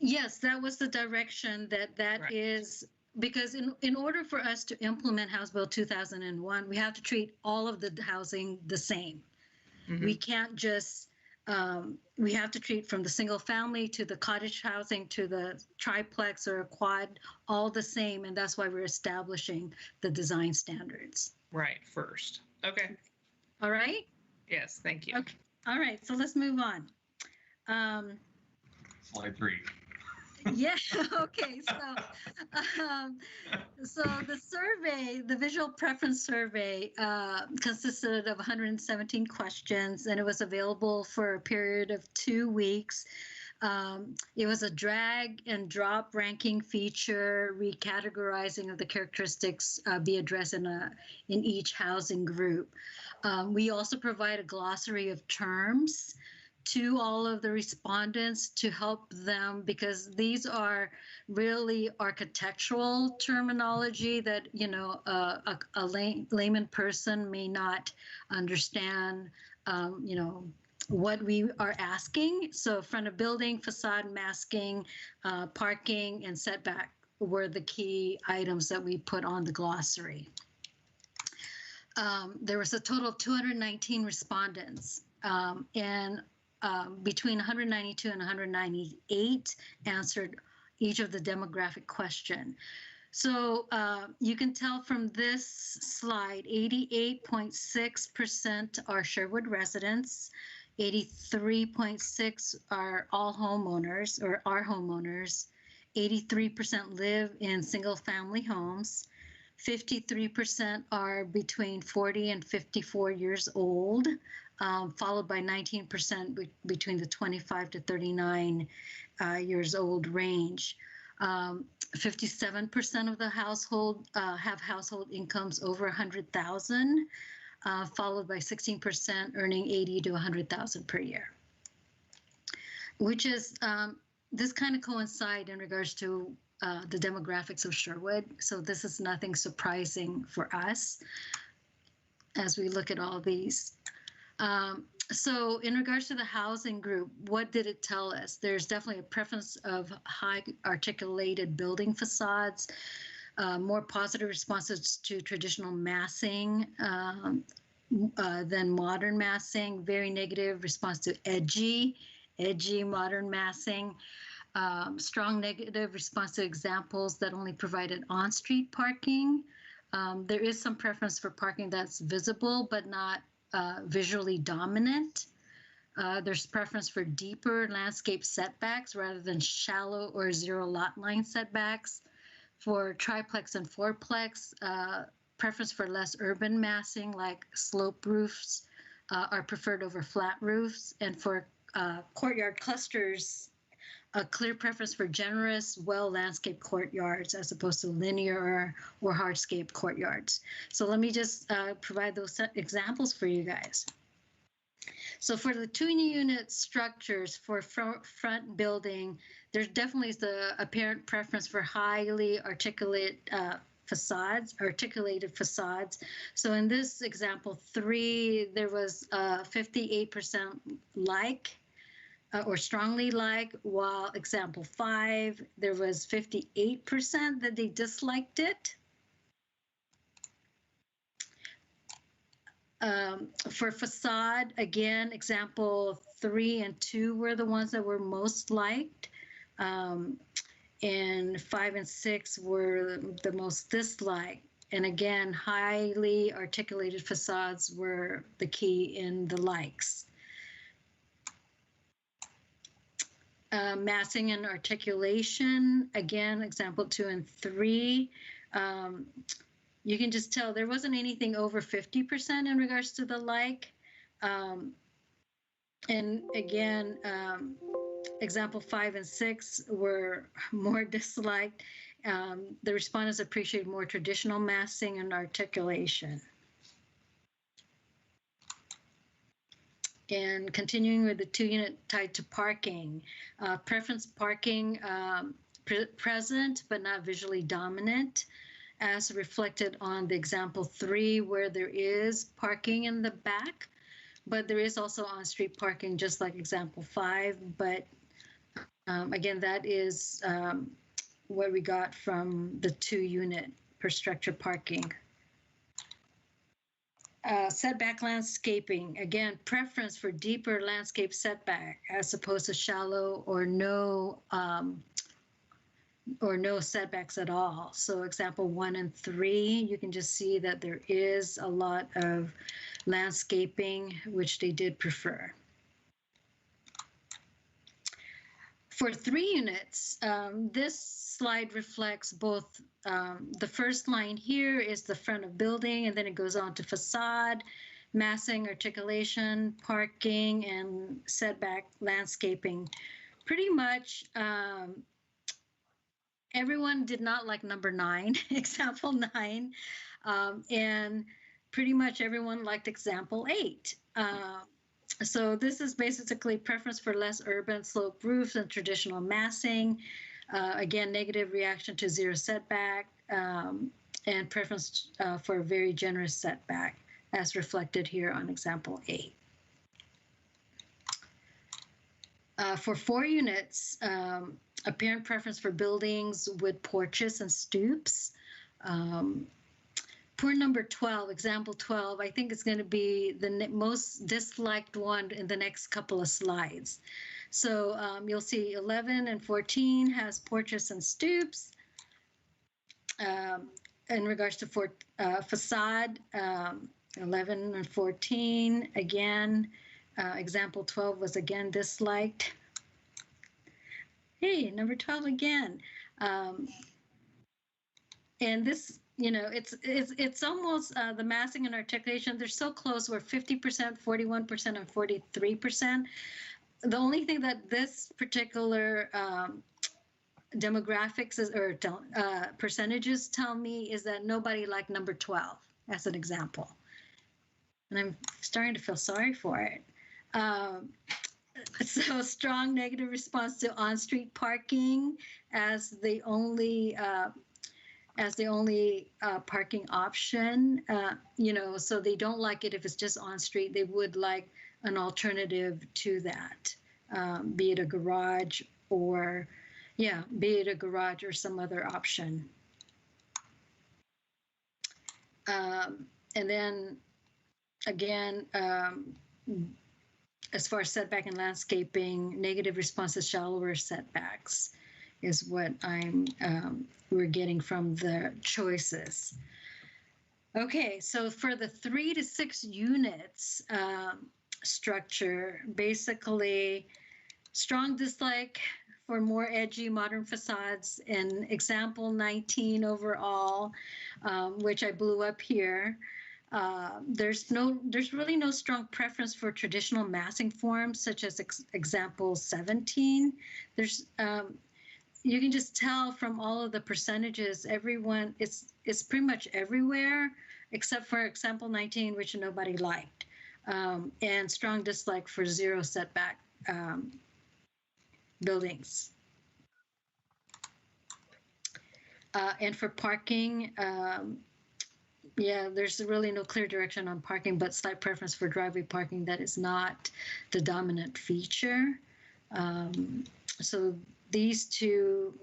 yes, that was the direction that right. is, because in order for us to implement House Bill 2001, we have to treat all of the housing the same. Mm-hmm. We can't just, we have to treat from the single family to the cottage housing to the triplex or quad, all the same. And that's why we're establishing the design standards. Right, first. Okay. All right? Yes, thank you. Okay. All right, so let's move on. Slide 3. Yeah, okay, so the survey, the visual preference survey consisted of 117 questions, and it was available for a period of 2 weeks. It was a drag and drop ranking feature, recategorizing of the characteristics be addressed in each housing group. We also provide a glossary of terms to all of the respondents to help them, because these are really architectural terminology that, you know, a layman person may not understand, you know, what we are asking. So front of building, facade, masking, parking, and setback were the key items that we put on the glossary. There was a total of 219 respondents, and between 192 and 198 answered each of the demographic question. So you can tell from this slide, 88.6% are Sherwood residents, 83.6% are all homeowners or are homeowners, 83% live in single family homes, 53% are between 40 and 54 years old, followed by 19% between the 25 to 39 years old range. 57% of the household have household incomes over 100,000, followed by 16% earning 80 to 100,000 per year, which is, this kind of coincide in regards to the demographics of Sherwood. So this is nothing surprising for us as we look at all these. So in regards to the housing group, what did it tell us? There's definitely a preference of high articulated building facades, more positive responses to traditional massing than modern massing, very negative response to edgy modern massing, strong negative response to examples that only provided on-street parking. There is some preference for parking that's visible but not visually dominant. There's preference for deeper landscape setbacks rather than shallow or zero lot line setbacks. For triplex and fourplex, preference for less urban massing like slope roofs are preferred over flat roofs. And for courtyard clusters, a clear preference for generous, well-landscaped courtyards as opposed to linear or hardscape courtyards. So let me just provide those examples for you guys. So for the 2-unit structures for front building, there's definitely the apparent preference for highly articulated facades. So in this example 3, there was 58% like or strongly like, while example 5, there was 58% that they disliked it. For facade, again, example 3 and 2 were the ones that were most liked. And 5 and 6 were the most disliked. And again, highly articulated facades were the key in the likes. Massing and articulation, again, example 2 and 3. You can just tell there wasn't anything over 50% in regards to the like. And again, example 5 and 6 were more disliked. The respondents appreciate more traditional massing and articulation. And continuing with the 2-unit tied to parking, preference parking present but not visually dominant, as reflected on the example 3, where there is parking in the back, but there is also on-street parking, just like example 5. But again, that is what we got from the 2-unit per structure parking. Setback landscaping, again, preference for deeper landscape setback as opposed to shallow or no setbacks at all. So example 1 and 3, you can just see that there is a lot of landscaping, which they did prefer. For 3 units, this slide reflects both the first line here is the front of building, and then it goes on to facade, massing, articulation, parking, and setback landscaping. Pretty much everyone did not like number 9, example 9, and pretty much everyone liked example 8. So this is basically preference for less urban slope roofs and traditional massing. Again, negative reaction to zero setback, and preference for a very generous setback, as reflected here on example 8. For 4 units, apparent preference for buildings with porches and stoops. For number 12, example 12, I think it's going to be the most disliked one in the next couple of slides. So you'll see 11 and 14 has porches and stoops. In regards to facade, 11 and 14, again, example 12 was again disliked. Hey, number 12 again. And this, you know, it's almost the massing and articulation, they're so close. We're 50%, 41%, and 43%. The only thing that this particular demographics or percentages tell me is that nobody liked number 12 as an example. And I'm starting to feel sorry for it. So strong negative response to on-street parking as the only parking option, you know, so they don't like it if it's just on street. They would like an alternative to that, be it a garage or, yeah, be it a garage or some other option. And then again, as far as setback and landscaping, negative response to shallower setbacks is what we're getting from the choices. Okay, so for the 3 to 6 units structure, basically strong dislike for more edgy modern facades in example 19 overall, which I blew up here. There's really no strong preference for traditional massing forms such as example 17. There's you can just tell from all of the percentages, everyone, it's pretty much everywhere, except for example 19, which nobody liked. and strong dislike for zero setback buildings. And for parking, yeah, there's really no clear direction on parking, but slight preference for driveway parking that is not the dominant feature. So these two,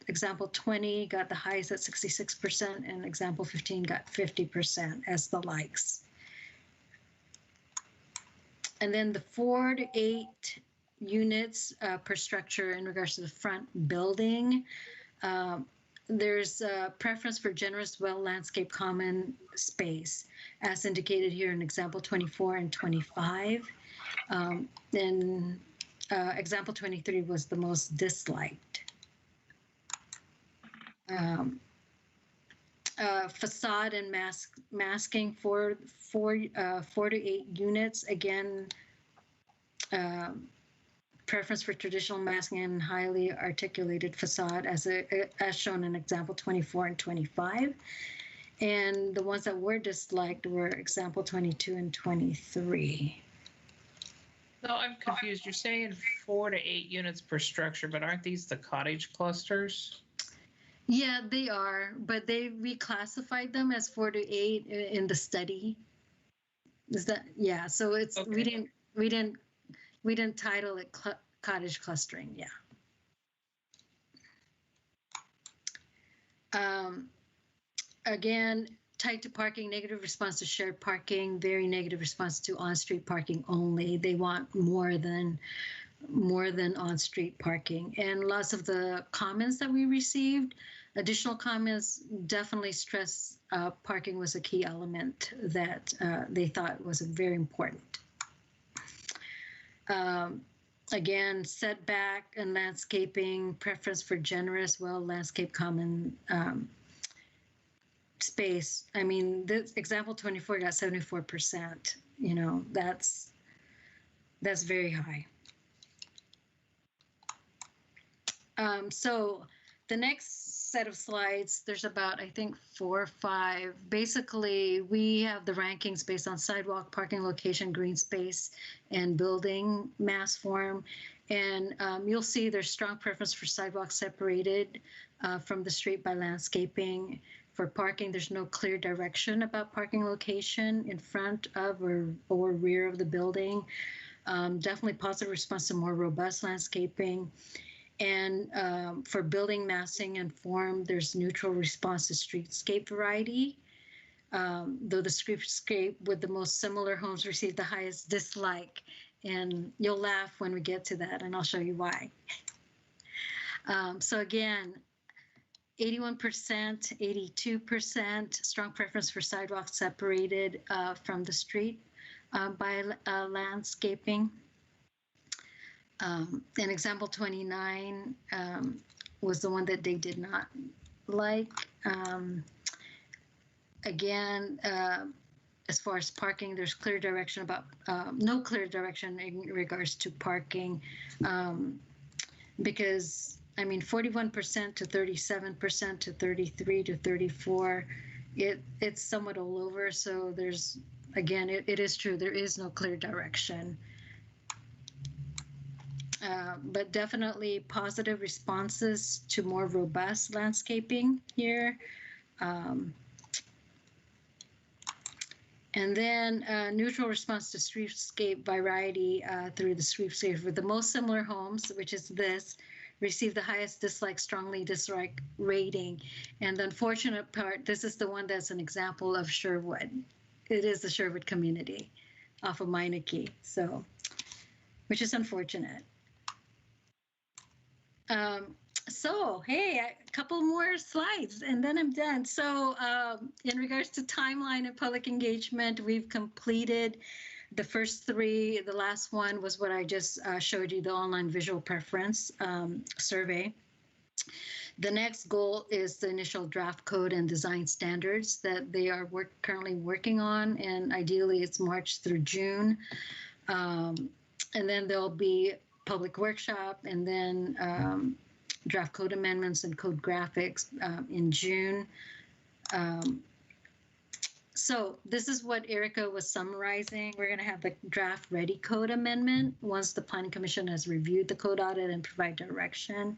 example 20 got the highest at 66%, and example 15 got 50% as the likes. And then the 4 to 8 units per structure in regards to the front building. There's a preference for generous, well-landscaped common space, as indicated here in example 24 and 25. Then example 23 was the most disliked. Facade and masking for 4 to 8 units. Again, preference for traditional masking and highly articulated facade as shown in example 24 and 25. And the ones that were disliked were example 22 and 23. So I'm confused. You're saying 4 to 8 units per structure, but aren't these the cottage clusters? Yeah, they are, but they reclassified them as 4 to 8 in the study. Is that, yeah, so it's, okay. We didn't title it cottage clustering, yeah. Again, tied to parking, negative response to shared parking, very negative response to on-street parking only. They want more than on-street parking. And lots of the comments that we received, additional comments definitely stress parking was a key element that they thought was very important. Again, setback and landscaping, preference for generous, well-landscaped common space. I mean, this example 24 got 74%. You know, that's very high. So the next set of slides, there's about, I think, 4 or 5. Basically, we have the rankings based on sidewalk, parking location, green space, and building mass form. And you'll see there's strong preference for sidewalks separated from the street by landscaping. For parking, there's no clear direction about parking location in front of or rear of the building. Definitely positive response to more robust landscaping. And for building massing and form, there's neutral response to streetscape variety. Though the streetscape with the most similar homes received the highest dislike. And you'll laugh when we get to that, and I'll show you why. So again, 81%, 82%, strong preference for sidewalks separated from the street by landscaping. And example 29 was the one that they did not like. Again, as far as parking, there's clear direction about, no clear direction in regards to parking because, I mean, 41% to 37% to 33 to 34, it's somewhat all over. So there's, again, it is true, there is no clear direction. But definitely positive responses to more robust landscaping here. And then neutral response to streetscape variety through the streetscape for the most similar homes, which is this, received the highest dislike, strongly dislike rating. And the unfortunate part, this is the one that's an example of Sherwood. It is the Sherwood community off of Meineke, so, which is unfortunate. So, hey, a couple more slides and then I'm done. So in regards to timeline and public engagement, we've completed the first 3. The last one was what I just showed you, the online visual preference survey. The next goal is the initial draft code and design standards that they are currently working on, and ideally it's March through June. And then there'll be public workshop, and then draft code amendments and code graphics in June. So this is what Erica was summarizing. We're going to have the draft ready code amendment once the Planning Commission has reviewed the code audit and provide direction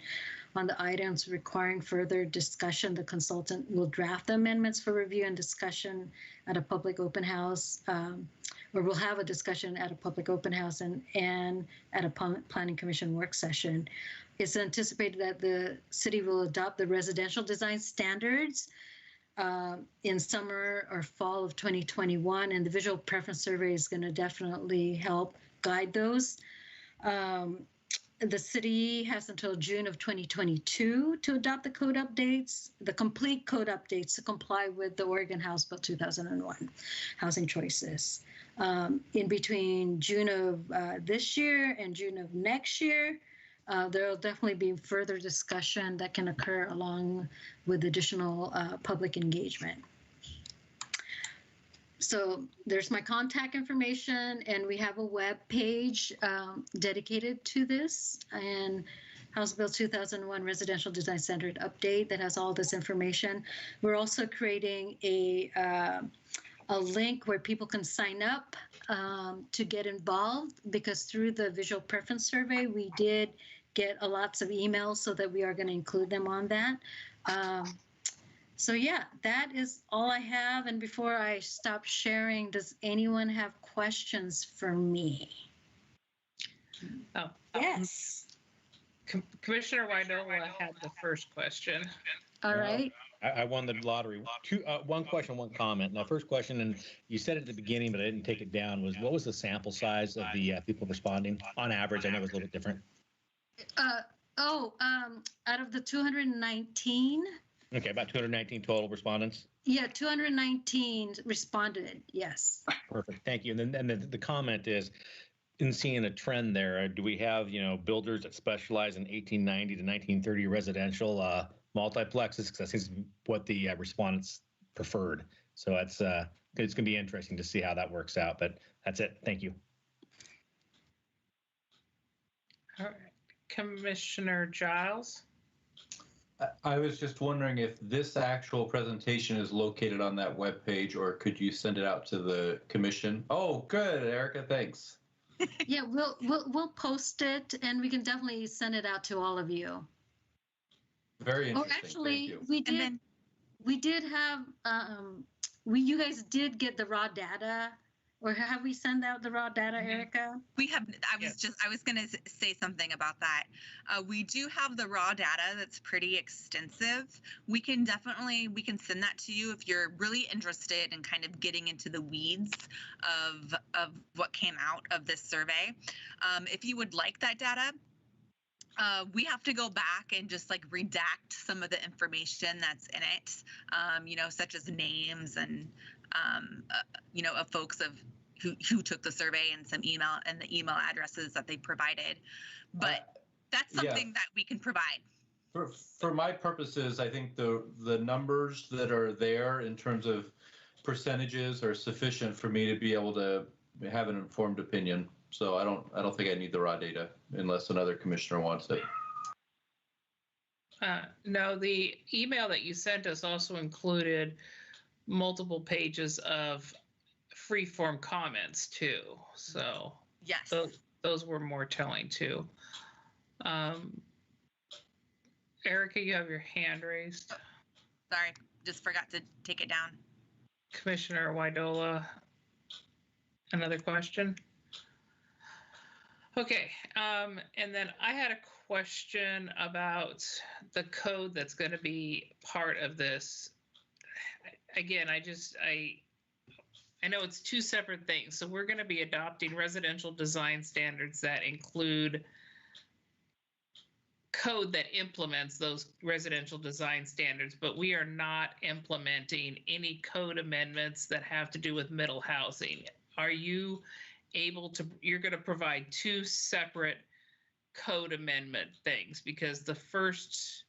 on the items requiring further discussion. The consultant will draft the amendments for review and discussion at a public open house, or we'll have a discussion at a public open house and at a Planning Commission work session. It's anticipated that the city will adopt the residential design standards in summer or fall of 2021, and the visual preference survey is going to definitely help guide those. The city has until June of 2022 to adopt the code updates, the complete code updates to comply with the Oregon House Bill 2001 housing choices. In between June of this year and June of next year, there will definitely be further discussion that can occur along with additional public engagement. So there's my contact information, and we have a web page dedicated to this, and House Bill 2001 Residential Design Standard Update that has all this information. We're also creating a link where people can sign up to get involved, because through the visual preference survey, we did get lots of emails, so that we are going to include them on that. So yeah, that is all I have. And before I stop sharing, does anyone have questions for me? Oh, yes. Commissioner Widola had the first question. All right. I won the lottery. One question, one comment. Now, first question, and you said it at the beginning, but I didn't take it down, was what was the sample size of the people responding on average? I know it was a little bit different. Out of the 219. Okay, about 219 total respondents. Yeah, 219 responded. Yes. Perfect. Thank you. And then the comment is, in seeing a trend there, do we have builders that specialize in 1890 to 1930 residential multiplexes? Because that's what the respondents preferred. So it's going to be interesting to see how that works out. But that's it. Thank you. All right. Commissioner Giles? I was just wondering if this actual presentation is located on that webpage, or could you send it out to the commission? Oh, good, Erica, thanks. Yeah, we'll post it, and we can definitely send it out to all of you. Very interesting. Oh, actually, thank you. we did have you guys did get the raw data. Or have we sent out the raw data, Erica? We have. I was going to say something about that. We do have the raw data that's pretty extensive. We can send that to you if you're really interested in kind of getting into the weeds of what came out of this survey. If you would like that data, we have to go back and just like redact some of the information that's in it, such as names and of folks who took the survey and some email and the email addresses that they provided. But that's something that we can provide. For my purposes, I think the numbers that are there in terms of percentages are sufficient for me to be able to have an informed opinion. So I don't think I need the raw data unless another commissioner wants it. No, the email that you sent us also included multiple pages of free-form comments too. So yes, those were more telling too. Erica, you have your hand raised. Sorry, just forgot to take it down. Commissioner Widola, another question? Okay, and then I had a question about the code that's going to be part of this. Again, I know it's two separate things. So we're going to be adopting residential design standards that include code that implements those residential design standards, but we are not implementing any code amendments that have to do with middle housing. Are you able to, you're going to provide two separate code amendment things? Because the first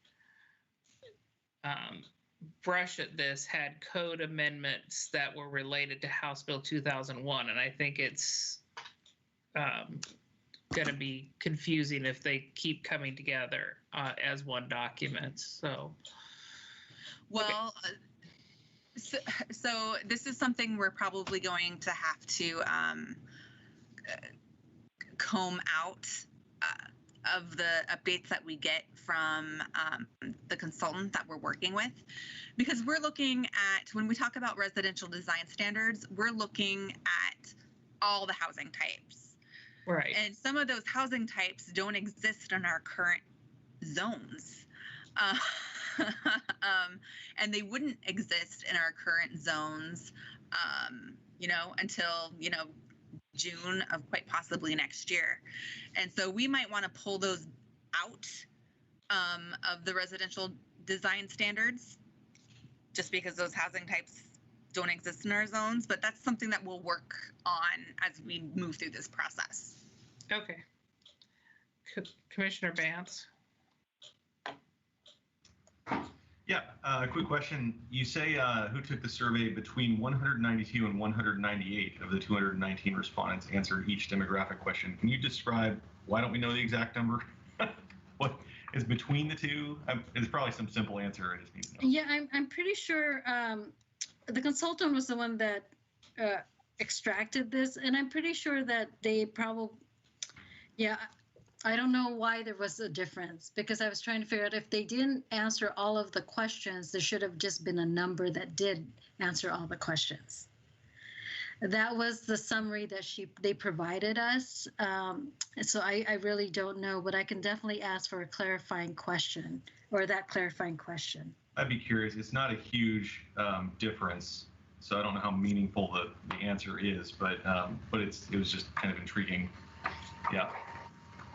brush at this had code amendments that were related to House Bill 2001, and I think it's going to be confusing if they keep coming together as one document. So, well, So this is something we're probably going to have to comb out of the updates that we get from the consultant that we're working with, because we're looking at, when we talk about residential design standards, we're looking at all the housing types. Right. And some of those housing types don't exist in our current zones. And they wouldn't exist in our current zones, until, June of quite possibly next year. And so we might want to pull those out of the residential design standards, just because those housing types don't exist in our zones. But that's something that we'll work on as we move through this process. Okay. Commissioner Vance. Yeah, a quick question. You say who took the survey between 192 and 198 of the 219 respondents answered each demographic question. Can you describe, why don't we know the exact number? What is between the two? It's probably some simple answer. I just need to know. Yeah, I'm pretty sure the consultant was the one that extracted this, and I'm pretty sure that they probably, I don't know why there was a difference, because I was trying to figure out if they didn't answer all of the questions, there should have just been a number that did answer all the questions. That was the summary that they provided us. So I really don't know, but I can definitely ask for a clarifying question, or that clarifying question. I'd be curious. It's not a huge difference, so I don't know how meaningful the answer is, but it was just kind of intriguing. Yeah.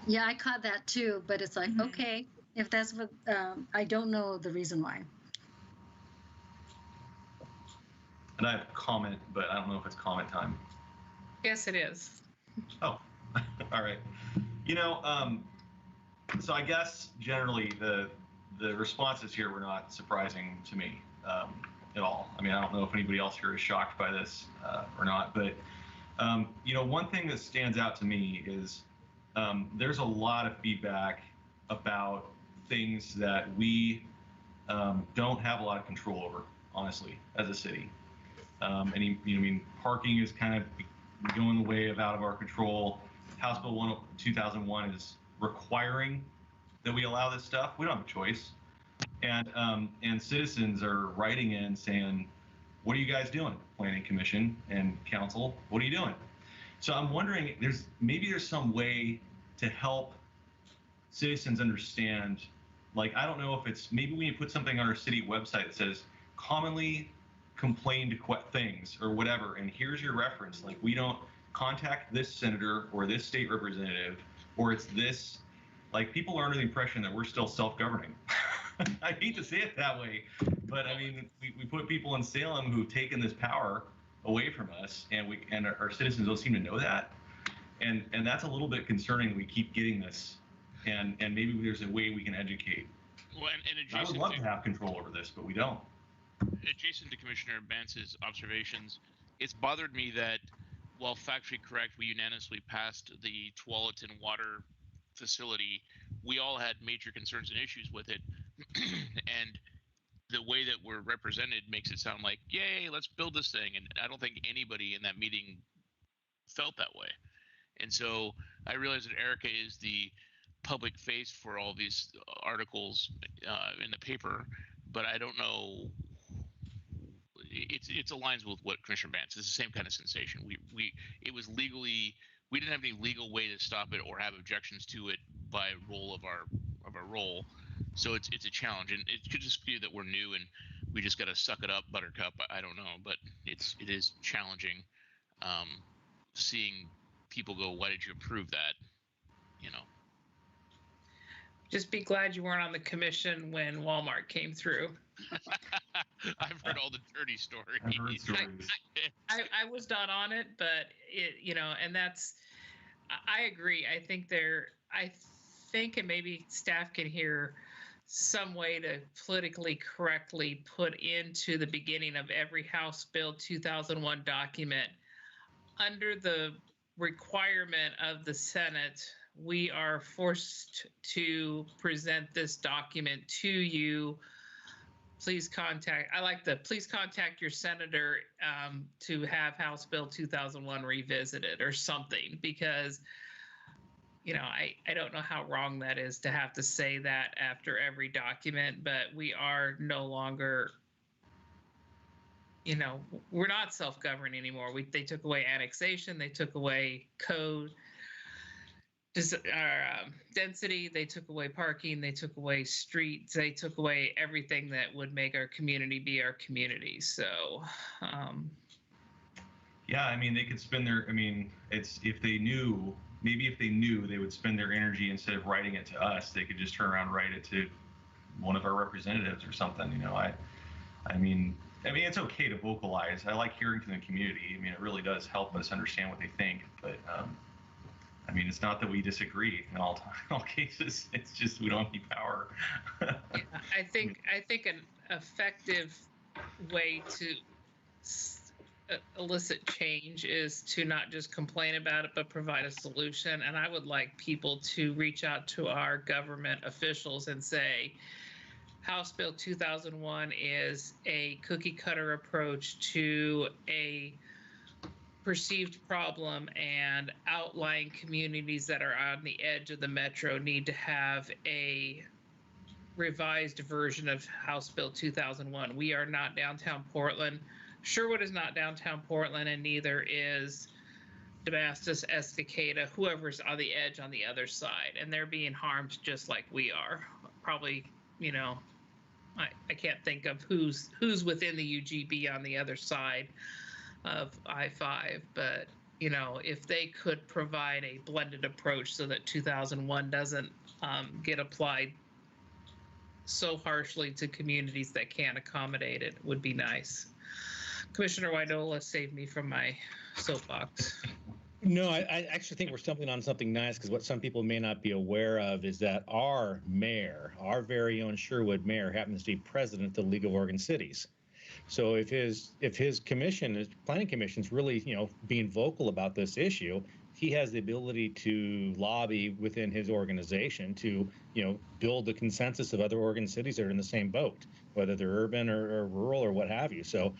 Yeah, I caught that too, but it's like, okay, if that's what, I don't know the reason why. And I have a comment, but I don't know if it's comment time. Yes, it is. Oh, all right. So I guess generally the responses here were not surprising to me at all. I mean, I don't know if anybody else here is shocked by this or not, but one thing that stands out to me is there's a lot of feedback about things that we don't have a lot of control over, honestly, as a city. Parking is kind of going the way of out of our control. House Bill 2001 is requiring that we allow this stuff. We don't have a choice. And citizens are writing in saying, what are you guys doing? Planning Commission and Council, what are you doing? So I'm wondering, maybe there's some way to help citizens understand, like, I don't know if it's, maybe we need to put something on our city website that says commonly complained things or whatever, and here's your reference. Like, we don't contact this senator or this state representative, or it's this, like, people are under the impression that we're still self-governing. I hate to say it that way, but I mean, we put people in Salem who've taken this power away from us, and our citizens don't seem to know that, and that's a little bit concerning. We keep getting this, and maybe there's a way we can educate. Well, and I would love to have control over this, but we don't. Adjacent to Commissioner Bance's observations, it's bothered me that, while factually correct, we unanimously passed the Tualatin water facility, we all had major concerns and issues with it, and the way that we're represented makes it sound like, yay, let's build this thing. And I don't think anybody in that meeting felt that way. And so I realize that Erica is the public face for all these articles in the paper, but I don't know. It aligns with what Commissioner Vance. It's the same kind of sensation. It was legally, we didn't have any legal way to stop it or have objections to it by role of our role. So it's a challenge, and it could just be that we're new and we just got to suck it up, Buttercup. I don't know, but it is challenging seeing people go, why did you approve that? Just be glad you weren't on the commission when Walmart came through. I've heard all the dirty stories. I've heard stories. I was not on it, but and that's, I agree. I think, and maybe staff can hear some way to politically correctly put into the beginning of every House Bill 2001 document, under the requirement of the Senate, we are forced to present this document to you please contact your senator to have House Bill 2001 revisited or something, because I don't know how wrong that is to have to say that after every document, but we are no longer, we're not self-governing anymore. They took away annexation, they took away code, density, they took away parking, they took away streets, they took away everything that would make our community be our community. So yeah, I mean, they could spend it's if they knew, they would spend their energy, instead of writing it to us, they could just turn around and write it to one of our representatives or something. I mean, it's okay to vocalize. I like hearing from the community. I mean, it really does help us understand what they think. But it's not that we disagree in all cases. It's just we don't have any power. I think an effective way to elicit change is to not just complain about it, but provide a solution. And I would like people to reach out to our government officials and say, House Bill 2001 is a cookie cutter approach to a perceived problem, and outlying communities that are on the edge of the metro need to have a revised version of House Bill 2001. We are not downtown Portland. Sherwood is not downtown Portland, and neither is Damascus, Estacada, whoever's on the edge on the other side. And they're being harmed just like we are. Probably, I can't think of who's within the UGB on the other side of I-5, but if they could provide a blended approach so that 2001 doesn't get applied so harshly to communities that can't accommodate it, would be nice. Commissioner Widola saved me from my soapbox. No, I actually think we're stumbling on something nice, because what some people may not be aware of is that our mayor, our very own Sherwood mayor, happens to be president of the League of Oregon Cities. So if his commission, his planning commission, is really being vocal about this issue, he has the ability to lobby within his organization to build the consensus of other Oregon cities that are in the same boat, whether they're urban or rural or what have you. So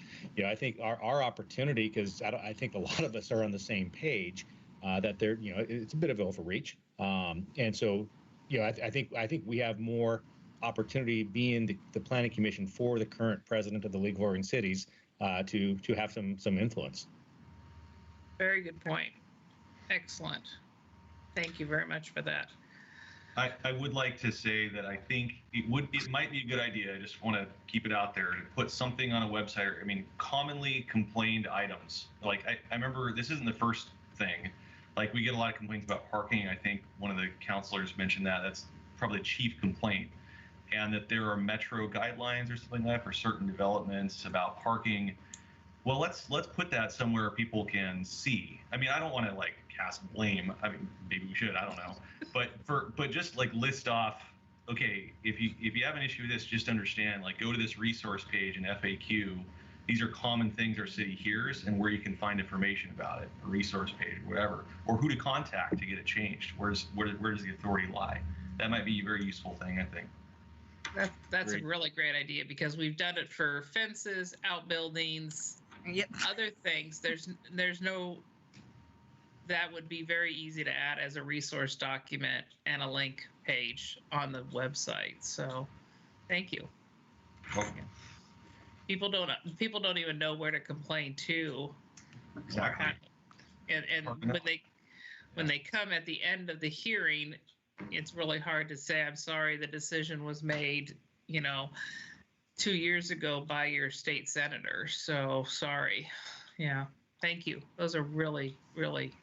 I think our opportunity, because I think a lot of us are on the same page, that it's a bit of overreach, and so I think we have more opportunity being the planning commission for the current president of the League of Oregon Cities to have some influence. Very good point. Excellent. Thank you very much for that. I would like to say that I think it might be a good idea. I just want to keep it out there to put something on a website. Commonly complained items. Like I remember, this isn't the first thing. Like, we get a lot of complaints about parking. I think one of the counselors mentioned that. That's probably the chief complaint. And that there are metro guidelines or something like that for certain developments about parking. Well, let's put that somewhere people can see. I don't want to cast blame. Maybe we should. I don't know. But just list off. Okay, if you have an issue with this, just understand. Go to this resource page in FAQ. These are common things our city hears, and where you can find information about it. A resource page, whatever, or who to contact to get it changed. Where does the authority lie? That might be a very useful thing, I think. That's a really great idea, because we've done it for fences, outbuildings, other things. There's no, that would be very easy to add as a resource document and a link page on the website. So thank you. Welcome. People don't even know where to complain to. Exactly. And when they come at the end of the hearing, it's really hard to say, I'm sorry, the decision was made, 2 years ago by your state senator. So sorry. Yeah. Thank you. Those are really, really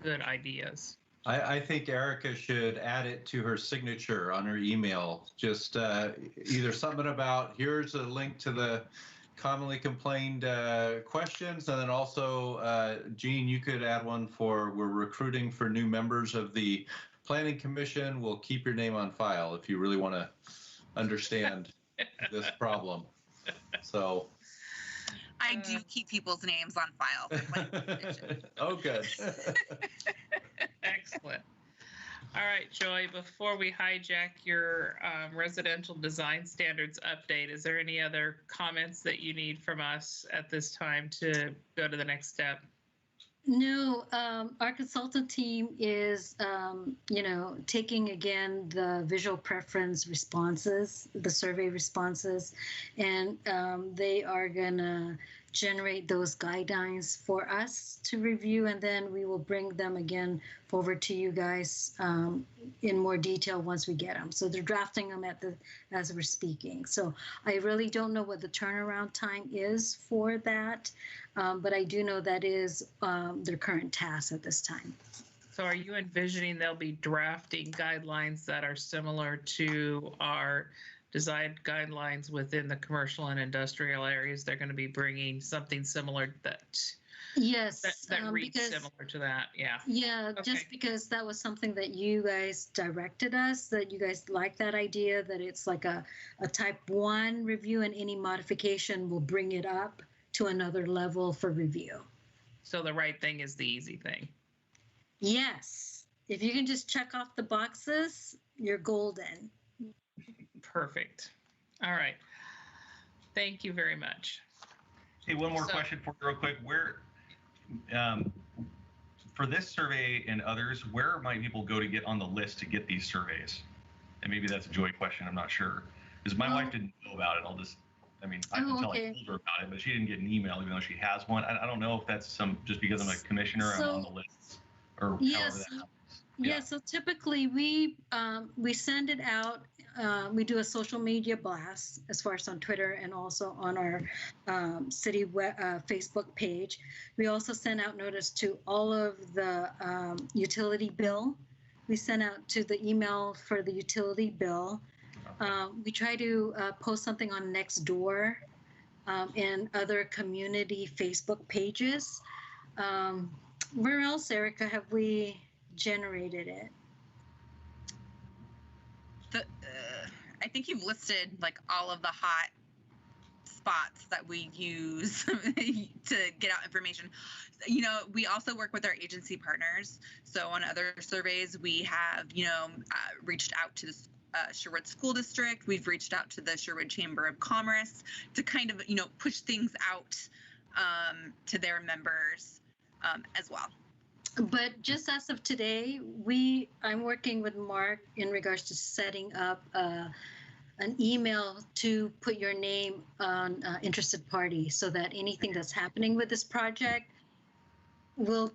good ideas. I think Erica should add it to her signature on her email. Just either something about, here's a link to the commonly complained questions, and then also, Jean, you could add one for, we're recruiting for new members of the Planning Commission. We'll keep your name on file if you really want to understand this problem. So I do keep people's names on file. oh, good. Excellent. All right, Joy, before we hijack your residential design standards update, is there any other comments that you need from us at this time to go to the next step? No, our consultant team is, taking again the visual preference responses, the survey responses, and they are gonna generate those guidelines for us to review, and then we will bring them again forward to you guys in more detail once we get them. So they're drafting them as we're speaking. So I really don't know what the turnaround time is for that, but I do know that is their current task at this time. So are you envisioning they'll be drafting guidelines that are similar to our design guidelines within the commercial and industrial areas? They're going to be bringing something similar that reads similar to that. Yeah. Yeah, Okay. just because that was something that you guys directed us, that you guys like that idea, that it's like a type 1 review, and any modification will bring it up to another level for review. So the right thing is the easy thing. Yes. If you can just check off the boxes, you're golden. Perfect. All right. Thank you very much. Hey, one more question for you real quick. Where, for this survey and others, where might people go to get on the list to get these surveys? And maybe that's a Joy question, I'm not sure. Because my wife didn't know about it. I can tell I told her about it, but she didn't get an email even though she has one. I don't know if that's just because I'm a commissioner, I'm on the list, or however that happens. Yeah, so typically we send it out. We do a social media blast as far as on Twitter and also on our city Facebook page. We also send out notice to all of the utility bill. We send out to the email for the utility bill. We try to post something on Nextdoor and other community Facebook pages. Where else, Erica, have we generated it? I think you've listed like all of the hot spots that we use to get out information. We also work with our agency partners. So on other surveys, we have, reached out to the Sherwood School District. We've reached out to the Sherwood Chamber of Commerce to kind of, push things out to their members as well. But just as of today, I'm working with Mark in regards to setting up an email to put your name on interested party, so that anything that's happening with this project, we're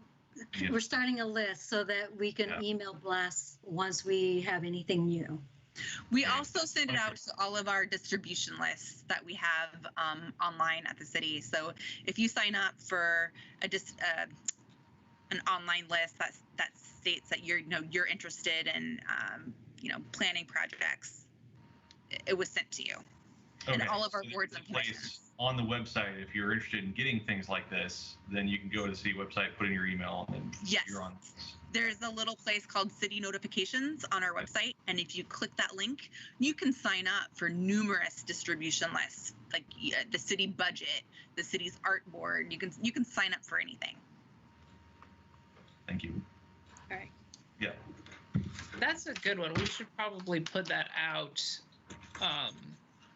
starting a list so that we can email blast once we have anything new. We also send it out to all of our distribution lists that we have online at the city. So if you sign up for an online list that states that you're interested in planning projects, it was sent to you. Okay. And all of our boards and commissioners. On the website, if you're interested in getting things like this, then you can go to the city website, put in your email, and you're on. There's a little place called City Notifications on our website, and if you click that link, you can sign up for numerous distribution lists, like the city budget, the city's art board. You can sign up for anything. Thank you. All right. Yeah. That's a good one. We should probably put that out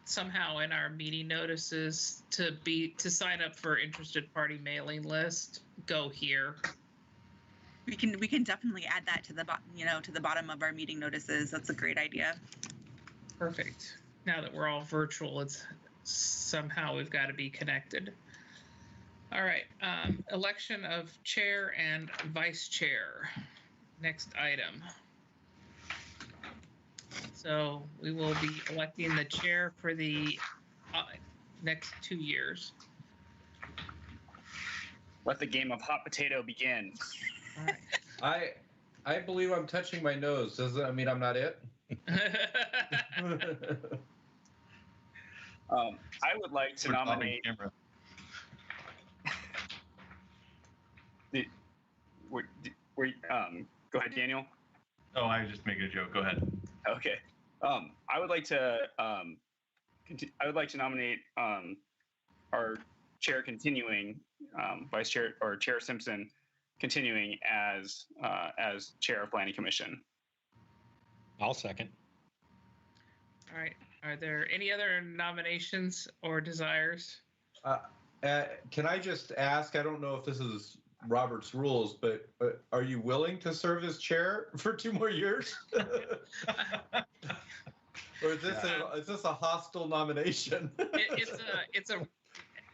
somehow in our meeting notices to sign up for interested party mailing list. Go here. We can definitely add that to the bottom of our meeting notices. That's a great idea. Perfect. Now that we're all virtual, it's somehow we've got to be connected. All right. Election of chair and vice chair. Next item. So we will be electing the chair for the next 2 years. Let the game of hot potato begin. All right. I believe I'm touching my nose. Does that mean I'm not it? I would like to nominate. Go ahead, Daniel. Oh, I was just making a joke. Go ahead. Okay. I would like to nominate our chair continuing, Vice Chair or Chair Simpson continuing as chair of Planning Commission. I'll second. All right. Are there any other nominations or desires? Can I just ask, I don't know if this is Robert's rules, but are you willing to serve as chair for 2 more years? Or is this a hostile nomination? It's a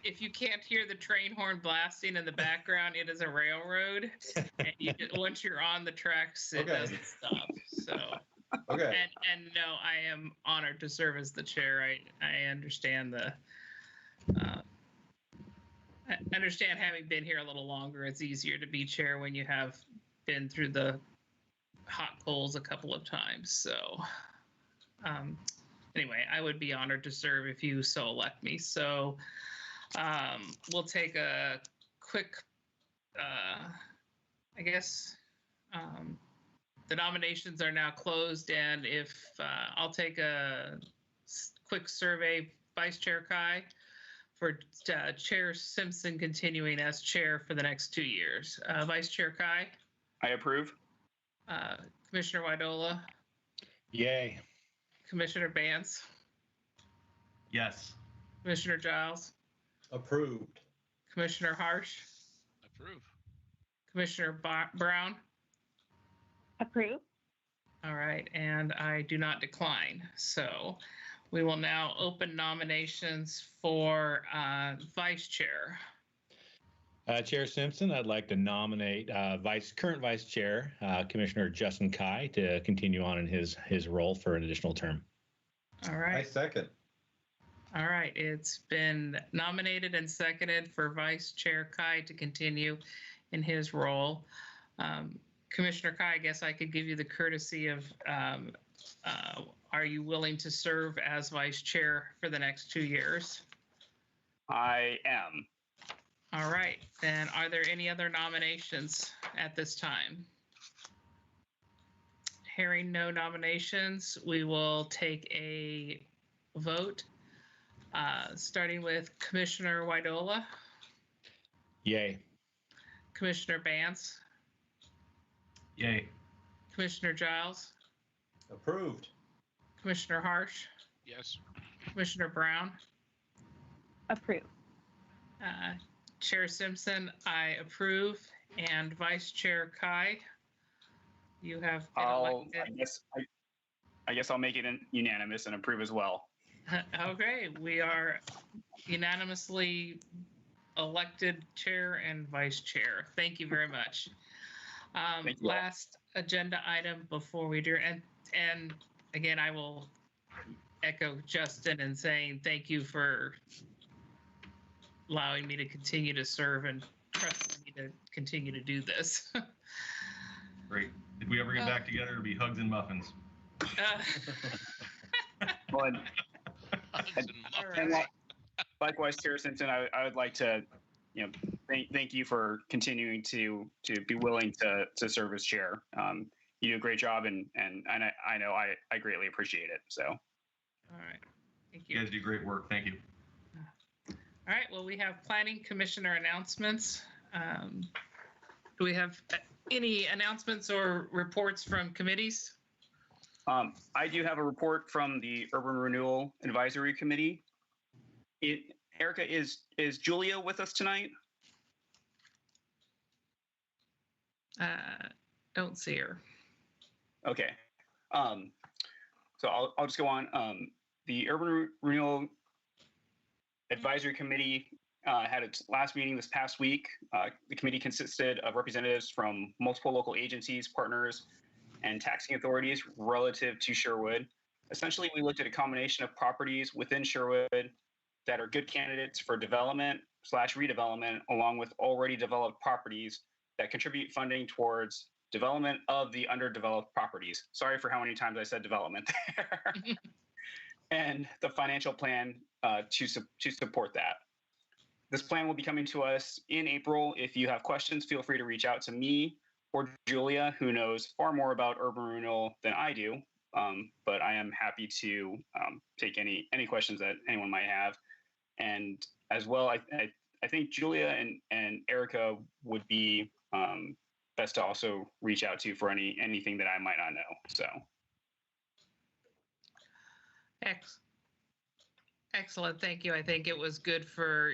if you can't hear the train horn blasting in the background, it is a railroad. And once you're on the tracks, it doesn't stop. So Okay. And no, I am honored to serve as the chair. I understand I understand, having been here a little longer, it's easier to be chair when you have been through the hot coals a couple of times. So anyway, I would be honored to serve if you so elect me. So we'll take a quick, I guess, the nominations are now closed, and if I'll take a quick survey, Vice Chair Kai, for Chair Simpson continuing as chair for the next 2 years. Vice Chair Kai? I approve. Commissioner Widola? Yay. Commissioner Bance? Yes. Commissioner Giles? Approved. Commissioner Harsh? Approve. Commissioner Brown? Approve. All right, and I do not decline. So we will now open nominations for vice chair. Chair Simpson, I'd like to nominate current vice chair, Commissioner Justin Kai, to continue on in his role for an additional term. All right. I second. All right, it's been nominated and seconded for Vice Chair Kai to continue in his role. Commissioner Kai, I guess I could give you the courtesy of, are you willing to serve as Vice Chair for the next 2 years? I am. All right, then are there any other nominations at this time? Hearing no nominations, we will take a vote. Starting with Commissioner Widola. Yay. Commissioner Bance. Yay. Commissioner Giles. Approved. Commissioner Harsh. Yes. Commissioner Brown. Approve. Chair Simpson, I approve. And Vice Chair Kai, you have been elected. I guess I'll make it unanimous and approve as well. Okay, we are unanimously elected chair and vice chair. Thank you very much. Thank you. Last agenda item before we do, and again, I will echo Justin in saying thank you for allowing me to continue to serve and trusting me to continue to do this. Great. If we ever get back together, it'll be hugs and muffins. Well, and likewise, Chair Simpson, I would like to, thank you for continuing to be willing to serve as chair. You do a great job, and I know I greatly appreciate it. So. All right. Thank you. You guys do great work. Thank you. All right. Well, we have Planning Commissioner announcements. Do we have any announcements or reports from committees? I do have a report from the Urban Renewal Advisory Committee. Erica, is Julia with us tonight? Don't see her. Okay. So I'll just go on. The Urban Renewal Advisory Committee had its last meeting this past week. The committee consisted of representatives from multiple local agencies, partners, and taxing authorities relative to Sherwood. Essentially, we looked at a combination of properties within Sherwood that are good candidates for development/redevelopment, along with already developed properties that contribute funding towards development of the underdeveloped properties. Sorry for how many times I said development there. And the financial plan to support that. This plan will be coming to us in April. If you have questions, feel free to reach out to me or Julia, who knows far more about urban renewal than I do. But I am happy to take any questions that anyone might have. And as well, I think Julia and Erica would be best to also reach out to for anything that I might not know. So. Excellent. Thank you. I think it was good for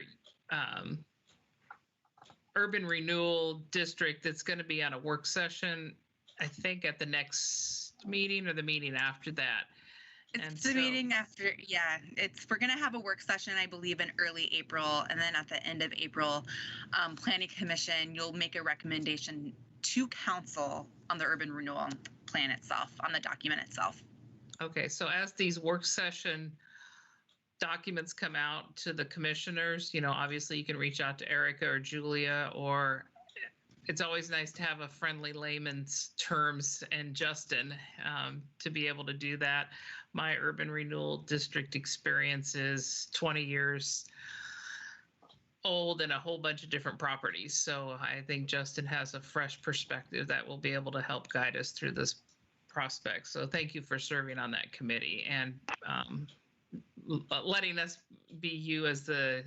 Urban Renewal District. It's going to be on a work session, I think, at the next meeting or the meeting after that. It's the meeting after, yeah. We're gonna have a work session, I believe, in early April, and then at the end of April, Planning Commission, you'll make a recommendation to council on the urban renewal plan itself, on the document itself. Okay, so as these work session documents come out to the commissioners, obviously you can reach out to Erica or Julia, or it's always nice to have a friendly layman's terms and Justin to be able to do that. My urban renewal district experience is 20 years old and a whole bunch of different properties. So I think Justin has a fresh perspective that will be able to help guide us through this prospect. So thank you for serving on that committee and letting us be you as the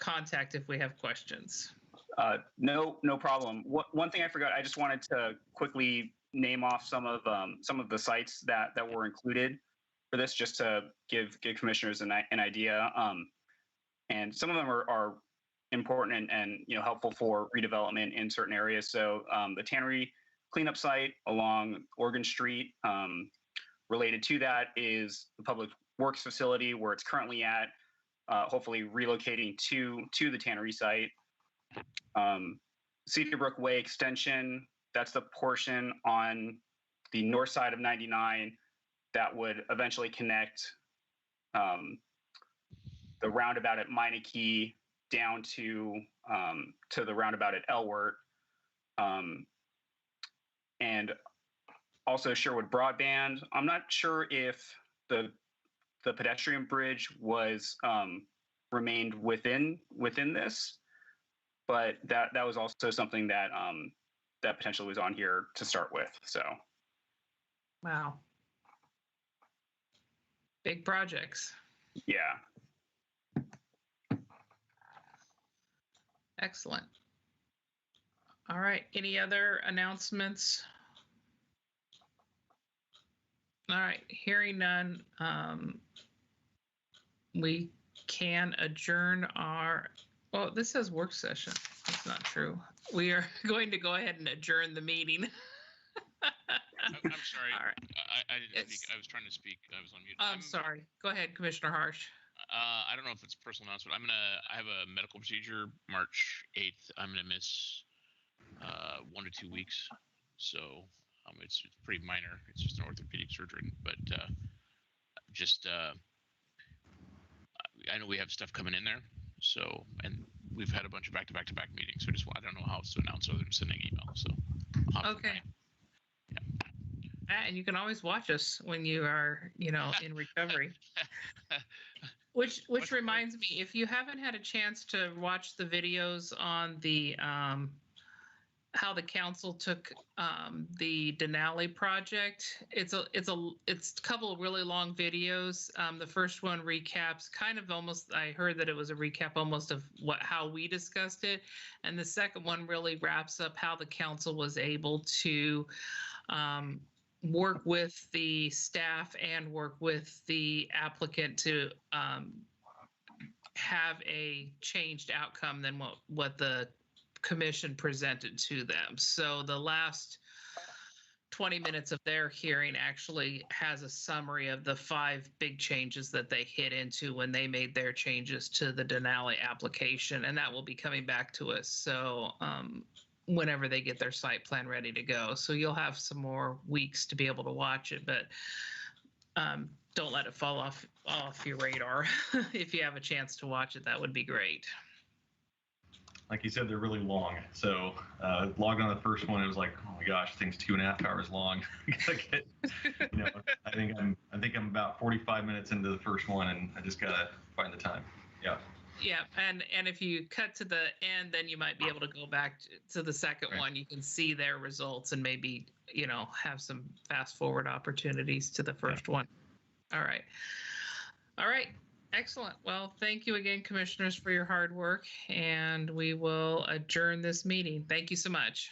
contact if we have questions. No problem. One thing I forgot, I just wanted to quickly name off some of the sites that were included for this, just to give commissioners an idea. And some of them are important and helpful for redevelopment in certain areas. So the Tannery cleanup site along Oregon Street, related to that is the Public Works facility where it's currently at, hopefully relocating to the Tannery site. Cedarbrook Way extension, that's the portion on the north side of 99 that would eventually connect the roundabout at Meineke down to the roundabout at Elwert, and also Sherwood Broadband. I'm not sure if the pedestrian bridge was remained within this, but that was also something that that potentially was on here to start with. So, wow, big projects. Yeah. Excellent. All right. Any other announcements? All right. Hearing none, we can adjourn our. Well, this says work session. That's not true. We are going to go ahead and adjourn the meeting. I'm sorry. All right. I didn't speak. I was trying to speak. I was on mute. I'm sorry. Go ahead, Commissioner Harsh. I don't know if it's a personal announcement. I have a medical procedure March 8th. I'm gonna miss 1 to 2 weeks. So it's pretty minor. It's just an orthopedic surgery, but I know we have stuff coming in there. So, and we've had a bunch of back-to-back meetings. So I don't know how else to announce other than sending an email. So, okay. Yeah. And you can always watch us when you are, in recovery. Which reminds me, if you haven't had a chance to watch the videos on the how the council took the Denali project, it's a couple of really long videos. The first one recaps kind of almost, I heard that it was a recap almost of how we discussed it, and the second one really wraps up how the council was able to work with the staff and work with the applicant to have a changed outcome than what the commission presented to them. So the last 20 minutes of their hearing actually has a summary of the 5 big changes that they hit into when they made their changes to the Denali application, and that will be coming back to us. So whenever they get their site plan ready to go. So you'll have some more weeks to be able to watch it, but don't let it fall off your radar. If you have a chance to watch it, that would be great. Like you said, they're really long. So logged on the first one, it was like, oh my gosh, thing's 2.5 hours long. I think I'm about 45 minutes into the first one, and I just gotta find the time. Yeah. Yeah, and if you cut to the end, then you might be able to go back to the second one. You can see their results and maybe, have some fast forward opportunities to the first one. All right. Excellent. Well, thank you again, commissioners, for your hard work, and we will adjourn this meeting. Thank you so much.